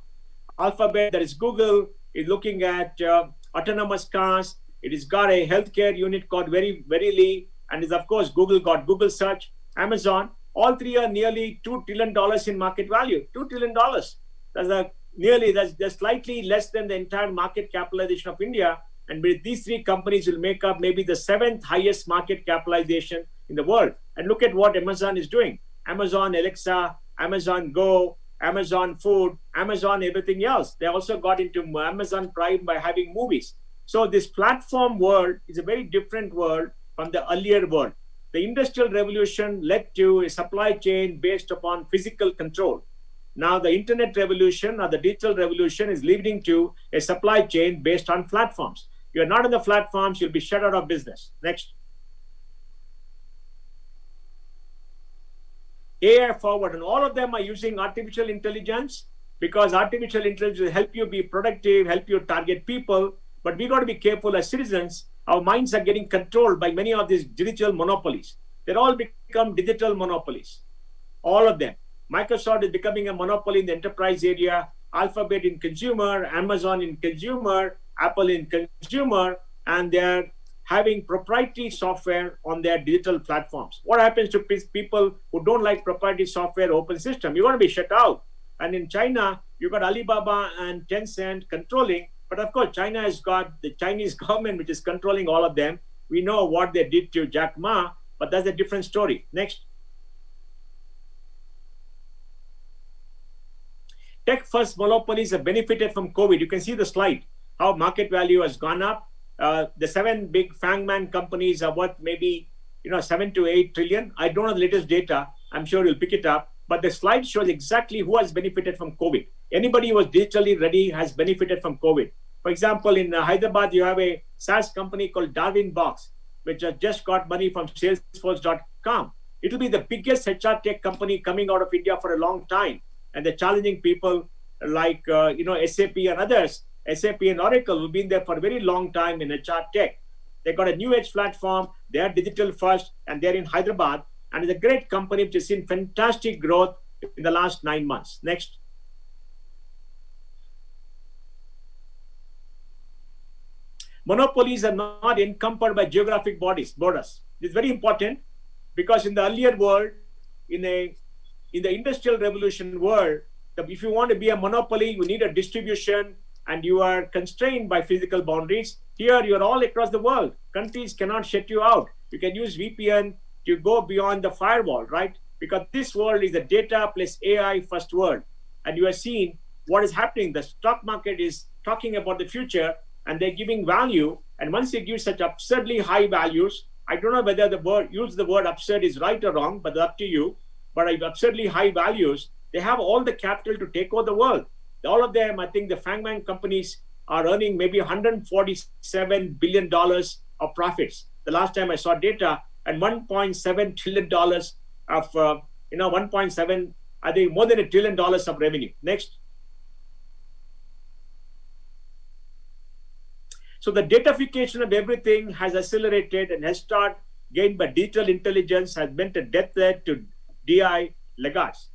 Alphabet, that is Google, is looking at autonomous cars. It has got a healthcare unit called Verily, and is of course Google got Google Search. Amazon, all three are nearly $2 trillion in market value. $2 trillion. That's slightly less than the entire market capitalization of India. And with these three companies will make up maybe the 7th highest market capitalization in the world. And look at what Amazon is doing. Amazon Alexa, Amazon Go, Amazon Food, Amazon everything else. They also got into Amazon Prime by having movies. So this platform world is a very different world from the earlier world. The Industrial Revolution led to a supply chain based upon physical control. Now the Internet revolution or the digital revolution is leading to a supply chain based on platforms. You're not on the platforms, you'll be shut out of business. Next. AI forward, and all of them are using artificial intelligence because artificial intelligence will help you be productive, help you target people. But we got to be careful as citizens. Our minds are getting controlled by many of these digital monopolies. They're all become digital monopolies. All of them. Microsoft is becoming a monopoly in the enterprise area, Alphabet in consumer, Amazon in consumer, Apple in consumer, and they're having proprietary software on their digital platforms. What happens to people who don't like proprietary software open system? You're going to be shut out. And in China, you've got Alibaba and Tencent controlling. But of course, China has got the Chinese government, which is controlling all of them. We know what they did to Jack Ma, but that's a different story. Next. Tech-first monopolies have benefited from COVID. You can see the slide, how market value has gone up. The 7 big fangman companies are worth maybe 7 to 8 trillion. I don't know the latest data. I'm sure you'll pick it up. But the slide shows exactly who has benefited from COVID. Anybody who was digitally ready has benefited from COVID. For example, in Hyderabad, you have a SaaS company called Darwin Box, which has just got money from Salesforce.com. It will be the biggest HR tech company coming out of India for a long time. And they're challenging people like SAP and others. SAP and Oracle have been there for a very long time in HR tech. They got a new age platform. They are digital first, and they're in Hyderabad. And it's a great company which has seen fantastic growth in the last 9 months. Next. Monopolies are not encumbered by geographic borders. It's very important because in the earlier world, in the industrial revolution world, if you want to be a monopoly, you need a distribution and you are constrained by physical boundaries. Here, you're all across the world. Countries cannot shut you out. You can use VPN to go beyond the firewall, right? Because this world is a data plus AI first world. And you are seeing what is happening. The stock market is talking about the future and they're giving value. And once you give such absurdly high values, I don't know whether use the word absurd is right or wrong, but up to you. But absurdly high values, they have all the capital to take over the world. All of them, I think the fangman companies are earning maybe $147 billion of profits. The last time I saw data, and $1.7 trillion of, 1.7, I think more than $1 trillion of revenue. Next. So the datafication of everything has accelerated and has started gained by digital intelligence has meant a death threat to DI legates.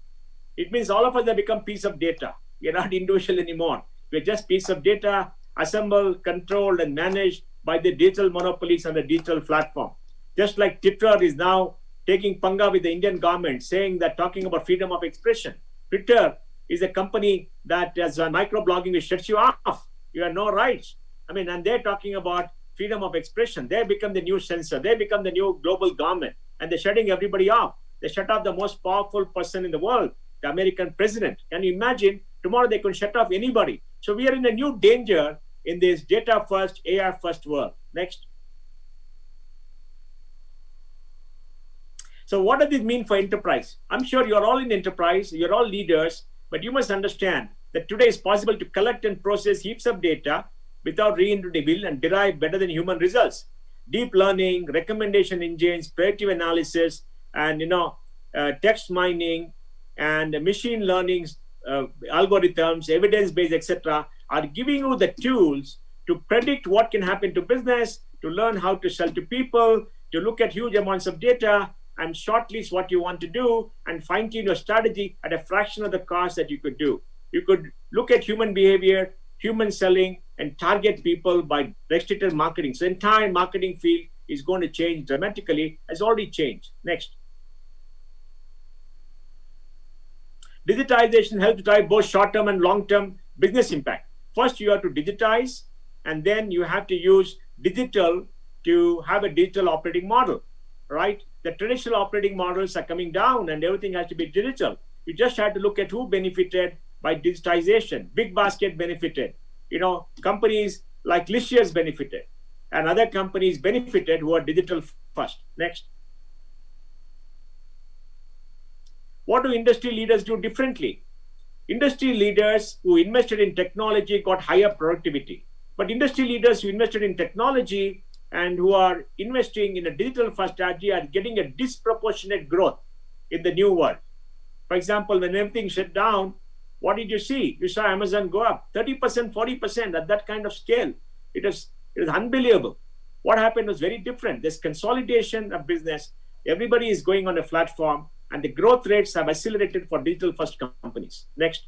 It means all of us have become piece of data. We are not individual anymore. We're just piece of data assembled, controlled, and managed by the digital monopolies on the digital platform. Just like Twitter is now taking panga with the Indian government, saying that talking about freedom of expression. Twitter is a company that as microblogging, it shuts you off. You have no rights. And they're talking about freedom of expression. They become the new censor. They become the new global government, and they're shutting everybody off. They shut off the most powerful person in the world, the American president. Can you imagine? Tomorrow they could shut off anybody. So we are in a new danger in this data first, AI first world. Next. So what does this mean for enterprise? I'm sure you're all in enterprise, you're all leaders, but you must understand that today it's possible to collect and process heaps of data without reinventing the wheel and derive better than human results. Deep learning, recommendation engines, predictive analysis, and text mining and machine learning algorithms, evidence-based, etc., are giving you the tools to predict what can happen to business, to learn how to sell to people, to look at huge amounts of data and shortlist what you want to do and fine-tune your strategy at a fraction of the cost that you could do. You could look at human behavior, human selling, and target people by restricted marketing. So the entire marketing field is going to change dramatically, has already changed. Next. Digitization helps drive both short-term and long-term business impact. First, you have to digitize and then you have to use digital to have a digital operating model, right? The traditional operating models are coming down and everything has to be digital. You just have to look at who benefited by digitization. Big Basket benefited. You know, companies like Licious benefited, and other companies benefited who are digital first. Next. What do industry leaders do differently? Industry leaders who invested in technology got higher productivity. But industry leaders who invested in technology and who are investing in a digital first strategy are getting a disproportionate growth in the new world. For example, when everything shut down, what did you see? You saw Amazon go up 30%, 40% at that kind of scale. It was unbelievable. What happened was very different. There's consolidation of business. Everybody is going on a platform, and the growth rates have accelerated for digital first companies. Next.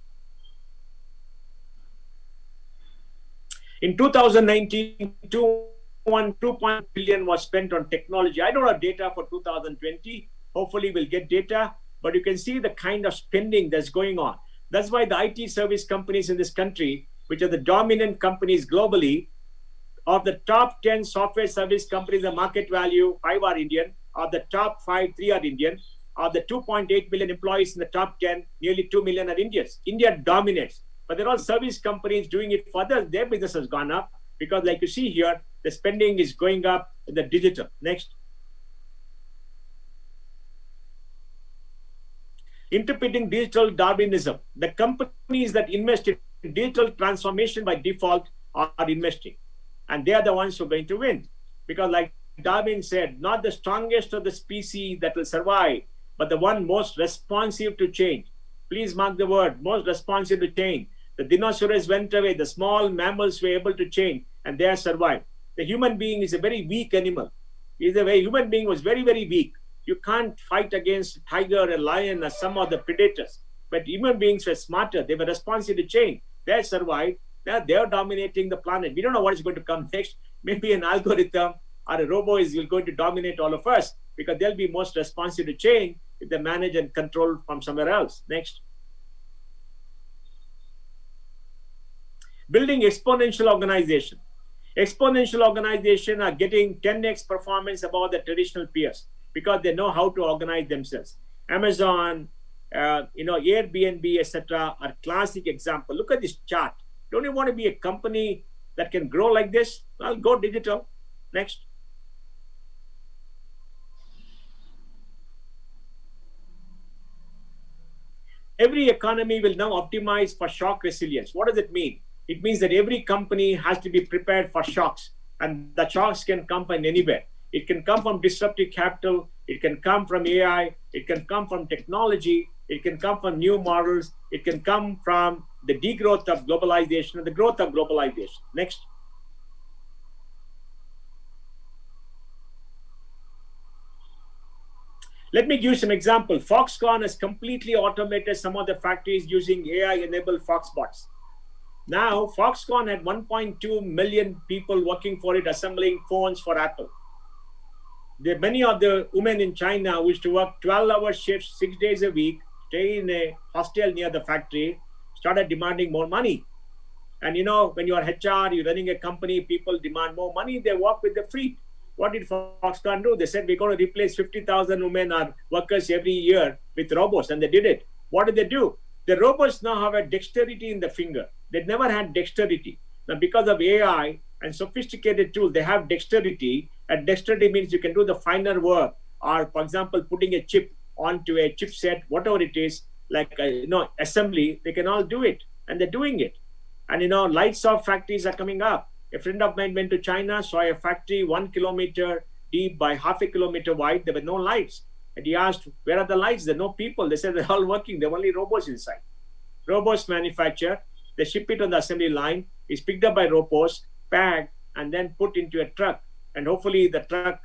In 2019, 2.1 billion was spent on technology. I don't have data for 2020. Hopefully we'll get data, but you can see the kind of spending that's going on. That's why the IT service companies in this country, which are the dominant companies globally, of the top 10 software service companies, the market value, 5 are Indian. Of the top 5, 3 are Indian. Of the 2.8 million employees in the top 10, nearly 2 million are Indians. India dominates, but they're all service companies doing it for others. Their business has gone up because, like you see here, the spending is going up in the digital. Next. Interpreting digital Darwinism. The companies that invest in digital transformation by default are investing. And they are the ones who are going to win. Because like Darwin said, not the strongest of the species that will survive, but the one most responsive to change. Please mark the word, most responsive to change. The dinosaurs went away, the small mammals were able to change, and they have survived. The human being is a very weak animal. Human being was very, very weak. You can't fight against a tiger, a lion, or some of the predators. But human beings were smarter. They were responsive to change. They survived. They're dominating the planet. We don't know what is going to come next. Maybe an algorithm or a robot is going to dominate all of us because they'll be most responsive to change if they manage and control from somewhere else. Next. Building exponential organization. Exponential organization are getting 10x performance above the traditional peers because they know how to organize themselves. Amazon, Airbnb, etc. are classic example. Look at this chart. Don't you want to be a company that can grow like this? Well, go digital. Next. Every economy will now optimize for shock resilience. What does it mean? It means that every company has to be prepared for shocks, and the shocks can come from anywhere. It can come from disruptive capital, it can come from AI, it can come from technology, it can come from new models, it can come from the degrowth of globalization and the growth of globalization. Next. Let me give you some example. Foxconn has completely automated some of the factories using AI-enabled Foxbots. Now, Foxconn had 1.2 million people working for it, assembling phones for Apple. Many of the women in China who used to work 12-hour shifts, 6 days a week, stay in a hostel near the factory, started demanding more money. And you know, when you are HR, you're running a company, people demand more money, they walk with the fleet. What did Foxconn do? They said, we're going to replace 50,000 women or workers every year with robots, and they did it. What did they do? The robots now have a dexterity in the finger. They never had dexterity. Now, because of AI and sophisticated tools, they have dexterity. And dexterity means you can do the finer work, or, for example, putting a chip onto a chipset, whatever it is, like assembly. They can all do it, and they're doing it. And lights off factories are coming up. A friend of mine went to China, saw a factory 1 kilometer deep by half a kilometer wide. There were no lights. And he asked, where are the lights? There are no people. They said they're all working. There are only robots inside. Robots manufacture. They ship it on the assembly line. It's picked up by robots, packed, and then put into a truck. And hopefully the truck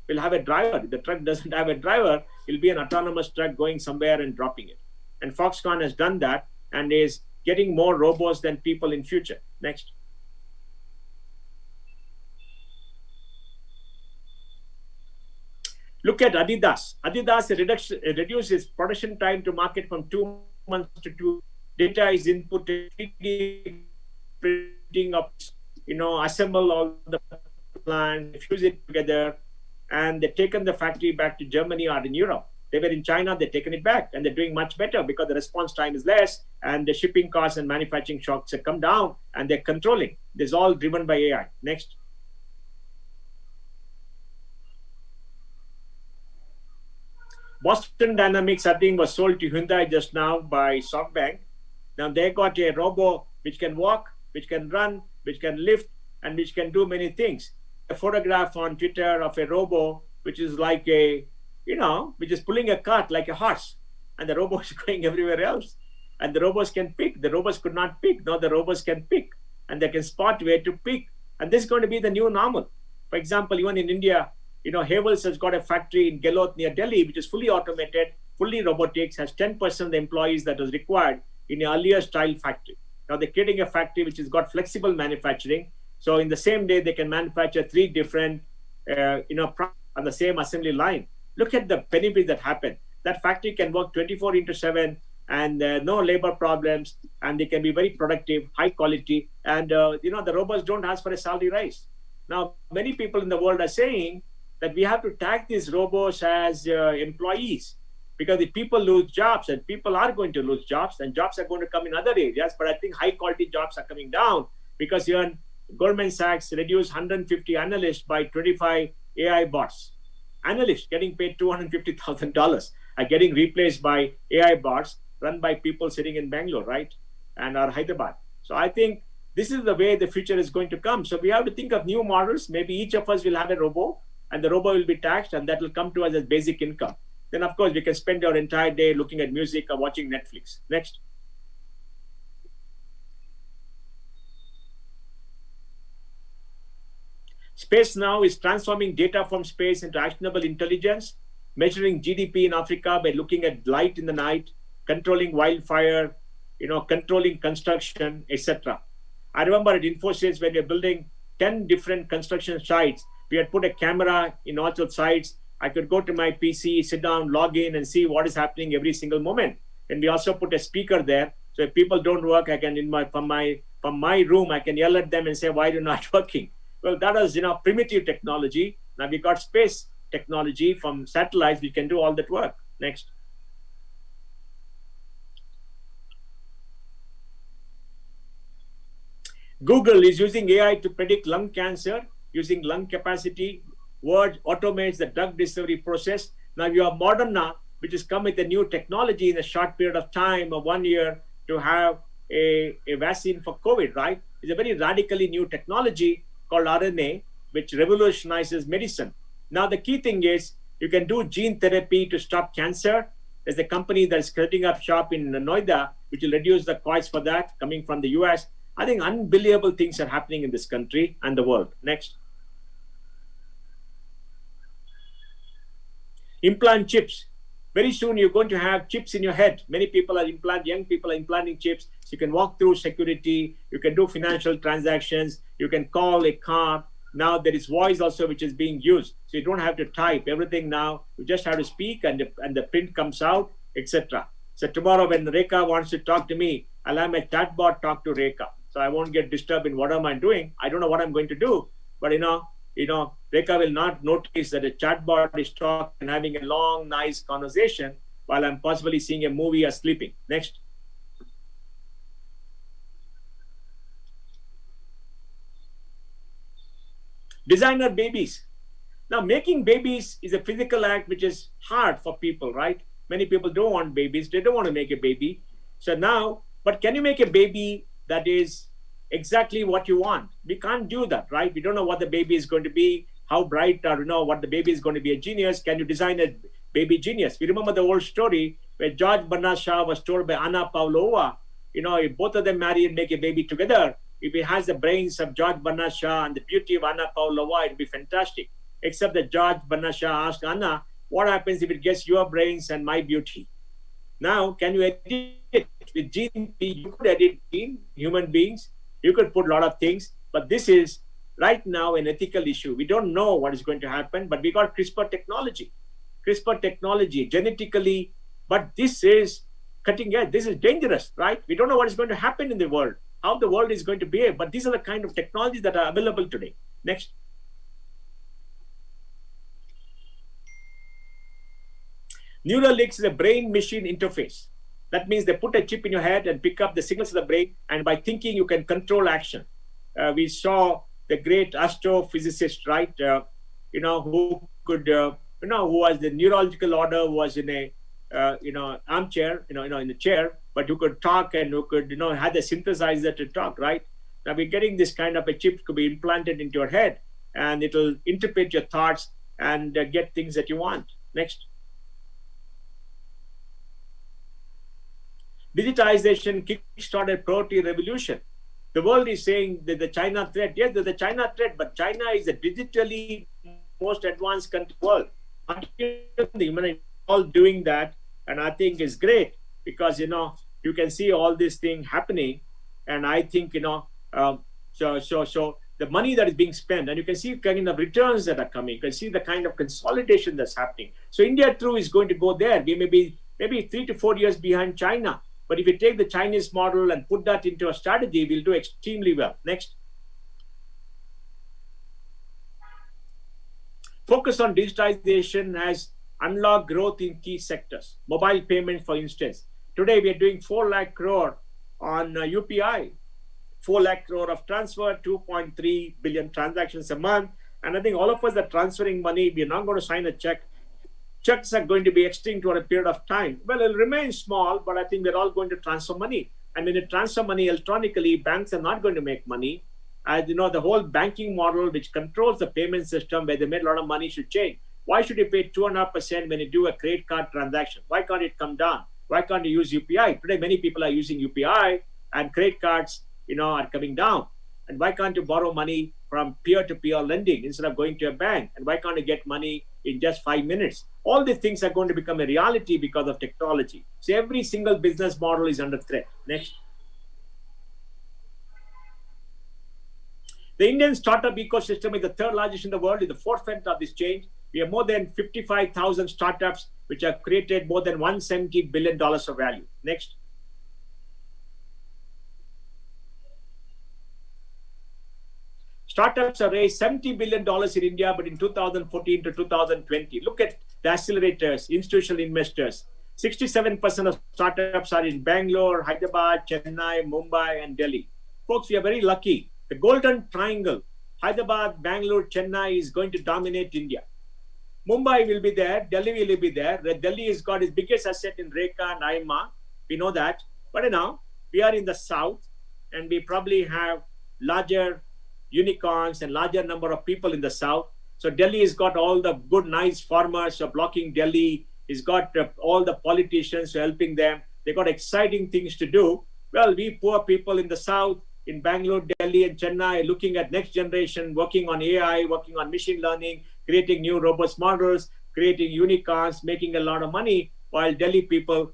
will have a driver. If the truck doesn't have a driver, it'll be an autonomous truck going somewhere and dropping it. And Foxconn has done that and is getting more robots than people in future. Next. Look at Adidas. Adidas reduced its production time to market from 2 months to 2. Data is inputted, printing of assemble all the plants, fuse it together, and they've taken the factory back to Germany or in Europe. They were in China, they've taken it back, and they're doing much better because the response time is less, and the shipping costs and manufacturing shocks have come down, and they're controlling. This is all driven by AI. Next. Boston Dynamics, I think, was sold to Hyundai just now by SoftBank. Now they got a robo which can walk, which can run, which can lift, and which can do many things. A photograph on Twitter of a robo, which is like a, which is pulling a cart like a horse, and the robo is going everywhere else. And the robots can pick. The robots could not pick. Now the robots can pick, and they can spot where to pick. And this is going to be the new normal. For example, even in India, Havels has got a factory in Ghiloth near Delhi, which is fully automated, fully robotics, has 10% of the employees that was required in an earlier style factory. Now they're creating a factory which has got flexible manufacturing. So in the same day, they can manufacture 3 different, products on the same assembly line. Look at the benefits that happen. That factory can work 24/7 and no labor problems, and they can be very productive, high quality. And, the robots don't ask for a salary rise. Now, many people in the world are saying that we have to tag these robots as employees, because if people lose jobs, and people are going to lose jobs, and jobs are going to come in other areas, but I think high quality jobs are coming down, because even Goldman Sachs reduced 150 analysts by 25 AI bots. Analysts getting paid $250,000 are getting replaced by AI bots run by people sitting in Bangalore, right? And or Hyderabad. So I think this is the way the future is going to come. So we have to think of new models. Maybe each of us will have a robo, and the robo will be taxed, and that will come to us as basic income. Then, of course, we can spend our entire day looking at music or watching Netflix. Next. Space now is transforming data from space into actionable intelligence, measuring GDP in Africa by looking at light in the night, controlling wildfire, controlling construction, etc. I remember at Infosys, when we were building 10 different construction sites, we had put a camera in all the sites. I could go to my PC, sit down, log in, and see what is happening every single moment. And we also put a speaker there, so if people don't work, I can from my room, I can yell at them and say, "Why are you not working?" Well, that was primitive technology. Now we got space technology from satellites. We can do all that work. Next. Google is using AI to predict lung cancer, using lung capacity. Word automates the drug discovery process. Now you have Moderna, which has come with a new technology in a short period of time of 1 year to have a vaccine for COVID, right? It's a very radically new technology called RNA, which revolutionizes medicine. Now the key thing is you can do gene therapy to stop cancer. There's a company that's setting up shop in Noida, which will reduce the cost for that, coming from the US. I think unbelievable things are happening in this country and the world. Next. Implant chips. Very soon you're going to have chips in your head. Many people are young people are implanting chips. So you can walk through security, you can do financial transactions, you can call a car. Now there is voice also which is being used. So you don't have to type everything now. You just have to speak and the print comes out, etc. So tomorrow when Rekha wants to talk to me, I'll have my chatbot talk to Rekha. So I won't get disturbed in what am I doing. I don't know what I'm going to do, but Rekha will not notice that a chatbot is talking and having a long, nice conversation while I'm possibly seeing a movie or sleeping. Next. Designer babies. Now, making babies is a physical act which is hard for people, right? Many people don't want babies. They don't want to make a baby. So now, but can you make a baby that is exactly what you want? We can't do that, right? We don't know what the baby is going to be, how bright, or what the baby is going to be, a genius. Can you design a baby genius? We remember the old story where George Bernard Shaw was told by Anna Pavlova, if both of them marry and make a baby together, if he has the brains of George Bernard Shaw and the beauty of Anna Pavlova, it'd be fantastic. Except that George Bernard Shaw asked Anna, what happens if it gets your brains and my beauty? Now, can you edit with gene? You could edit gene, human beings. You could put a lot of things, but this is right now an ethical issue. We don't know what is going to happen, but we got CRISPR technology genetically, but this is cutting edge. This is dangerous, right? We don't know what is going to happen in the world. how the world is going to behave. But these are the kind of technologies that are available today. Next. Neuralink is a brain-machine interface. That means they put a chip in your head and pick up the signals of the brain, and by thinking, you can control action. We saw the great astrophysicist, right? Who could, who was the neurological order, was in a, armchair, in the chair, but who could talk and who could, had the synthesizer to talk, right? Now we're getting this kind of a chip could be implanted into your head, and it'll interpret your thoughts and get things that you want. Next. Digitization kick-started priority revolution. The world is saying that the China threat. Yes, there's a China threat, but China is the digitally most advanced country in the world. The all doing that, and I think is great because you can see all this thing happening, and I think so the money that is being spent, and you can see kind of returns that are coming. You can see the kind of consolidation that's happening. So India too is going to go there. We may be maybe 3 to 4 years behind China. But if we take the Chinese model and put that into a strategy, we'll do extremely well. Next. Focus on digitization has unlocked growth in key sectors. Mobile payments, for instance. Today, we are doing 4 lakh crore on UPI, 4 lakh crore of transfer, 2.3 billion transactions a month. And I think all of us are transferring money. We're not going to sign a check. Checks are going to be extinct over a period of time. Well, it'll remain small, but I think we're all going to transfer money. And when you transfer money electronically, banks are not going to make money. As you know, the whole banking model, which controls the payment system where they made a lot of money, should change. Why should you pay 2.5% when you do a credit card transaction? Why can't it come down? Why can't you use UPI? Today, many people are using UPI, and credit cards, are coming down. And why can't you borrow money from peer-to-peer lending instead of going to a bank? And why can't you get money in just 5 minutes? All these things are going to become a reality because of technology. So every single business model is under threat. Next. The Indian startup ecosystem is the 3rd largest in the world, is the forefront of this change. We have more than 55,000 startups which have created more than $170 billion of value. Next. Startups have raised $70 billion in India, but in 2014 to 2020. Look at the accelerators, institutional investors. 67% of startups are in Bangalore, Hyderabad, Chennai, Mumbai, and Delhi. Folks, we are very lucky. The golden triangle, Hyderabad, Bangalore, Chennai, is going to dominate India. Mumbai will be there, Delhi will be there. Delhi has got its biggest asset in Reka and AIMA. We know that. But now, we are in the south, and we probably have larger unicorns and larger number of people in the south. So Delhi has got all the good, nice farmers who are blocking Delhi. It's got all the politicians who are helping them. They got exciting things to do. Well, we poor people in the south, in Bangalore, Delhi, and Chennai, looking at next generation, working on AI, working on machine learning, creating new robust models, creating unicorns, making a lot of money, while Delhi people,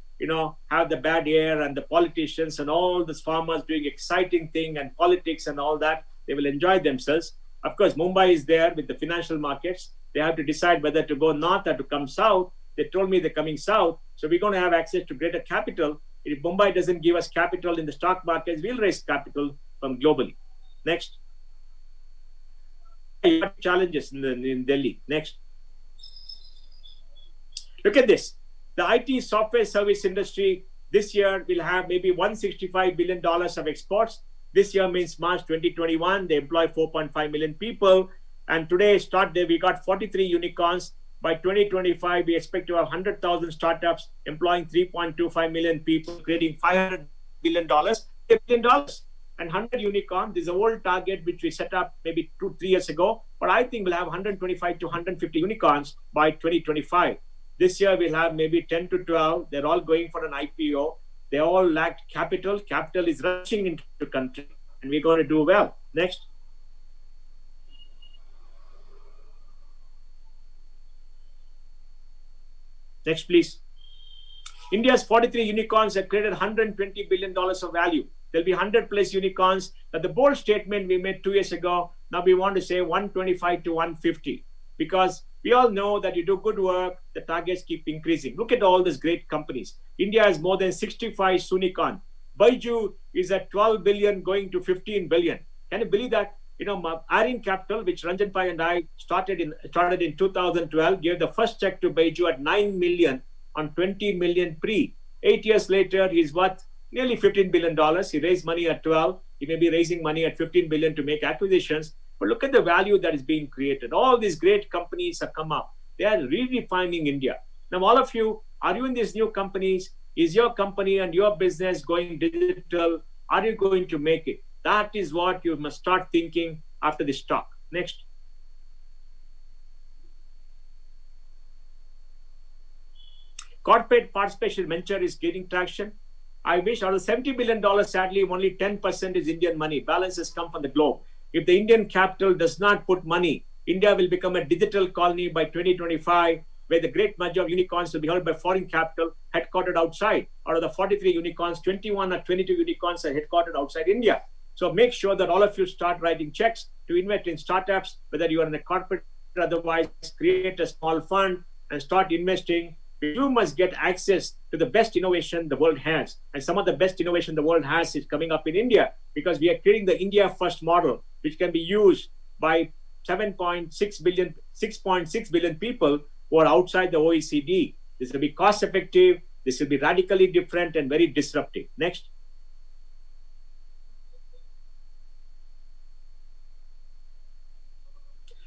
have the bad air, and the politicians and all these farmers doing exciting thing and politics and all that. They will enjoy themselves. Of course, Mumbai is there with the financial markets. They have to decide whether to go north or to come south. They told me they're coming south. So we're going to have access to greater capital. If Mumbai doesn't give us capital in the stock markets, we'll raise capital from globally. Next. Challenges in Delhi. Next. Look at this. The IT software service industry this year will have maybe $165 billion of exports. This year means March 2021. They employ 4.5 million people. And today, we got 43 unicorns. By 2025, we expect to have 100,000 startups employing 3.25 million people, creating $500 billion. And 100 unicorns. This is a old target which we set up maybe 2-3 years ago. But I think we'll have 125 to 150 unicorns by 2025. This year, we'll have maybe 10 to 12. They're all going for an IPO. They all lacked capital. Capital is rushing into the country, and we're going to do well. Next. Next, please. India's 43 unicorns have created $120 billion of value. There'll be 100 plus unicorns. But the bold statement we made 2 years ago, now we want to say 125 to 150. Because we all know that you do good work, the targets keep increasing. Look at all these great companies. India has more than 65 unicorns. Baiju is at 12 billion going to 15 billion. Can you believe that? Arin Capital, which Ranjan Pai and I started in 2012, gave the first check to Beiju at 9 million on 20 million pre. 8 years later, he's worth nearly $15 billion. He raised money at 12. He may be raising money at 15 billion to make acquisitions. But look at the value that is being created. All these great companies have come up. They are redefining India. Now, all of you, are you in these new companies? Is your company and your business going digital? Are you going to make it? That is what you must start thinking after this talk. Next. Corporate participation venture is gaining traction. I wish out of $70 billion, sadly, only 10% is Indian money. Balance has come from the globe. If the Indian capital does not put money, India will become a digital colony by 2025, where the great majority of unicorns will be held by foreign capital headquartered outside. Out of the 43 unicorns, 21 or 22 unicorns are headquartered outside India. So make sure that all of you start writing checks to invest in startups, whether you are in a corporate or otherwise, create a small fund and start investing. You must get access to the best innovation the world has. And some of the best innovation the world has is coming up in India, because we are creating the India first model, which can be used by 6.6 billion people who are outside the OECD. This will be cost effective. This will be radically different and very disruptive. Next.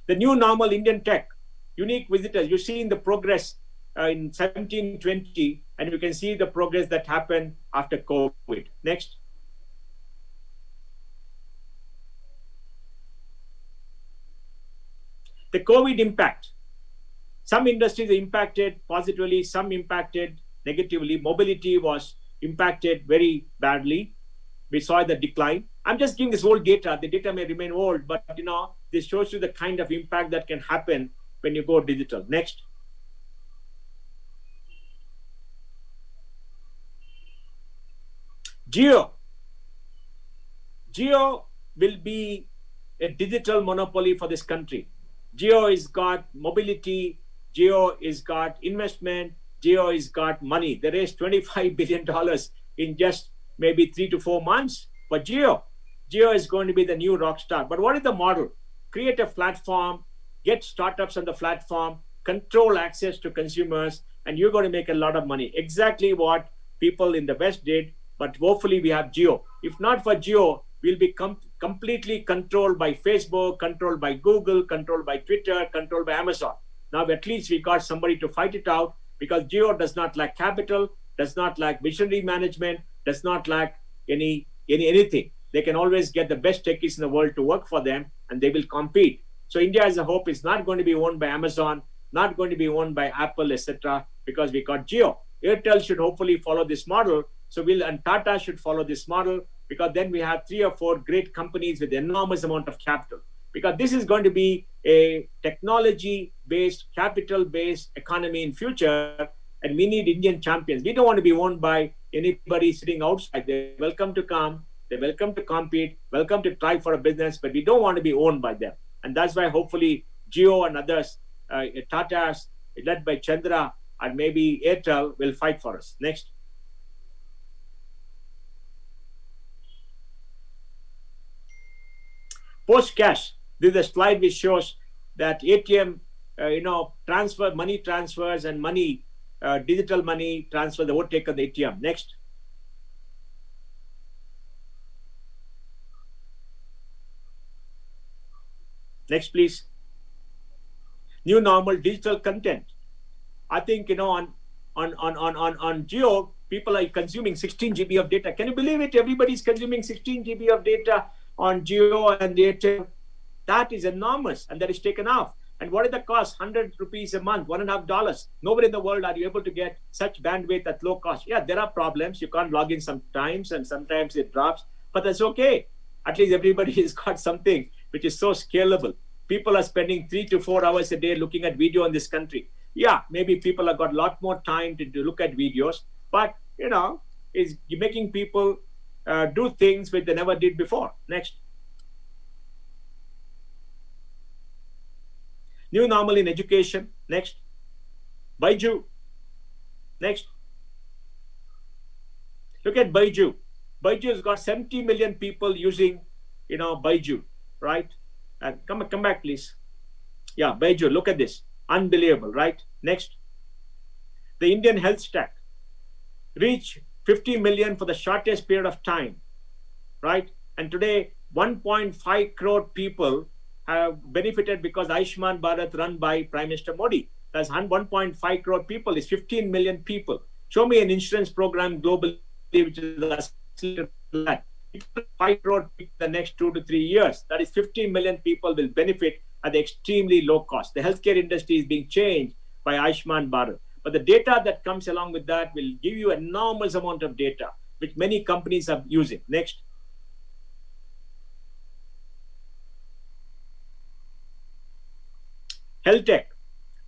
The new normal Indian tech, unique visitors. You've seen the progress in 17-20, and you can see the progress that happened after COVID. Next. The COVID impact. Some industries are impacted positively, some impacted negatively. Mobility was impacted very badly. We saw the decline. I'm just giving this old data. The data may remain old, but this shows you the kind of impact that can happen when you go digital. Next. Jio will be a digital monopoly for this country. Jio has got mobility, Jio has got investment, Jio has got money. They raised $25 billion in just maybe 3 to 4 months for Jio. Jio is going to be the new rock star. But what is the model? Create a platform, get startups on the platform, control access to consumers, and you're going to make a lot of money. Exactly what people in the West did. But hopefully we have Jio. If not for Jio, we'll be completely controlled by Facebook, controlled by Google, controlled by Twitter, controlled by Amazon. Now at least we got somebody to fight it out, because Jio does not lack capital, does not lack visionary management, does not lack anything. They can always get the best techies in the world to work for them, and they will compete. So India as a hope is not going to be owned by Amazon, not going to be owned by Apple, etc., because we got Jio. Airtel should hopefully follow this model. So and Tata should follow this model, because then we have 3 or 4 great companies with enormous amount of capital. Because this is going to be a technology-based, capital-based economy in future, and we need Indian champions. We don't want to be owned by anybody sitting outside. They're welcome to come, they're welcome to compete, welcome to try for a business, but we don't want to be owned by them. And that's why hopefully Jio and others, Tata's led by Chandra, and maybe Airtel will fight for us. Next. Post cash. This is a slide which shows that ATM, transfer, money transfers and money, digital money transfer, they won't take on the ATM. Next. Next, please. New normal digital content. I think, on Jio, people are consuming 16 GB of data. Can you believe it? Everybody's consuming 16 GB of data on Jio and Airtel. That is enormous, and that is taken off. And what is the cost? 100 rupees a month, $1.5. Nowhere in the world are you able to get such bandwidth at low cost. Yeah, there are problems. You can't log in sometimes, and sometimes it drops, but that's okay. At least everybody has got something which is so scalable. People are spending 3 to 4 hours a day looking at video in this country. Yeah, maybe people have got a lot more time to look at videos, but it's making people do things which they never did before. Next. New normal in education. Next. Beiju. Next. Look at Beiju. Baiju has got 70 million people using, Baiju, right? And come back, please. Yeah, Baiju, look at this. Unbelievable, right? Next. The Indian health stack reached 50 million for the shortest period of time, right? And today, 1.5 crore people have benefited because Ayushman Bharat run by Prime Minister Modi. That's 1.5 crore people is 15 million people. Show me an insurance program globally which is 5 crore people in the next 2 to 3 years. That is 15 million people will benefit at the extremely low cost. The healthcare industry is being changed by Ayushman Bharat. But the data that comes along with that will give you an enormous amount of data, which many companies are using. Next. Health tech.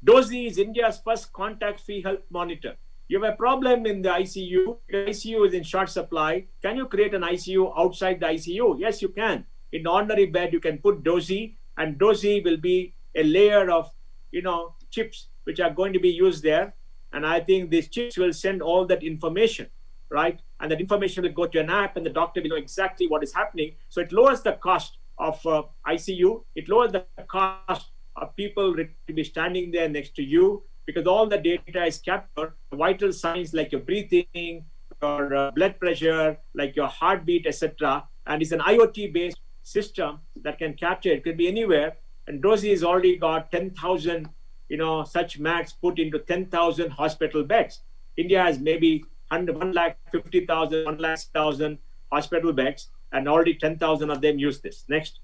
Dozy is India's first contact-free health monitor. You have a problem in the ICU. Your ICU is in short supply. Can you create an ICU outside the ICU? Yes, you can. In ordinary bed, you can put Dozy, and Dozy will be a layer of, chips which are going to be used there. And I think these chips will send all that information, right? And that information will go to an app, and the doctor will know exactly what is happening. So it lowers the cost of ICU. It lowers the cost of people to be standing there next to you, because all the data is captured, vital signs like your breathing, your blood pressure, like your heartbeat, etc. And it's an IoT-based system that can capture. It could be anywhere. And Dozy has already got 10,000, such mats put into 10,000 hospital beds. India has maybe 150,000, 100,000 hospital beds, and already 10,000 of them use this. Next.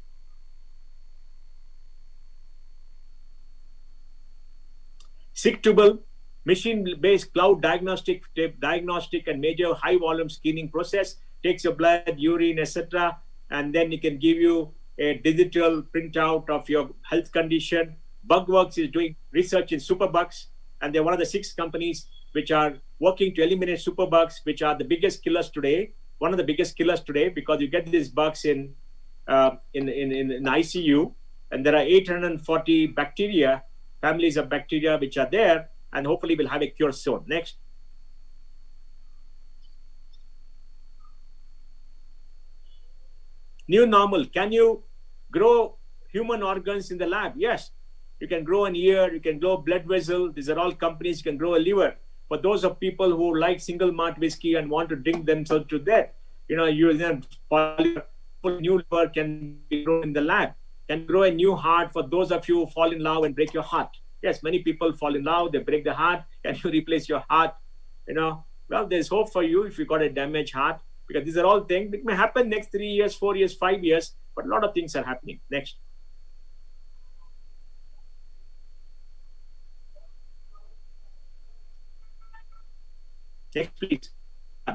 SIGTable, machine-based cloud diagnostic and major high-volume screening process, takes your blood, urine, etc., and then it can give you a digital printout of your health condition. Bugworks is doing research in superbugs, and they're one of the 6 companies which are working to eliminate superbugs, which are the biggest killers today. One of the biggest killers today, because you get these bugs in ICU, and there are 840 bacteria, families of bacteria which are there, and hopefully we'll have a cure soon. Next. New normal. Can you grow human organs in the lab? Yes. You can grow an ear, you can grow blood vessel. These are all companies. You can grow a liver. For those of people who like single malt whiskey and want to drink themselves to death, new liver can be grown in the lab. Can grow a new heart for those of you who fall in love and break your heart. Yes, many people fall in love, they break the heart. Can you replace your heart? Well, there's hope for you if you got a damaged heart, because these are all things that may happen next 3 years, 4 years, 5 years, but a lot of things are happening. Next. Next, please.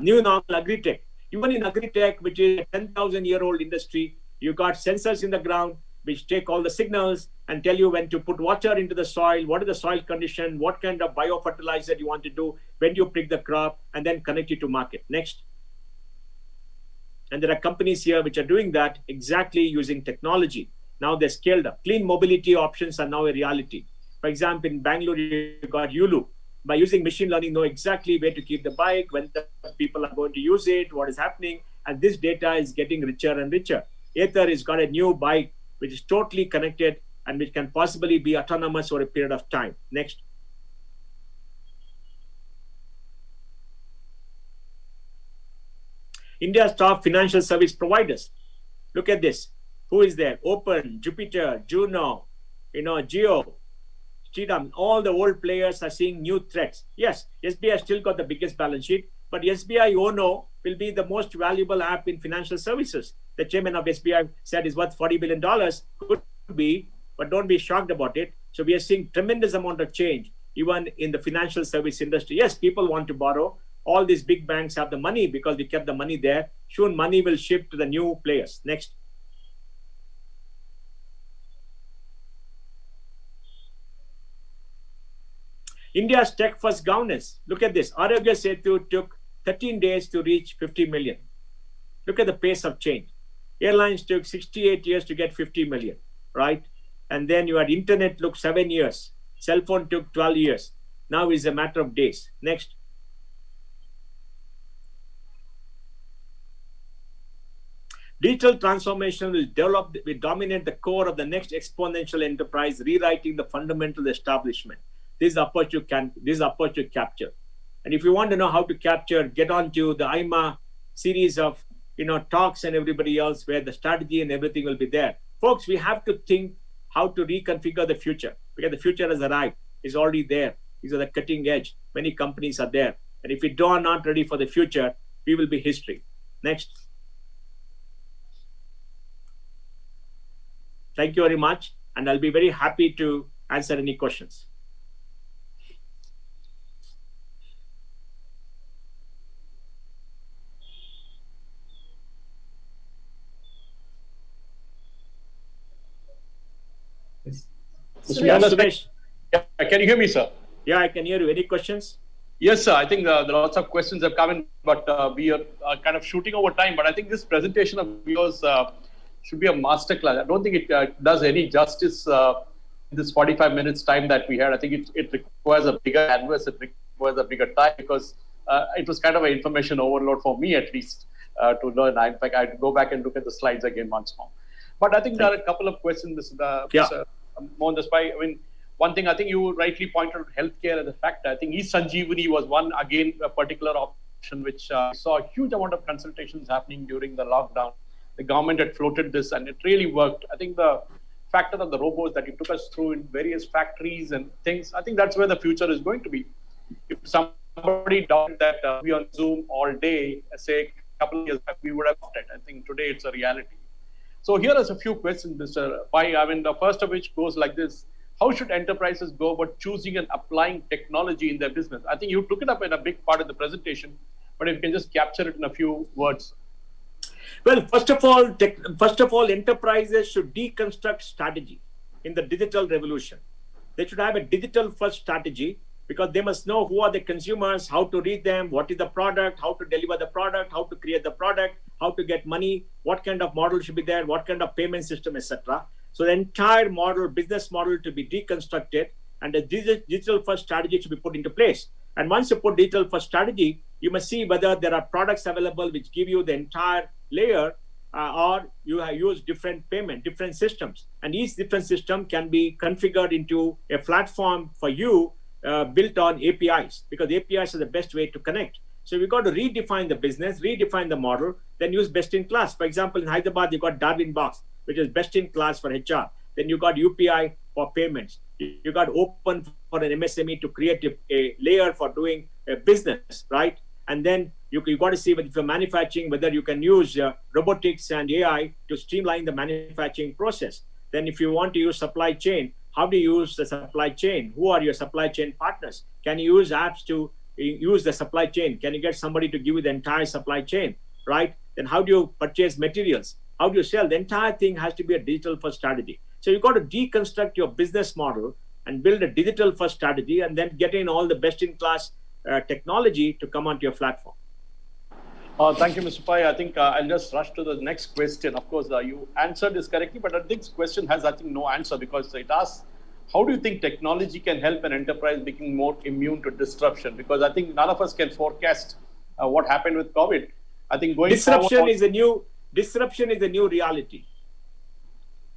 New normal agri-tech. Even in agri-tech, which is a 10,000-year-old industry, you got sensors in the ground which take all the signals and tell you when to put water into the soil, what is the soil condition, what kind of biofertilizer you want to do, when you pick the crop, and then connect it to market. Next. And there are companies here which are doing that exactly using technology. Now they're scaled up. Clean mobility options are now a reality. For example, in Bangalore, you got Yulu. By using machine learning, know exactly where to keep the bike, when the people are going to use it, what is happening. And this data is getting richer and richer. Ather has got a new bike which is totally connected and which can possibly be autonomous over a period of time. Next. India's top financial service providers. Look at this. Who is there? Open, Jupiter, Juno, Geo, Sridham. All the old players are seeing new threats. Yes, SBI still got the biggest balance sheet, but SBI Ono will be the most valuable app in financial services. The chairman of SBI said is worth $40 billion. Could be, but don't be shocked about it. So we are seeing tremendous amount of change, even in the financial service industry. Yes, people want to borrow. All these big banks have the money because we kept the money there. Soon money will shift to the new players. Next. India's tech-first governance. Look at this. Arogya Setu took 13 days to reach 50 million. Look at the pace of change. Airlines took 68 years to get 50 million, right? And then you had internet took 7 years. Cell phone took 12 years. Now it's a matter of days. Next. Digital transformation will dominate the core of the next exponential enterprise, rewriting the fundamental establishment. This is the approach you capture. And if you want to know how to capture, get onto the AIMA series of talks and everybody else, where the strategy and everything will be there. Folks, we have to think how to reconfigure the future, because the future has arrived. It's already there. These are the cutting edge. Many companies are there. And if we are not ready for the future, we will be history. Next. Thank you very much. And I'll be very happy to answer any questions. Suresh. Yeah, can you hear me, sir? Yeah, I can hear you. Any questions? Yes, sir. I think there are lots of questions have come in, but we are kind of shooting over time. But I think this presentation of yours should be a masterclass. I don't think it does any justice in this 45 minutes time that we had. I think it requires a bigger canvas. It requires a bigger time, because it was kind of an information overload for me, at least, to learn. In fact, I'd go back and look at the slides again once more. But I think there are a couple of questions, Mr. Mohan Desai. I mean, one thing I think you rightly pointed out, healthcare as a factor. I think eSanjeevani was one, again, a particular option which saw a huge amount of consultations happening during the lockdown. The government had floated this and it really worked. I think the factor of the robots that you took us through in various factories and things, I think that's where the future is going to be. If somebody doubted that we on Zoom all day, say a couple of years back, we would have left it. I think today it's a reality. So here are a few questions, Mr. Pai. I mean, the first of which goes like this. How should enterprises go about choosing and applying technology in their business? I think you took it up in a big part of the presentation, but if you can just capture it in a few words. Well, first of all, enterprises should deconstruct strategy in the digital revolution. They should have a digital first strategy, because they must know who are the consumers, how to reach them, what is the product, how to deliver the product, how to create the product, how to get money, what kind of model should be there, what kind of payment system, etc. So the entire model, business model, to be deconstructed, and the digital first strategy should be put into place. And once you put digital first strategy, you must see whether there are products available which give you the entire layer, or you have used different systems. And each different system can be configured into a platform for you, built on APIs, because APIs are the best way to connect. So we've got to redefine the business, redefine the model, then use best in class. For example, in Hyderabad, you got Darwin Box, which is best in class for HR. Then you got UPI for payments. You got Open for an MSME to create a layer for doing a business, right? And then you got to see, if you're manufacturing, whether you can use robotics and AI to streamline the manufacturing process. Then if you want to use supply chain, how do you use the supply chain? Who are your supply chain partners? Can you use apps to use the supply chain? Can you get somebody to give you the entire supply chain, right? Then how do you purchase materials? How do you sell? The entire thing has to be a digital first strategy. So you've got to deconstruct your business model and build a digital first strategy, and then get in all the best in class technology to come onto your platform. Thank you, Mr. Pai. I think I'll just rush to the next question. Of course, you answered this correctly, but this question has, I think, no answer, because it asks, how do you think technology can help an enterprise become more immune to disruption? Because I think none of us can forecast what happened with COVID. I think going disruption forward, is a new reality.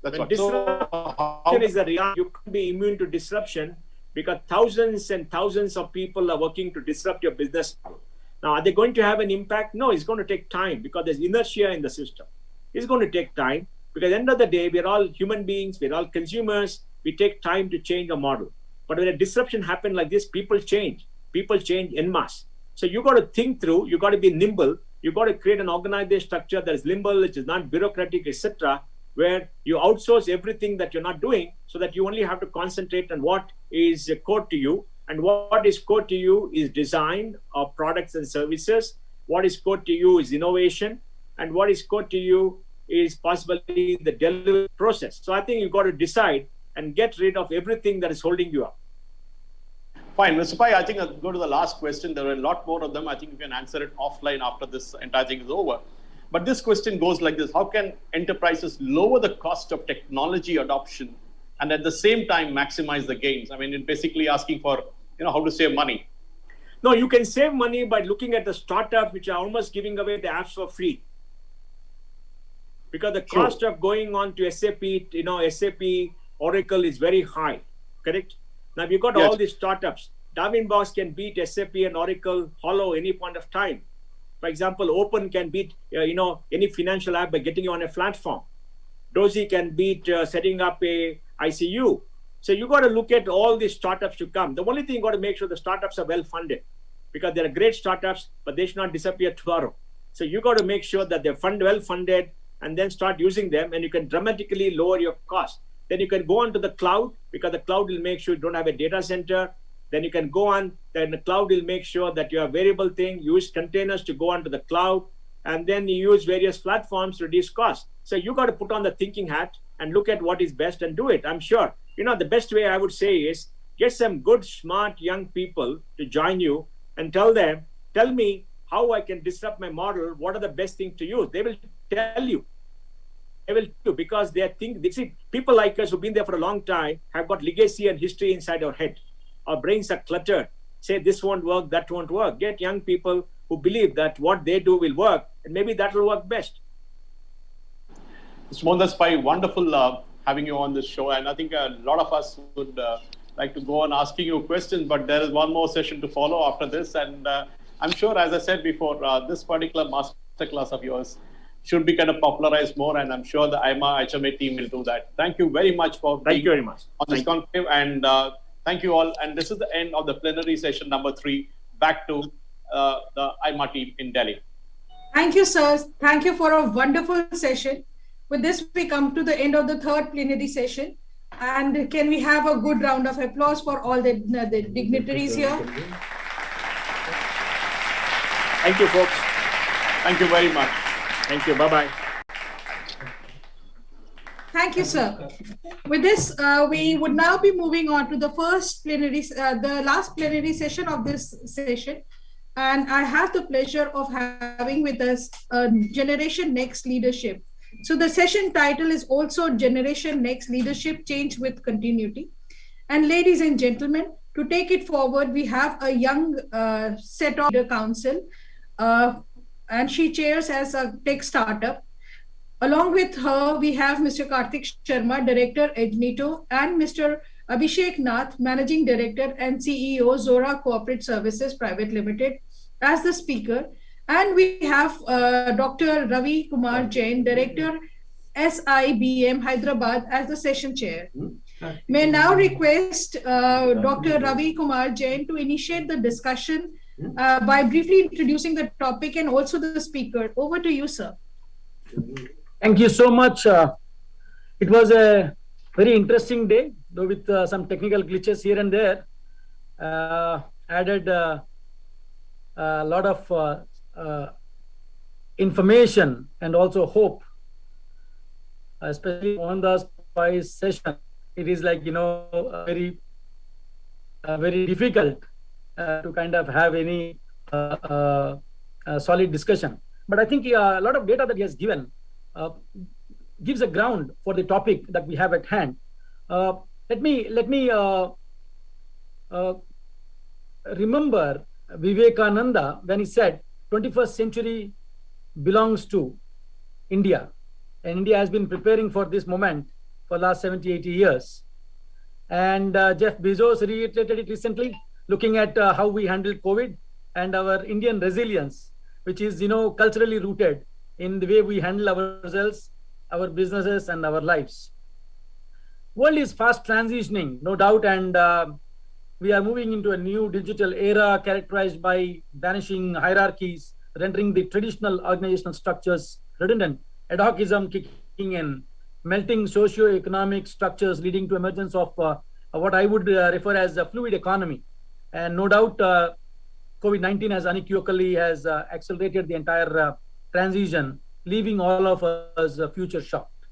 That's when right. disruption is a reality, you can't be immune to disruption, because thousands and thousands of people are working to disrupt your business model. Now, are they going to have an impact? No, it's going to take time, because there's inertia in the system. It's going to take time, because at the end of the day, we're all human beings, we're all consumers. We take time to change a model. But when a disruption happens like this, people change en masse. So you got to think through, you got to be nimble, you got to create an organized structure that is nimble, which is not bureaucratic, etc., where you outsource everything that you're not doing, so that you only have to concentrate on what is core to you. And what is core to you is design of products and services. What is core to you is innovation. And what is core to you is possibly the delivery process. So I think you've got to decide and get rid of everything that is holding you up. Fine, Mr. Pai, I think I'll go to the last question. There are a lot more of them. I think you can answer it offline after this entire thing is over. But this question goes like this. How can enterprises lower the cost of technology adoption and at the same time maximize the gains? I mean, it's basically asking for, how to save money. No, you can save money by looking at the startups which are almost giving away the apps for free. because the cost of going on to SAP, SAP, Oracle is very high, correct? Now you've got all these startups. Darwin Box can beat SAP and Oracle hollow any point of time. For example, Open can beat any financial app by getting you on a platform. Dozy can beat setting up a ICU. So you got to look at all these startups to come. The only thing you got to make sure the startups are well funded, because they're great startups, but they should not disappear tomorrow. So you got to make sure that they're well funded and then start using them, and you can dramatically lower your cost. Then you can go on to the cloud, because the cloud will make sure you don't have a data center. Then you can go on, then the cloud will make sure that you have variable thing, use containers to go onto the cloud, and then you use various platforms to reduce costs. So you got to put on the thinking hat and look at what is best and do it. I'm sure, the best way I would say is get some good, smart, young people to join you and tell me how I can disrupt my model. What are the best things to use? They will tell you. They will do, because they see, people like us who've been there for a long time have got legacy and history inside our head. Our brains are cluttered. Say this won't work, that won't work. Get young people who believe that what they do will work, and maybe that will work best. Mr. Mohandas Pai, wonderful having you on this show. And I think a lot of us would like to go on asking you questions, but there is one more session to follow after this. And I'm sure, as I said before, this particular masterclass of yours should be kind of popularized more. And I'm sure the AIMA HMA team will do that. Thank you very much for being on this conclave. And thank you all. And this is the end of the plenary session number 3. Back to the AIMA team in Delhi. Thank you, sir. Thank you for a wonderful session. With this, we come to the end of the 3rd plenary session. And can we have a good round of applause for all the dignitaries here? Thank you, folks. Thank you very much. Thank you. Bye-bye. Thank you, sir. With this, we would now be moving on to the the last plenary session of this session. And I have the pleasure of having with us Generation Next Leadership. So the session title is also Generation Next Leadership, Change with Continuity. And ladies and gentlemen, to take it forward, we have a young set of the council, and she chairs as a tech startup. Along with her, we have Mr. Karthik Sharma, Director, Ednito, and Mr. Abhishek Nath, Managing Director and CEO, Zora Corporate Services Private Limited, as the speaker. And we have Dr. Ravi Kumar Jain, Director, SIBM Hyderabad, as the session chair. May I now request Dr. Ravi Kumar Jain to initiate the discussion by briefly introducing the topic and also the speaker. Over to you, sir. Thank you so much. It was a very interesting day, though with some technical glitches here and there. Added a lot of information and also hope, especially on the Pai's session. It is like, very difficult to kind of have any solid discussion. But I think a lot of data that he has given gives a ground for the topic that we have at hand. Let me remember Vivekananda when he said 21st century belongs to India, and India has been preparing for this moment for the last 70-80 years. And Jeff Bezos reiterated it recently, looking at how we handled COVID and our Indian resilience, which is culturally rooted in the way we handle ourselves, our businesses, and our lives. World is fast transitioning, no doubt, and we are moving into a new digital era characterized by vanishing hierarchies, rendering the traditional organizational structures redundant, ad hocism kicking in, melting socio-economic structures leading to emergence of what I would refer as a fluid economy. And no doubt, COVID-19 has unequivocally accelerated the entire transition, leaving all of us future shocked.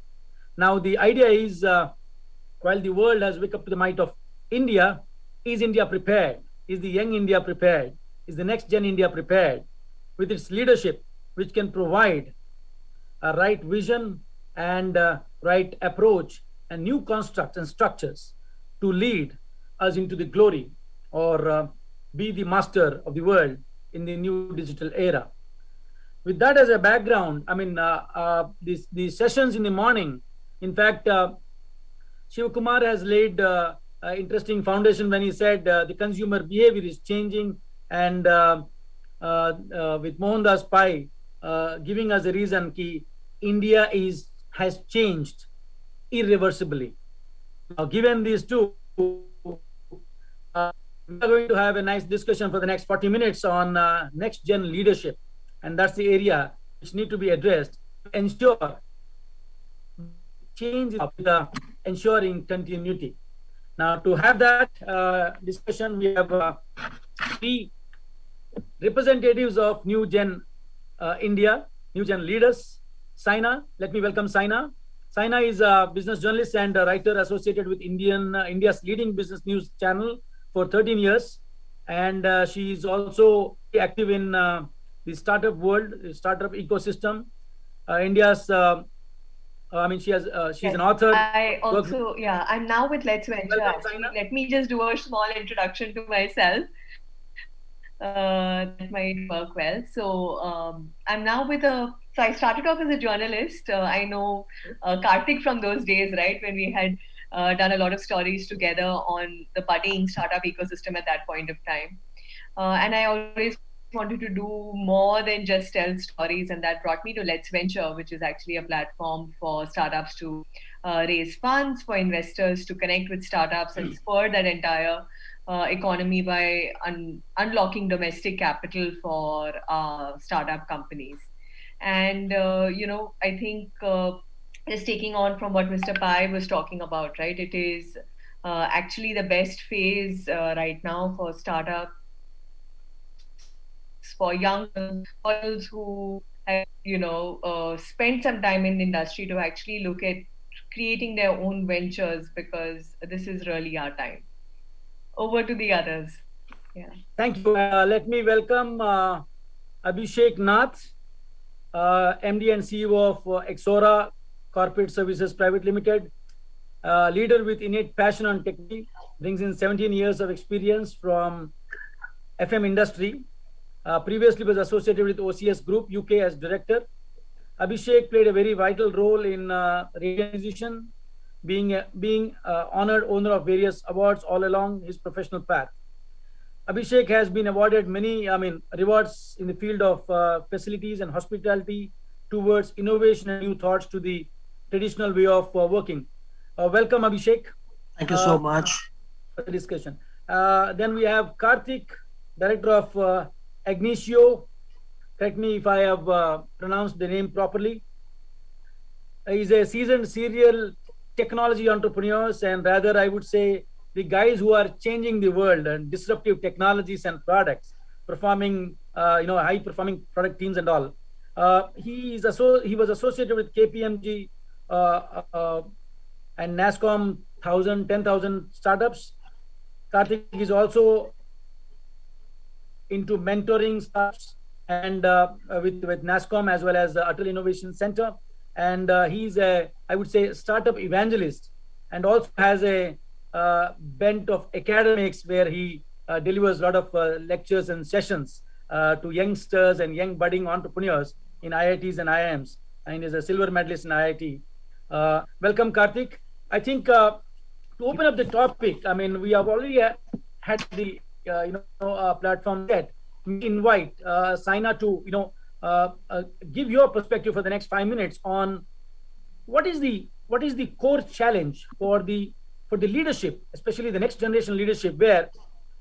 Now, the idea is, while the world has waked up to the might of India, is India prepared? Is the young India prepared? Is the next gen India prepared with its leadership, which can provide a right vision and right approach and new constructs and structures to lead us into the glory or be the master of the world in the new digital era? with that as a background, I mean, these sessions in the morning, in fact, Shiv Kumar has laid interesting foundation when he said the consumer behavior is changing, and with Mohandas Pai giving us a reason ki India has changed irreversibly. Now, given these two, we are going to have a nice discussion for the next 40 minutes on next gen leadership, and that's the area which need to be addressed to ensure change is ensuring continuity. Now, to have that discussion, we have three representatives of New Gen India, New Gen leaders. Saina, let me welcome Saina. Saina is a business journalist and a writer associated with India's leading business news channel for 13 years. And she is also active in the startup world, startup ecosystem. India's I mean, she's an author. I also, I'm now with Let's Venture. Let me just do a small introduction to myself. That might work well. So I'm now so I started off as a journalist. I know Karthik from those days, right, when we had done a lot of stories together on the budding startup ecosystem at that point of time. And I always wanted to do more than just tell stories, and that brought me to Let's Venture, which is actually a platform for startups to raise funds, for investors to connect with startups and spur that entire economy by unlocking domestic capital for startup companies. And I think just taking on from what Mr. Pai was talking about, right? It is actually the best phase right now for startups, for young girls who have, spent some time in the industry to actually look at creating their own ventures, because this is really our time. Over to the others. Yeah. Thank you. Let me welcome Abhishek Nath, MD and CEO of Exora Corporate Services Private Limited, leader with innate passion on technology, brings in 17 years of experience from FM industry. Previously was associated with OCS Group UK as director. Abhishek played a very vital role in radio musician, being honored owner of various awards all along his professional path. Abhishek has been awarded many rewards in the field of facilities and hospitality towards innovation and new thoughts to the traditional way of working. Welcome, Abhishek. Thank you so much for the discussion. Then we have Karthik, director of Agnesio. Correct me if I have pronounced the name properly. He's a seasoned serial technology entrepreneurs, and rather I would say the guys who are changing the world and disruptive technologies and products, performing high performing product teams and all. He was associated with KPMG and NASSCOM 10,000 startups. Karthik is also into mentoring startups and with NASSCOM as well as the Atal Innovation Center. And he's I would say, startup evangelist, and also has a bent of academics where he delivers a lot of lectures and sessions to youngsters and young budding entrepreneurs in IITs and IIMs, and is a silver medalist in IIT. Welcome, Karthik. I think to open up the topic, I mean, we have already had the platform set. We invite Saina to give your perspective for the next 5 minutes on what is the core challenge for the leadership, especially the next generation leadership, where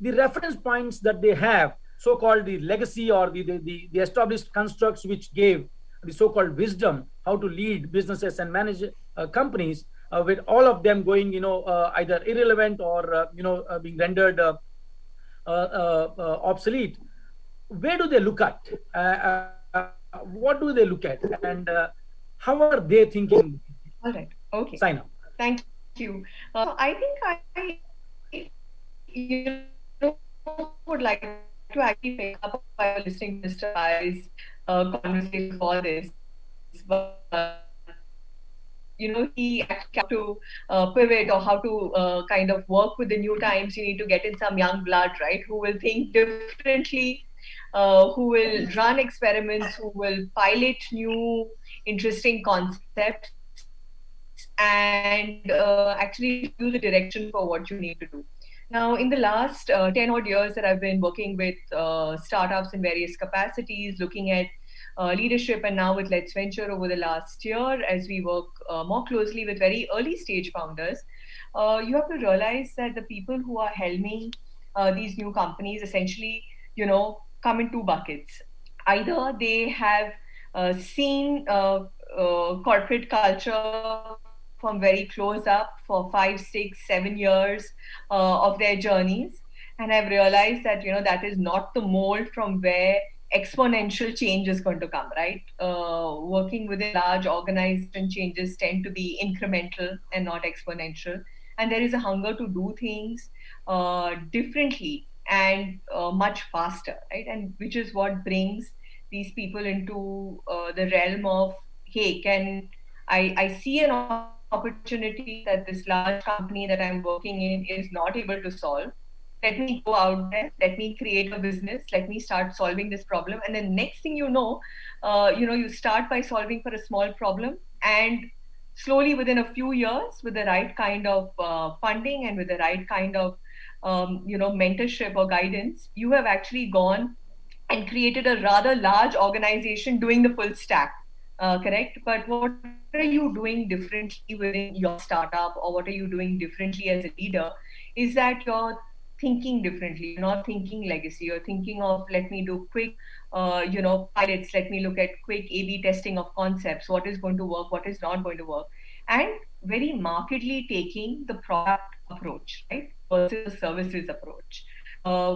the reference points that they have, so-called the legacy or the established constructs which gave the so-called wisdom how to lead businesses and manage companies, with all of them going either irrelevant or being rendered obsolete. Where do they look at? What do they look at, and how are they thinking? All right. Okay. Saina. Thank you. I think I would like to actually pick up by listening to Mr. Pai's conversation for this. But, he actually had to pivot, or how to kind of work with the new times. You need to get in some young blood, right, who will think differently who will run experiments, who will pilot new interesting concepts and actually show you the direction for what you need to do. Now, in the last 10 odd years that I've been working with startups in various capacities, looking at leadership, and now with Let's Venture over the last year, as we work more closely with very early stage founders, you have to realize that the people who are helming these new companies essentially, come in two buckets. Either they have seen corporate culture from very close up for 5, 6, 7 years of their journeys, and I've realized that that is not the mold from where exponential change is going to come, right? Working within large organization, changes tend to be incremental and not exponential, and there is a hunger to do things differently and much faster, right? And which is what brings these people into the realm of, hey, can I see an opportunity that this large company that I'm working in is not able to solve. Let me go out there, let me create a business, let me start solving this problem. And then next thing you know, you start by solving for a small problem, and slowly within a few years, with the right kind of funding and with the right kind of mentorship or guidance, you have actually gone and created a rather large organization doing the full stack. Correct? But what are you doing differently within your startup, or what are you doing differently as a leader, is that you're thinking differently. You're not thinking legacy. You're thinking of, let me do quick, pilots. Let me look at quick A/B testing of concepts. What is going to work? What is not going to work? And very markedly taking the product approach, right, versus the services approach,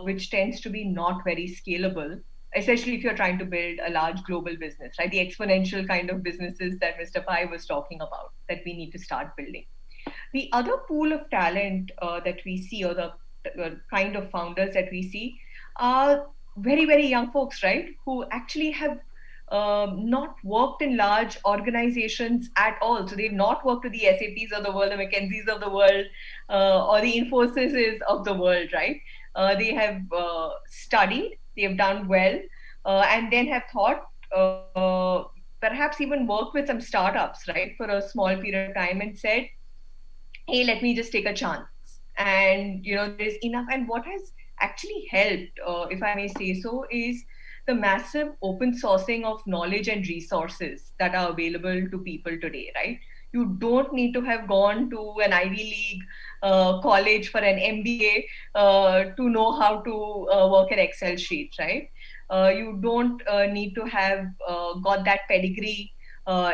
which tends to be not very scalable, especially if you're trying to build a large global business, right? The exponential kind of businesses that Mr. Pai was talking about, that we need to start building. The other pool of talent that we see, or the kind of founders that we see, are very, very young folks, right? Who actually have not worked in large organizations at all. So they've not worked with the SAPs of the world, the McKinseys of the world, or the Infosys of the world, right? They have studied, they have done well, and then have thought, perhaps even worked with some startups, right, for a small period of time, and said, hey, let me just take a chance. And there's enough. And what has actually helped, if I may say so, is the massive open sourcing of knowledge and resources that are available to people today, right? You don't need to have gone to an Ivy League college for an MBA to know how to work an Excel sheet, right? You don't need to have got that pedigree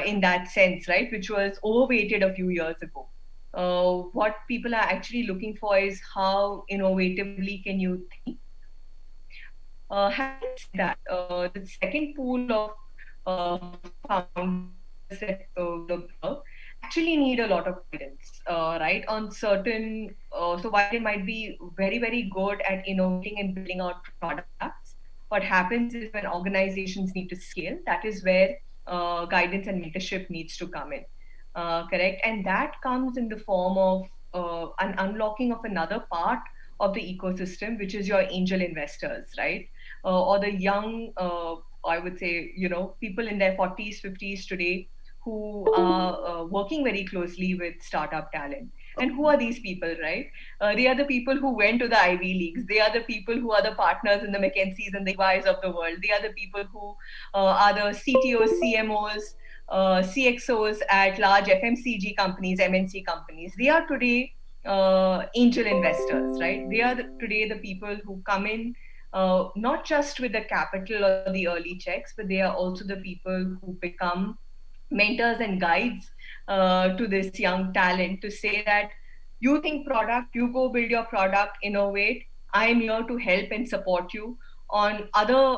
in that sense, right? Which was overweighted a few years ago. What people are actually looking for is how innovatively can you think. Having said that, the second pool of founders that actually need a lot of guidance, right? On certain, so while they might be very, very good at innovating and building out products, what happens is when organizations need to scale, that is where guidance and mentorship needs to come in. Correct? And that comes in the form of an unlocking of another part of the ecosystem, which is your angel investors, right? Or the young, I would say, people in their 40s, 50s today who are working very closely with startup talent. And who are these people, right? They are the people who went to the Ivy Leagues. They are the people who are the partners in the McKinseys and the EYs of the world. They are the people who are the CTOs, CMOs, CXOs at large FMCG companies, MNC companies. They are today angel investors, right? They are today the people who come in not just with the capital or the early checks, but they are also the people who become mentors and guides to this young talent, to say that you think product, you go build your product, innovate. I am here to help and support you on other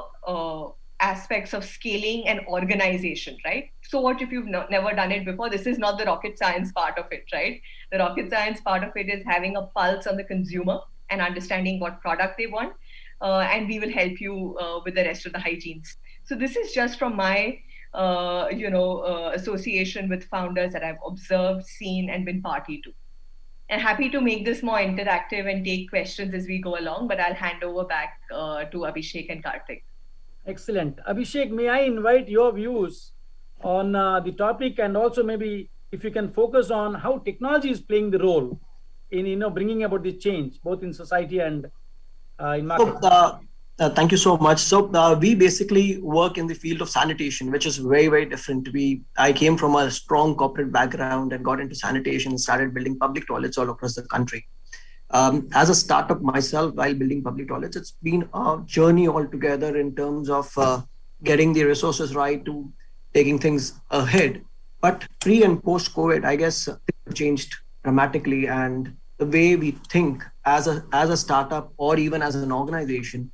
aspects of scaling and organization, right? So what if you've never done it before? This is not the rocket science part of it, right? The rocket science part of it is having a pulse on the consumer and understanding what product they want. And we will help you with the rest of the hygienes. So this is just from my association with founders that I've observed, seen, and been party to. And happy to make this more interactive and take questions as we go along, but I'll hand over back to Abhishek and Karthik. Excellent. Abhishek, may I invite your views on the topic, and also maybe if you can focus on how technology is playing the role in bringing about the change both in society and in market. Thank you so much. So we basically work in the field of sanitation, which is very, very different. I came from a strong corporate background and got into sanitation and started building public toilets all across the country. As a startup myself, while building public toilets, it's been a journey altogether in terms of getting the resources right to taking things ahead. But pre and post COVID, I guess things changed dramatically, and the way we think as a startup or even as an organization,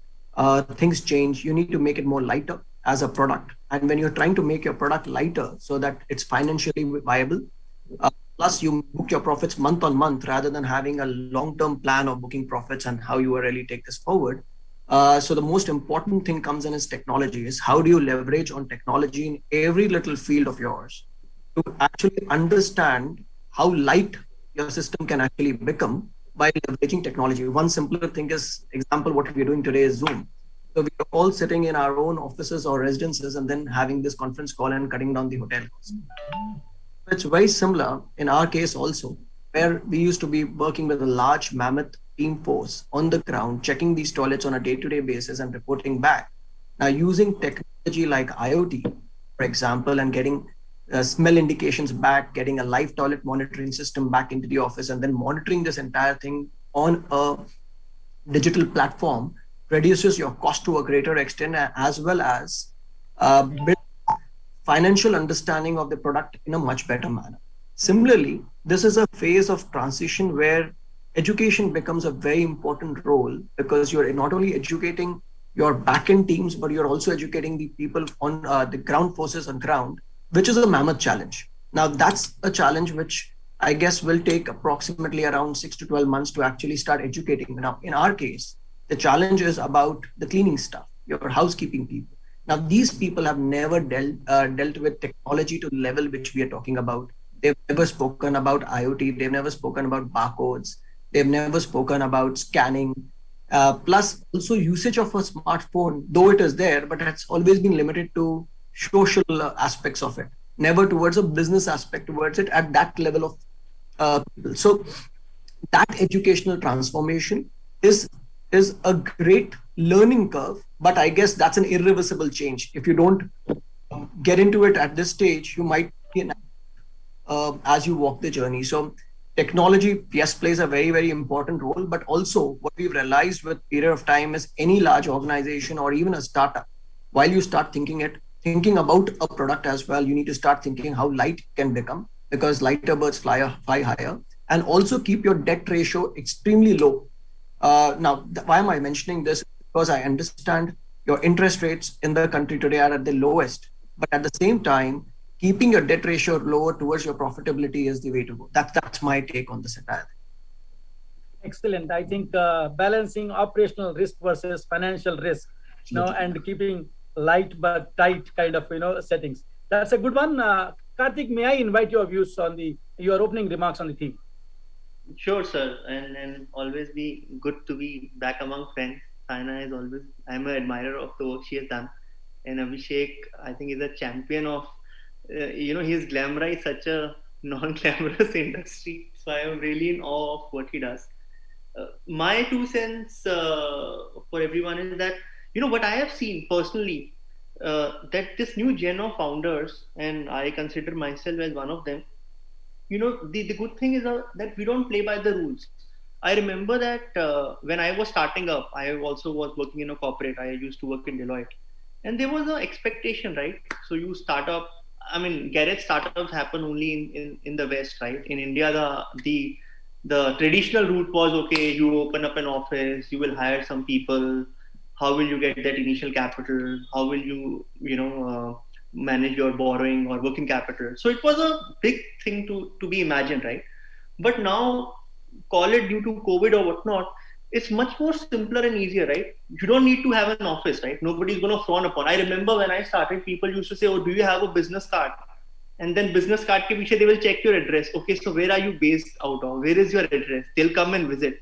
things change. You need to make it more lighter as a product, and when you're trying to make your product lighter so that it's financially viable, plus you book your profits month on month rather than having a long-term plan of booking profits and how you will really take this forward. So the most important thing comes in is technology. Is how do you leverage on technology in every little field of yours to actually understand how light your system can actually become by leveraging technology. One simpler thing is, example, what we're doing today is Zoom. So we're all sitting in our own offices or residences and then having this conference call and cutting down the hotel costs. It's very similar in our case also, where we used to be working with a large mammoth team force on the ground, checking these toilets on a day-to-day basis and reporting back. Now using technology like IoT, for example, and getting smell indications back, getting a live toilet monitoring system back into the office, and then monitoring this entire thing on a digital platform reduces your cost to a greater extent, as well as build financial understanding of the product in a much better manner. Similarly, this is a phase of transition where education becomes a very important role, because you're not only educating your back-end teams, but you're also educating the people on the ground forces on ground, which is a mammoth challenge. Now, that's a challenge which I guess will take approximately around 6 to 12 months to actually start educating. Now, in our case, the challenge is about the cleaning stuff, your housekeeping people. Now, these people have never dealt with technology to the level which we are talking about. They've never spoken about IoT. They've never spoken about barcodes. They've never spoken about scanning. Plus, also usage of a smartphone, though it is there, but it's always been limited to social aspects of it, never towards a business aspect towards it at that level of people. So that educational transformation is a great learning curve, but I guess that's an irreversible change. If you don't get into it at this stage, you might be as you walk the journey. So technology, yes, plays a very, very important role, but also what we've realized with period of time is any large organization or even a startup, while you start thinking about a product as well, you need to start thinking how light can become, because lighter birds fly higher, and also keep your debt ratio extremely low. Now, why am I mentioning this? Because I understand your interest rates in the country today are at the lowest, but at the same time, keeping your debt ratio lower towards your profitability is the way to go. That's my take on this entire thing. Excellent. I think balancing operational risk versus financial risk, and keeping light but tight kind of settings. That's a good one. Karthik, may I invite your views on your opening remarks on the theme? Sure, sir, and always be good to be back among friends. Saina is always, I'm an admirer of the work she has done, and Abhishek, I think, is a champion of, he's glamorized such a non-glamorous industry, so I am really in awe of what he does. My 2 cents for everyone is that, what I have seen personally, that this new gen of founders, and I consider myself as one of them, the good thing is that we don't play by the rules. I remember that when I was starting up, I also was working in a corporate. I used to work in Deloitte. And there was an expectation, right? So you start up, garage startups happen only in the West, right? In India, the traditional route was, okay, you open up an office, you will hire some people. How will you get that initial capital? How will you, manage your borrowing or working capital? So it was a big thing to be imagined, right? But now, call it due to COVID or whatnot, it's much more simpler and easier, right? You don't need to have an office, right? Nobody's going to frown upon. I remember when I started, people used to say, oh, do you have a business card? And then business card ke piche, they will check your address. Okay, so where are you based out of? Where is your address? They'll come and visit.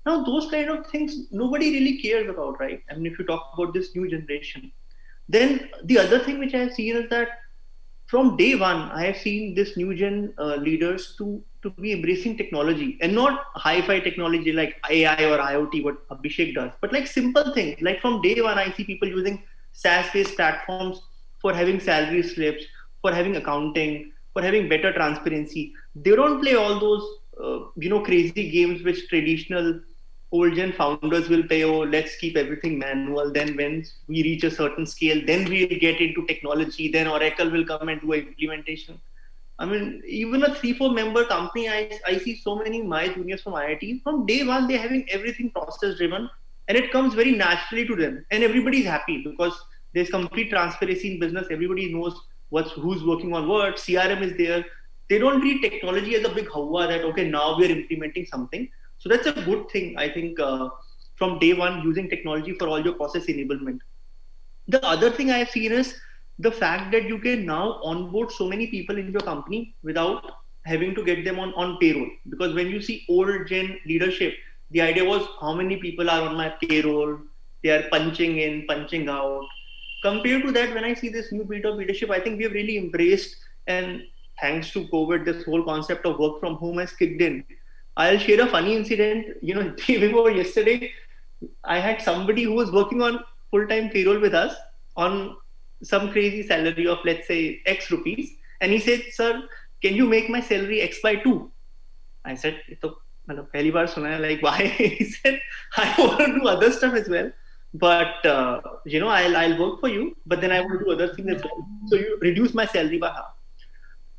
Now, those kind of things nobody really cares about, right? I mean, if you talk about this new generation, then the other thing which I have seen is that from day one, I have seen this new gen leaders to be embracing technology, and not hi-fi technology like AI or IoT, what Abhishek does, but like simple things. Like from day one, I see people using SaaS-based platforms for having salary slips, for having accounting, for having better transparency. They don't play all those crazy games which traditional old gen founders will play. Oh, let's keep everything manual. Then when we reach a certain scale, then we'll get into technology. Then Oracle will come and do implementation. I mean, even a 3-4 member company, I see so many my juniors from IIT. From day one, they're having everything process driven, and it comes very naturally to them. And everybody's happy because there's complete transparency in business. Everybody knows who's working on what. CRM is there. They don't treat technology as a big hawa that, okay, now we're implementing something. So that's a good thing, I think, from day one, using technology for all your process enablement. The other thing I have seen is the fact that you can now onboard so many people in your company without having to get them on payroll. Because when you see old gen leadership, the idea was how many people are on my payroll, they are punching in, punching out. Compared to that, when I see this new breed of leadership, I think we have really embraced, and thanks to COVID, this whole concept of work from home has kicked in. I'll share a funny incident. Day before yesterday, I had somebody who was working on full-time payroll with us on some crazy salary of, let's say, X rupees. And he said, sir, can you make my salary X by 2? I said, pehli baar suna hai, like, why? He said, I want to do other stuff as well. But, I'll work for you. But then I want to do other things as well. So you reduce my salary by half.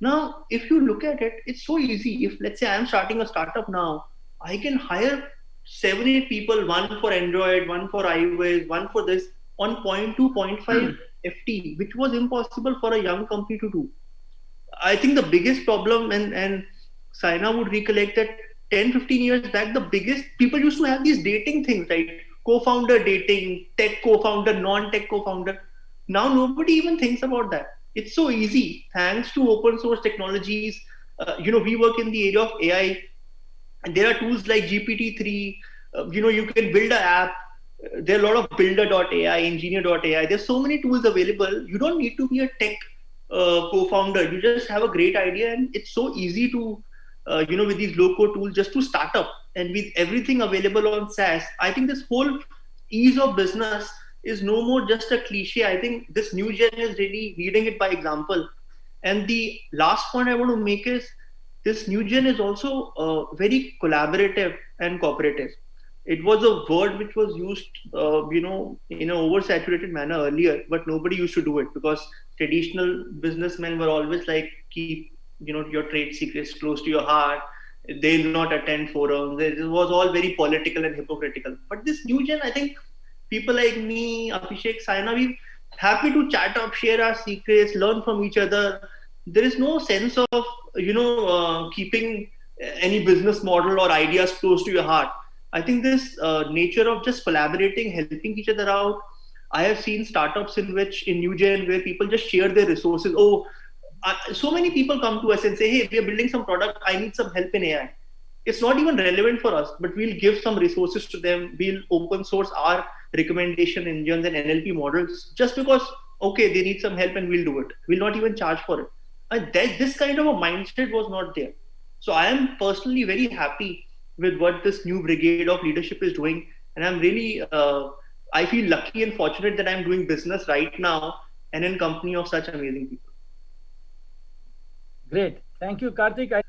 Now, if you look at it, it's so easy. If, let's say, I'm starting a startup now, I can hire 7-8 people, one for Android, one for iOS, one for this, on 0.2, 0.5 FT, which was impossible for a young company to do. I think the biggest problem, and Saina would recollect that 10, 15 years back, the biggest, people used to have these dating things, right? Co-founder dating, tech co-founder, non-tech co-founder. Now, nobody even thinks about that. It's so easy, thanks to open source technologies. We work in the area of AI, and there are tools like GPT-3. You can build an app. There are a lot of builder.ai, engineer.ai. There's so many tools available. You don't need to be a tech co-founder. You just have a great idea, and it's so easy to, with these low-code tools, just to start up. And with everything available on SaaS, I think this whole ease of business is no more just a cliche. I think this new gen is really leading it by example. And the last point I want to make is this new gen is also very collaborative and cooperative. It was a word which was used, in an oversaturated manner earlier, but nobody used to do it because traditional businessmen were always like, keep, your trade secrets close to your heart. They'll not attend forums. It was all very political and hypocritical. But this new gen, I think, people like me, Abhishek, Saina, we're happy to chat up, share our secrets, learn from each other. There is no sense of, keeping any business model or ideas close to your heart. I think this nature of just collaborating, helping each other out. I have seen startups in New Gen, where people just share their resources. So many people come to us and say, hey, we are building some product. I need some help in AI. It's not even relevant for us, but we'll give some resources to them. We'll open source our recommendation engines and NLP models just because, okay, they need some help and we'll do it. We'll not even charge for it. And this kind of a mindset was not there. So I am personally very happy with what this new brigade of leadership is doing. And I'm really, I feel lucky and fortunate that I'm doing business right now and in company of such amazing people. Great. Thank you, Karthik.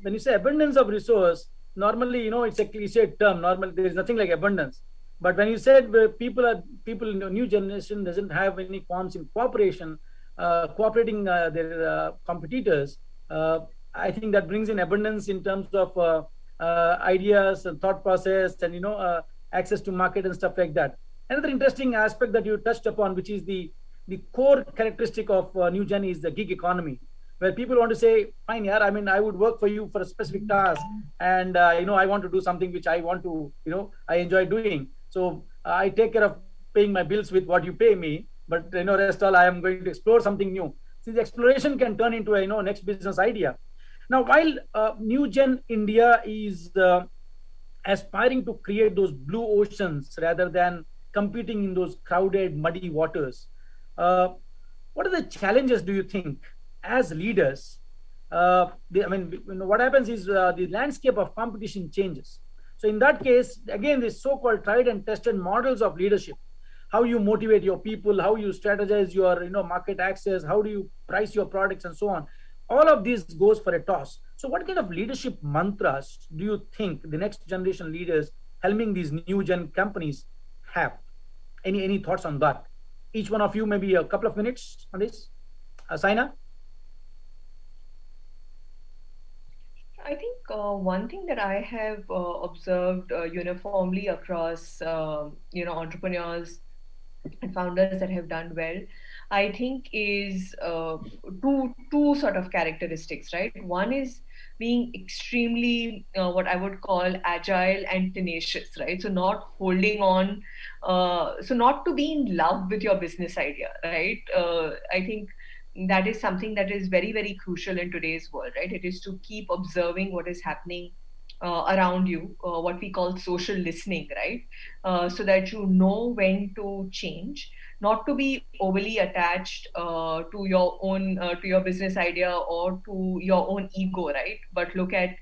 When you say abundance of resource, normally, it's a cliche term. Normally, there is nothing like abundance. But when you said people in the new generation doesn't have any qualms in cooperation, cooperating their competitors, I think that brings in abundance in terms of ideas and thought process and, access to market and stuff like that. Another interesting aspect that you touched upon, which is the core characteristic of new gen, is the gig economy, where people want to say, fine, yeah, I mean, I would work for you for a specific task, and I want to do something which I want to, I enjoy doing. So I take care of paying my bills with what you pay me, but rest all I am going to explore something new. See, the exploration can turn into a next business idea. Now, while New Gen India is aspiring to create those blue oceans rather than competing in those crowded, muddy waters, what are the challenges do you think as leaders? What happens is the landscape of competition changes. So in that case, again, these so-called tried and tested models of leadership, how you motivate your people, how you strategize your market access, how do you price your products and so on, all of this goes for a toss. So what kind of leadership mantras do you think the next generation leaders helming these new gen companies have? Any thoughts on that? Each one of you, maybe a couple of minutes on this. Saina? I think one thing that I have observed uniformly across entrepreneurs and founders that have done well, I think is two sort of characteristics, right? One is being extremely what I would call agile and tenacious, right? So not holding on, so not to be in love with your business idea, right? I think that is something that is very, very crucial in today's world, right? It is to keep observing what is happening around you, what we call social listening, right? So that you know when to change, not to be overly attached to your own, to your business idea or to your own ego, right? But look at,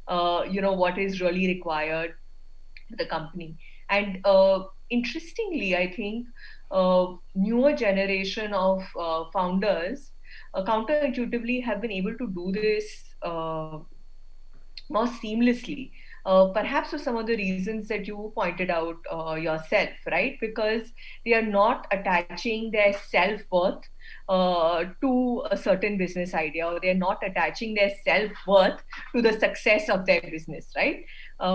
what is really required for the company. And interestingly, I think newer generation of founders counterintuitively have been able to do this more seamlessly, perhaps for some of the reasons that you pointed out yourself, right? Because they are not attaching their self-worth to a certain business idea, or they're not attaching their self-worth to the success of their business, right?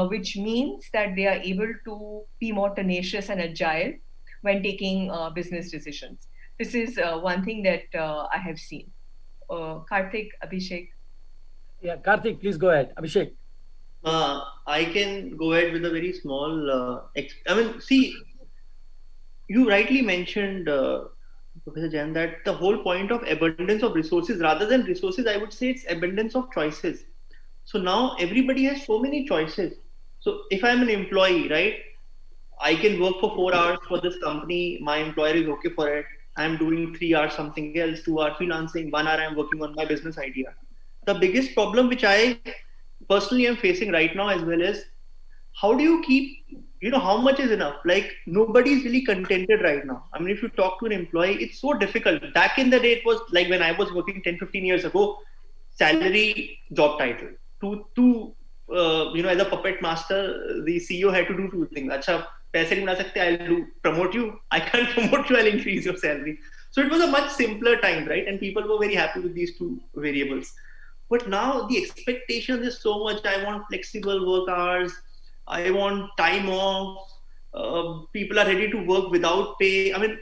Which means that they are able to be more tenacious and agile when taking business decisions. This is one thing that I have seen. Karthik, Abhishek. Yeah, Karthik, please go ahead. Abhishek. I can go ahead with a very small. See, you rightly mentioned, Professor Jain, that the whole point of abundance of resources, rather than resources, I would say it's abundance of choices. So now everybody has so many choices. So if I'm an employee, right, I can work for 4 hours for this company. My employer is okay for it. I'm doing 3 hours something else, 2 hours freelancing, 1 hour I'm working on my business idea. The biggest problem which I personally am facing right now as well is, how do you keep, how much is enough? Like, nobody is really contented right now. I mean, if you talk to an employee, it's so difficult. Back in the day, it was like when I was working 10, 15 years ago, salary, job title. As a puppet master, the CEO had to do two things. Acha, paise nahi bana sakte, I'll promote you. I can't promote you, I'll increase your salary. So it was a much simpler time, right? And people were very happy with these two variables. But now the expectation is so much. I want flexible work hours. I want time off. People are ready to work without pay. I mean,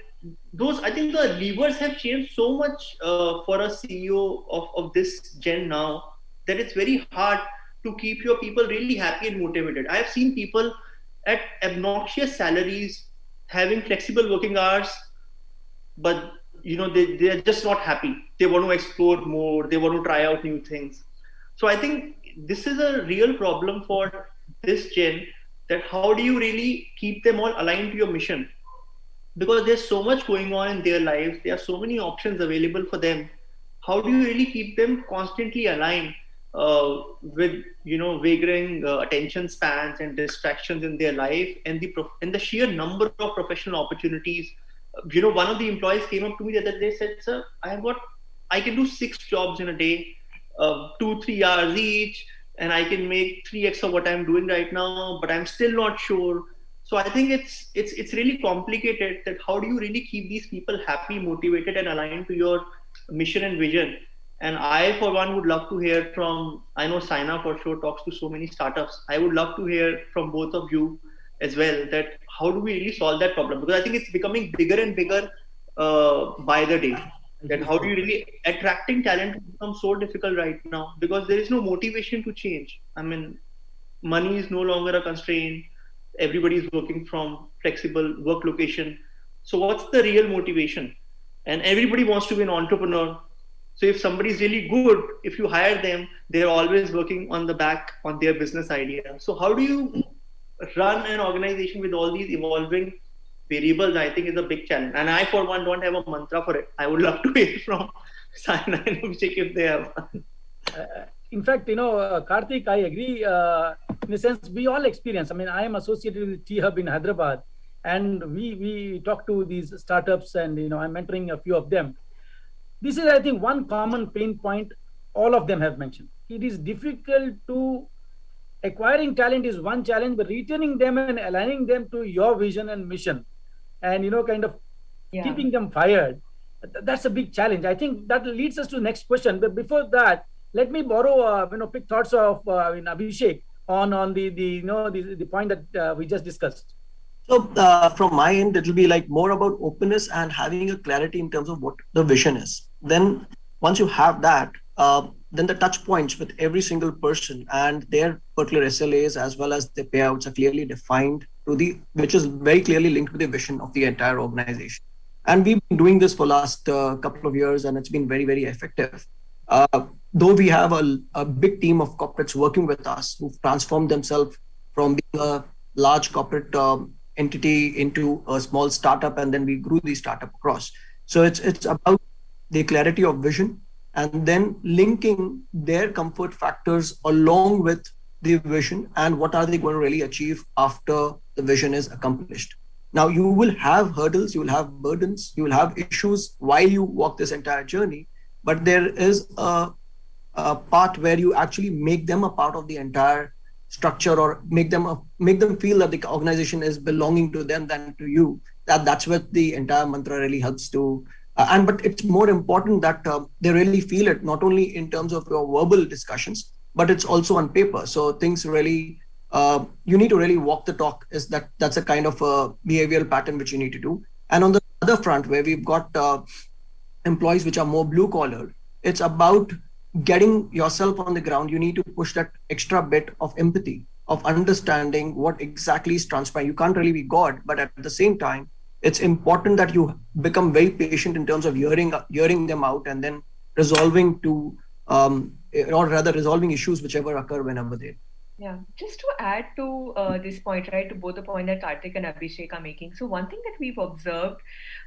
I think the levers have changed so much for a CEO of this gen now, that it's very hard to keep your people really happy and motivated. I have seen people at obnoxious salaries having flexible working hours, but they are just not happy. They want to explore more. They want to try out new things. So I think this is a real problem for this gen, that how do you really keep them all aligned to your mission? Because there's so much going on in their lives. There are so many options available for them. How do you really keep them constantly aligned with varying attention spans and distractions in their life, and the sheer number of professional opportunities? One of the employees came up to me the other day, said, "Sir, I can do 6 jobs in a day, 2-3 hours each, and I can make 3x of what I'm doing right now, but I'm still not sure." So I think it's really complicated, that how do you really keep these people happy, motivated, and aligned to your mission and vision? And I, for one, would love to hear from, I know Saina for sure talks to so many startups. I would love to hear from both of you as well, that how do we really solve that problem? Because I think it's becoming bigger and bigger by the day. That how do you really, attracting talent becomes so difficult right now, because there is no motivation to change. I mean, money is no longer a constraint. Everybody is working from flexible work location. So what's the real motivation? And everybody wants to be an entrepreneur. So if somebody is really good, if you hire them, they're always working on the back on their business idea. So how do you run an organization with all these evolving variables? I think is a big challenge. And I, for one, don't have a mantra for it. I would love to hear from Saina and Abhishek if they have one. In fact, Karthik, I agree. In a sense, we all experience. I mean, I am associated with T-Hub in Hyderabad, and we talk to these startups, and I'm mentoring a few of them. This is, I think, one common pain point all of them have mentioned. It is difficult to acquiring talent is one challenge, but retaining them and aligning them to your vision and mission, and kind of keeping them fired. That's a big challenge. I think that leads us to the next question. But before that, let me borrow quick thoughts of Abhishek on the point that we just discussed. So from my end, it will be like more about openness and having a clarity in terms of what the vision is. Then once you have that, then the touch points with every single person and their particular SLAs as well as their payouts are clearly defined which is very clearly linked to the vision of the entire organization. And we've been doing this for last couple of years, and it's been very, very effective. Though we have a big team of corporates working with us who've transformed themselves from being a large corporate entity into a small startup, and then we grew the startup across. So it's about the clarity of vision and then linking their comfort factors along with the vision and what are they going to really achieve after the vision is accomplished. Now, you will have hurdles, you will have burdens, you will have issues while you walk this entire journey, but there is a part where you actually make them a part of the entire structure or make them feel that the organization is belonging to them than to you. That's what the entire mantra really helps to. But it's more important that they really feel it, not only in terms of your verbal discussions, but it's also on paper. So things really, you need to really walk the talk. That's a kind of a behavioral pattern which you need to do. And on the other front, where we've got employees which are more blue collar, it's about getting yourself on the ground. You need to push that extra bit of empathy, of understanding what exactly is transpiring. You can't really be God, but at the same time, it's important that you become very patient in terms of hearing them out and then resolving resolving issues whichever occur whenever they. Yeah, just to add to this point, right, to both the point that Karthik and Abhishek are making. So one thing that we've observed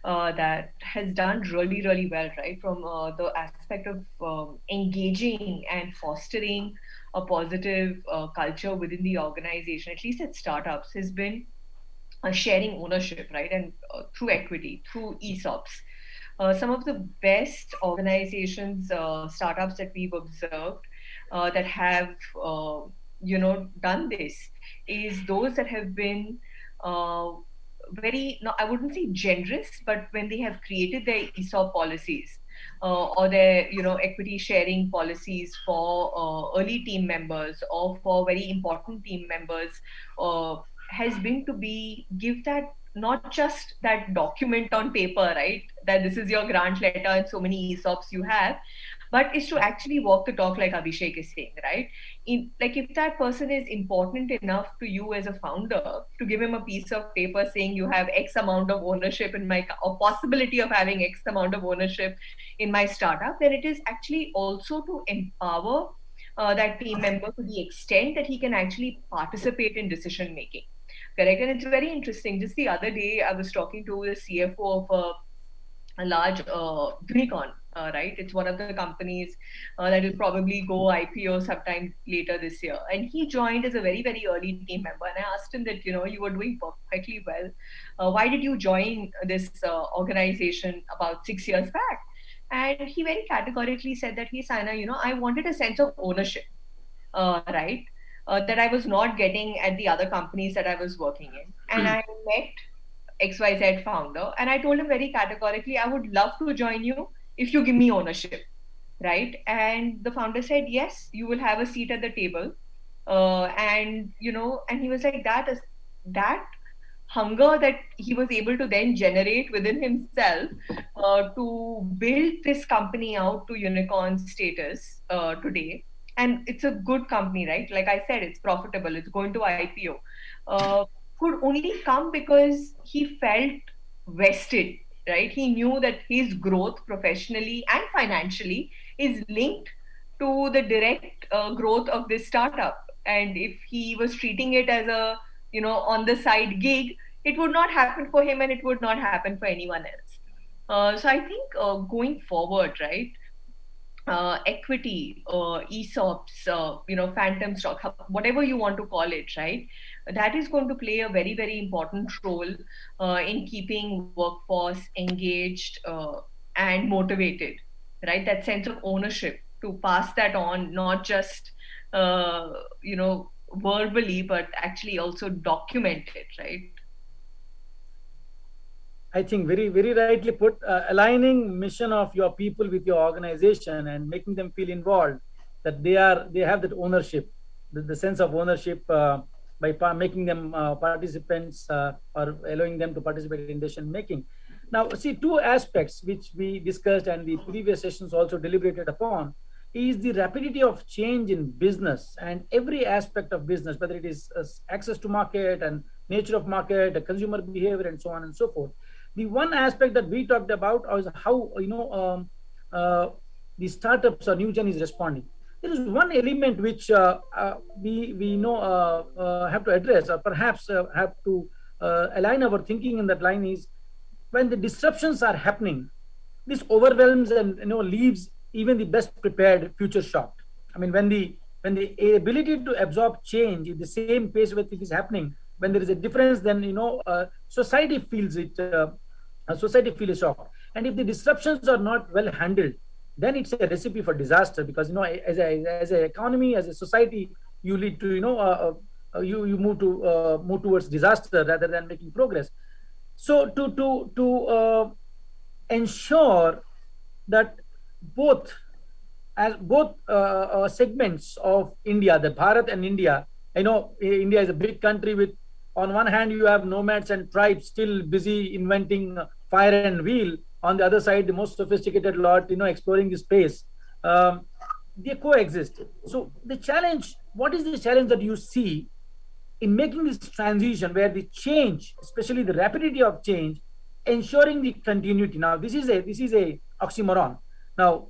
that has done really, really well, right, from the aspect of engaging and fostering a positive culture within the organization, at least at startups, has been sharing ownership, right, and through equity, through ESOPs. Some of the best organizations, startups that we've observed that have done this is those that have been very, no, I wouldn't say generous, but when they have created their ESOP policies or their equity sharing policies for early team members or for very important team members, has been to give that, not just that document on paper, right, that this is your grant letter and so many ESOPs you have, but is to actually walk the talk, like Abhishek is saying, right? Like if that person is important enough to you as a founder, to give him a piece of paper saying you have X amount of ownership in or possibility of having X amount of ownership in my startup, then it is actually also to empower that team member to the extent that he can actually participate in decision making. Correct. And it's very interesting. Just the other day, I was talking to the CFO of a large unicorn, right? It's one of the companies that will probably go IPO sometime later this year. And he joined as a very, very early team member. And I asked him that, you were doing perfectly well. Why did you join this organization about 6 years back? And he very categorically said that, hey, Saina, I wanted a sense of ownership, right? That I was not getting at the other companies that I was working in. And I met XYZ founder and I told him very categorically, I would love to join you if you give me ownership, right? And the founder said, yes, you will have a seat at the table. And he was like, that hunger that he was able to then generate within himself to build this company out to unicorn status today. And it's a good company, right? Like I said, it's profitable, it's going to IPO. Could only come because he felt vested right? He knew that his growth professionally and financially is linked to the direct growth of this startup. And if he was treating it as a, on the side gig, it would not happen for him and it would not happen for anyone else. So I think going forward, right, equity, ESOPs, phantom stock, whatever you want to call it, right? That is going to play a very, very important role in keeping workforce engaged and motivated, right? That sense of ownership to pass that on, not just, verbally, but actually also document it, right? I think very, very rightly put, aligning mission of your people with your organization and making them feel involved, that they have that ownership, the sense of ownership by making them participants or allowing them to participate in decision making. Now, see, two aspects which we discussed and the previous sessions also deliberated upon is the rapidity of change in business and every aspect of business, whether it is access to market and nature of market, consumer behavior, and so on and so forth. The one aspect that we talked about is how the startups or new gen is responding. There is one element which we have to address, or perhaps have to align our thinking in that line, is when the disruptions are happening, this overwhelms and leaves even the best prepared future shocked. I mean, when the ability to absorb change in the same pace with it is happening, when there is a difference, then society feels it. Society feels shocked, and if the disruptions are not well handled, then it's a recipe for disaster. Because as an economy, as a society, you lead to you move towards disaster rather than making progress. So to ensure that both segments of India, the Bharat and India. India is a big country with, on one hand, you have nomads and tribes still busy inventing fire and wheel. On the other side, the most sophisticated lot, exploring the space. They coexist. So the challenge, what is the challenge that you see in making this transition, where the change, especially the rapidity of change, ensuring the continuity? Now, this is a oxymoron. Now,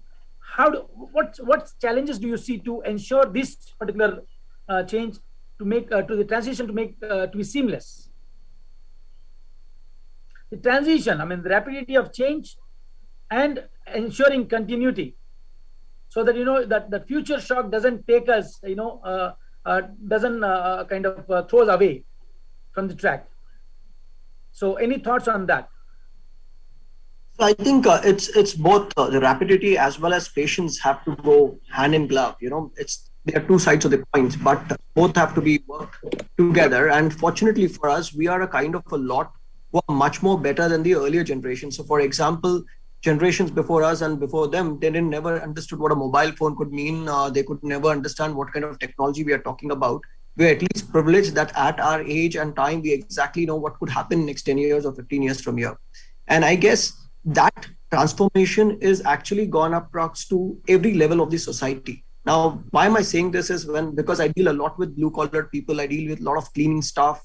what challenges do you see to ensure this particular change, to make to the transition to be seamless? The transition, I mean, the rapidity of change and ensuring continuity, so that that the future shock doesn't take us, doesn't kind of throw us away from the track. So, any thoughts on that? So I think it's both the rapidity as well as patience have to go hand in glove. There are two sides of the coins, but both have to be worked together. And fortunately for us, we are a kind of a lot who are much more better than the earlier generations. So for example, generations before us and before them, they never understood what a mobile phone could mean. They could never understand what kind of technology we are talking about. We're at least privileged that at our age and time, we exactly know what could happen next 10 years or 15 years from here. And I guess that transformation is actually gone across to every level of the society. Now, why am I saying this is because I deal a lot with blue collar people. I deal with a lot of cleaning staff,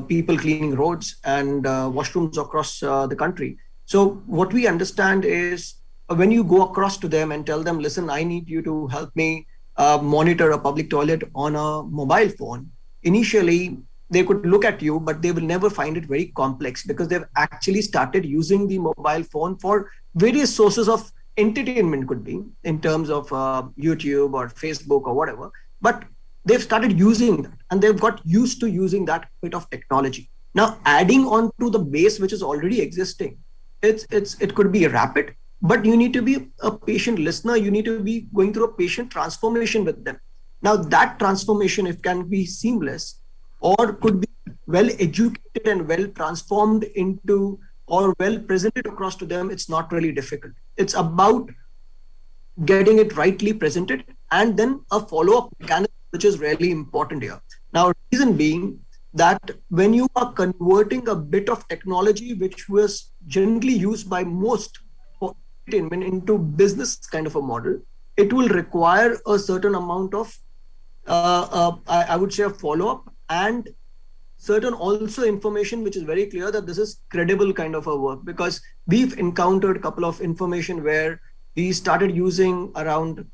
people cleaning roads and washrooms across the country. So what we understand is when you go across to them and tell them, listen, I need you to help me monitor a public toilet on a mobile phone. Initially, they could look at you, but they will never find it very complex because they've actually started using the mobile phone for various sources of entertainment, could be in terms of YouTube or Facebook or whatever. But they've started using that and they've got used to using that bit of technology. Now, adding on to the base which is already existing, it could be rapid, but you need to be a patient listener. You need to be going through a patient transformation with them. Now, that transformation, if can be seamless, or could be well educated and well transformed into or well presented across to them, it's not really difficult. It's about getting it rightly presented and then a follow-up mechanism, which is really important here. Now, reason being that when you are converting a bit of technology which was generally used by most for entertainment into business kind of a model, it will require a certain amount of, I would say, a follow-up and certain also information which is very clear that this is credible kind of a work, because we've encountered a couple of information where we started using around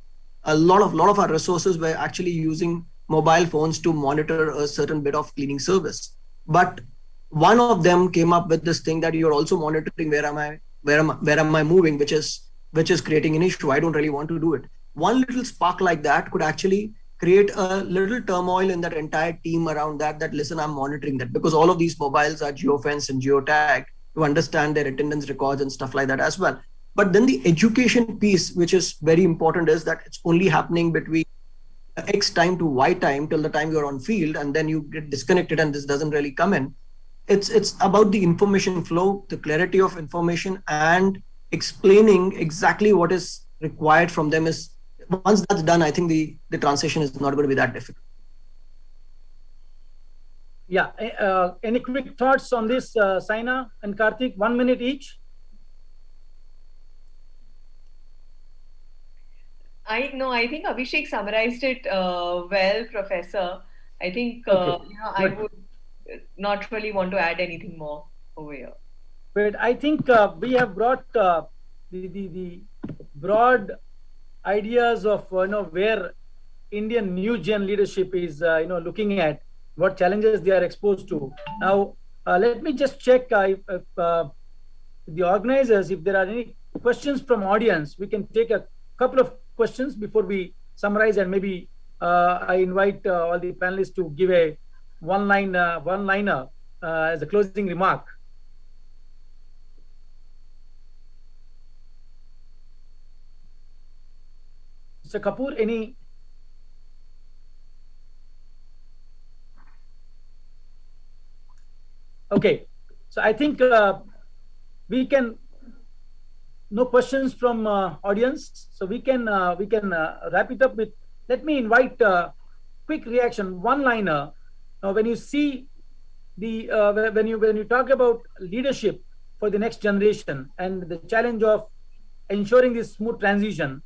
a lot of our resources were actually using mobile phones to monitor a certain bit of cleaning service. But one of them came up with this thing that you're also monitoring where am I moving, which is creating an issue. I don't really want to do it. One little spark like that could actually create a little turmoil in that entire team around that listen, I'm monitoring that, because all of these mobiles are geofenced and geotagged to understand their attendance records and stuff like that as well. But then the education piece, which is very important, is that it's only happening between X time to Y time till the time you're on field, and then you get disconnected and this doesn't really come in. It's about the information flow, the clarity of information, and explaining exactly what is required from them. Is once that's done, I think the transition is not going to be that difficult. Yeah. Any quick thoughts on this, Saina and Karthik? 1 minute each. I think Abhishek summarized it well, Professor. I think I would not really want to add anything more over here. But I think we have brought the broad ideas of where Indian new gen leadership is looking at, what challenges they are exposed to. Now let me just check if the organizers, if there are any questions from audience. We can take a couple of questions before we summarize, and maybe I invite all the panelists to give a one-liner as a closing remark. Mr. Kapoor, any? Okay, so I think we can. No questions from audience, so we can wrap it up with. Let me invite quick reaction, one-liner. When you see the when you talk about leadership for the next generation and the challenge of ensuring this smooth transition,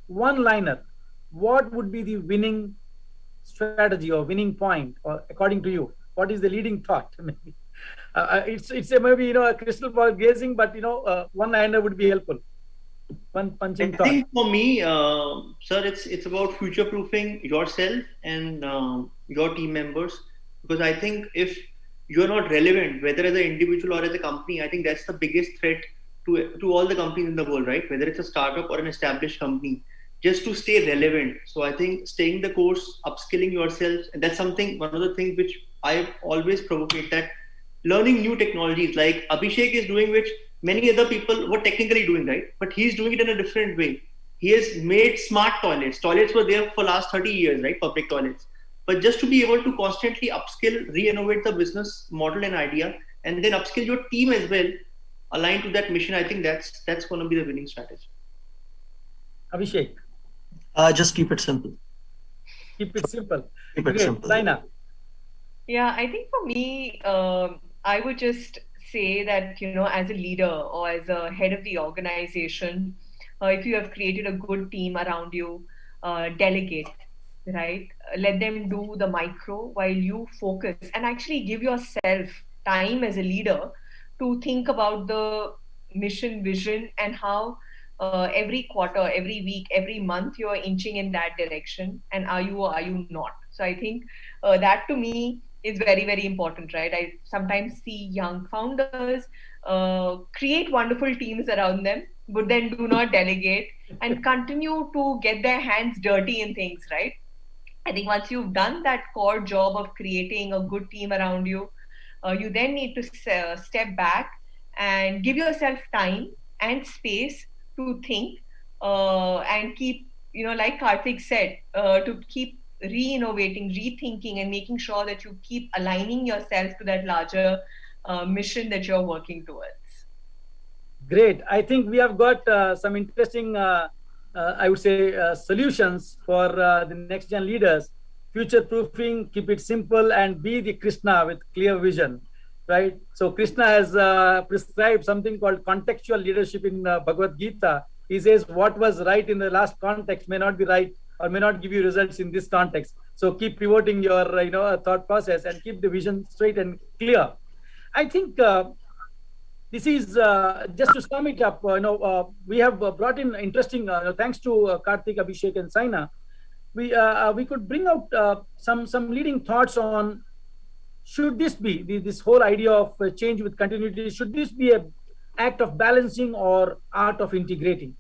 one-liner, what would be the winning strategy or winning point, or according to you, what is the leading thought? Maybe it's maybe a crystal ball gazing, but one-liner would be helpful. One punching thought. I think for me, sir, it's about future-proofing yourself and your team members, because I think if you're not relevant, whether as an individual or as a company, I think that's the biggest threat to all the companies in the world, right? Whether it's a startup or an established company, just to stay relevant. So I think staying the course, upskilling yourself, and that's one of the things which I always provocate, that learning new technologies like Abhishek is doing, which many other people were technically doing, right? But he's doing it in a different way. He has made smart toilets. Toilets were there for last 30 years, right? Public toilets. But just to be able to constantly upskill, re-innovate the business model and idea, and then upskill your team as well, aligned to that mission, I think that's going to be the winning strategy. Abhishek? Just keep it simple. Keep it simple. Keep it simple. Saina? Yeah, I think for me, I would just say that, as a leader or as a head of the organization, if you have created a good team around you, delegate, right? Let them do the micro while you focus, and actually give yourself time as a leader to think about the mission, vision, and how every quarter, every week, every month you're inching in that direction, and are you or are you not? So I think that to me is very, very important, right? I sometimes see young founders create wonderful teams around them, but then do not delegate and continue to get their hands dirty in things, right? I think once you've done that core job of creating a good team around you, you then need to step back and give yourself time and space to think and keep, like Karthik said, to keep re-innovating, rethinking, and making sure that you keep aligning yourself to that larger mission that you're working towards. Great. I think we have got some interesting, I would say, solutions for the next gen leaders. Future-proofing, keep it simple, and be the Krishna with clear vision, right? So Krishna has prescribed something called contextual leadership in Bhagavad Gita. He says what was right in the last context may not be right or may not give you results in this context. So keep pivoting your thought process and keep the vision straight and clear. I think this is just to sum it up. We have brought in interesting. Thanks to Karthik, Abhishek, and Saina, we could bring out some leading thoughts on, should this be this whole idea of change with continuity? Should this be a act of balancing or art of integrating?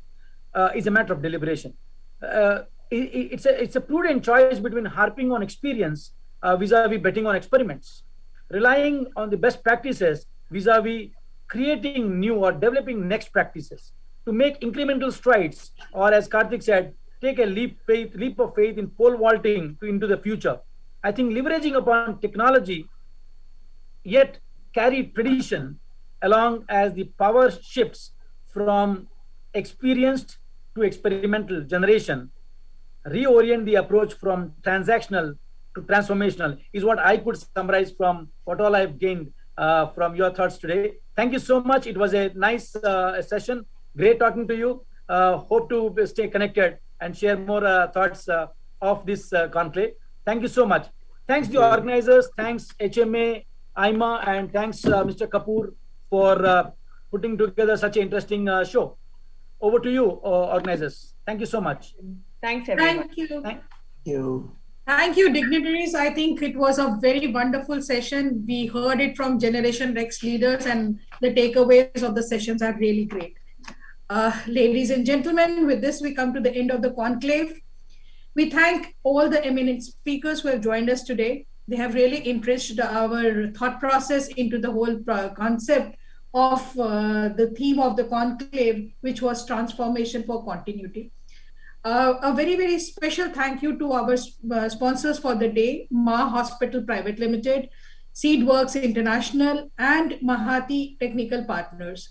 Is a matter of deliberation. It's a prudent choice between harping on experience vis-a-vis betting on experiments, relying on the best practices vis-a-vis creating new or developing next practices to make incremental strides, or as Karthik said, take a leap of faith in pole vaulting into the future. I think leveraging upon technology, yet carry tradition along as the power shifts from experienced to experimental generation, reorient the approach from transactional to transformational is what I could summarize from what all I've gained from your thoughts today. Thank you so much. It was a nice session. Great talking to you. Hope to stay connected and share more thoughts of this conclave. Thank you so much. Thanks to the organizers. Thanks HMA, AIMA, and thanks Mr. Kapoor for putting together such an interesting show. Over to you, organizers. Thank you so much. Thanks, everyone. Thank you. Thank you. Thank you, dignitaries. I think it was a very wonderful session. We heard it from Generation Next leaders, and the takeaways of the sessions are really great. Ladies and gentlemen, with this, we come to the end of the conclave. We thank all the eminent speakers who have joined us today. They have really enriched our thought process into the whole concept of the theme of the conclave, which was transformation for continuity. A very, very special thank you to our sponsors for the day, Ma Hospital Private Limited, Seedworks International, and Mahati Technical Partners.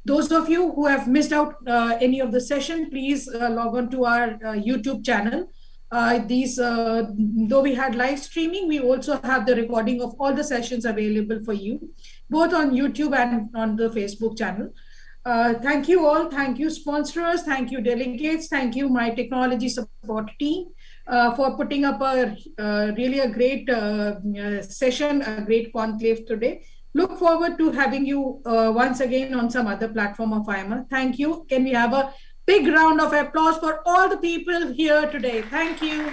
Those of you who have missed out any of the session, please log on to our YouTube channel. Though we had live streaming, we also have the recording of all the sessions available for you, both on YouTube and on the Facebook channel. Thank you all. Thank you, sponsors. Thank you, delegates. Thank you, my technology support team, for putting up really a great session, a great conclave today. Look forward to having you once again on some other platform of AIMA. Thank you. Can we have a big round of applause for all the people here today? Thank you.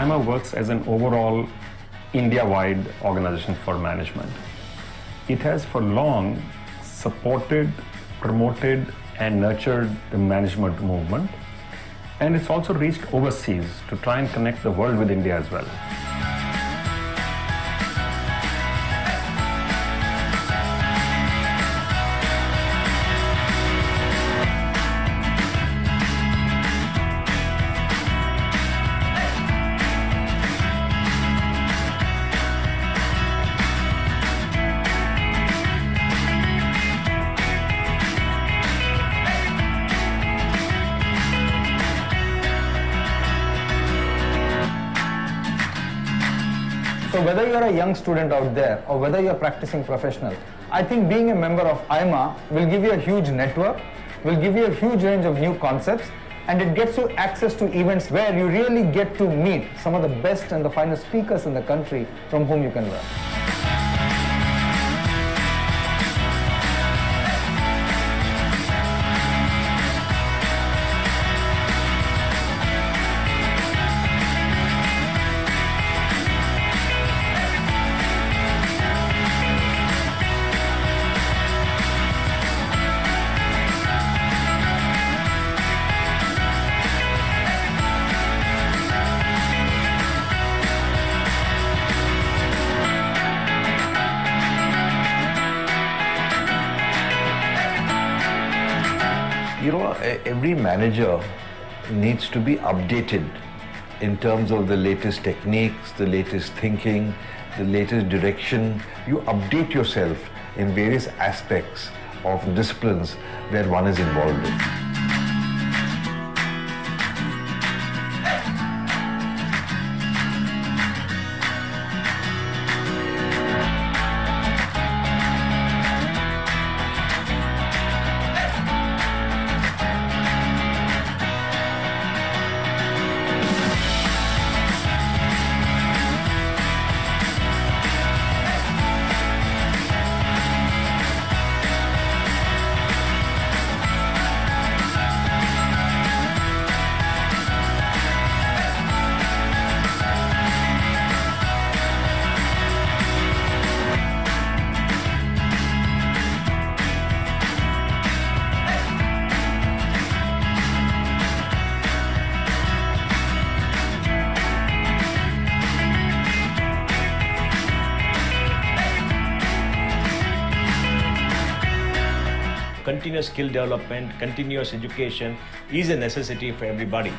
AIMA works as an overall India-wide organization for management. It has for long supported, promoted, and nurtured the management movement. And it's also reached overseas to try and connect the world with India as well. So whether you're a young student out there or whether you're a practicing professional, I think being a member of AIMA will give you a huge network, will give you a huge range of new concepts, and it gets you access to events where you really get to meet some of the best and the finest speakers in the country from whom you can learn. You know, every manager needs to be updated in terms of the latest techniques, the latest thinking, the latest direction. You update yourself in various aspects of disciplines that one is involved in. Continuous skill development, continuous education is a necessity for everybody.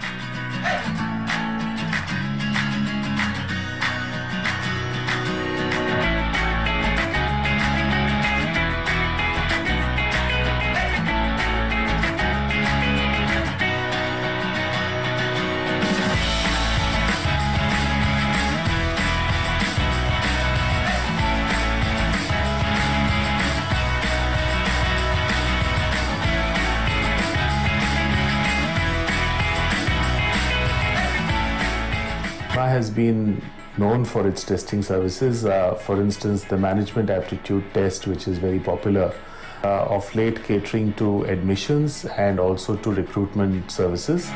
AIMA has been known for its testing services. For instance, the management aptitude test, which is very popular, of late catering to admissions and also to recruitment services.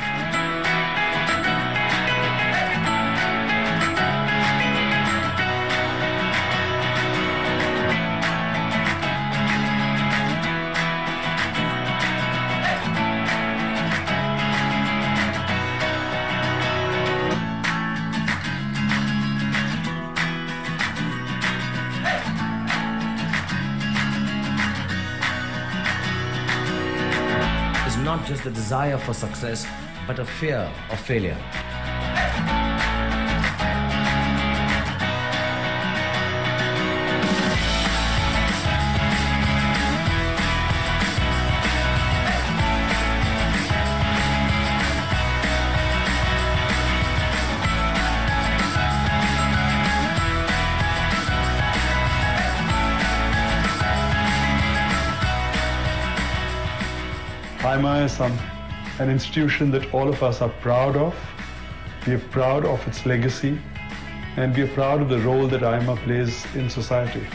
not just the desire for success, but a fear of failure. AIMA is an institution that all of us are proud of. We are proud of its legacy, and we are proud of the role that AIMA plays in society.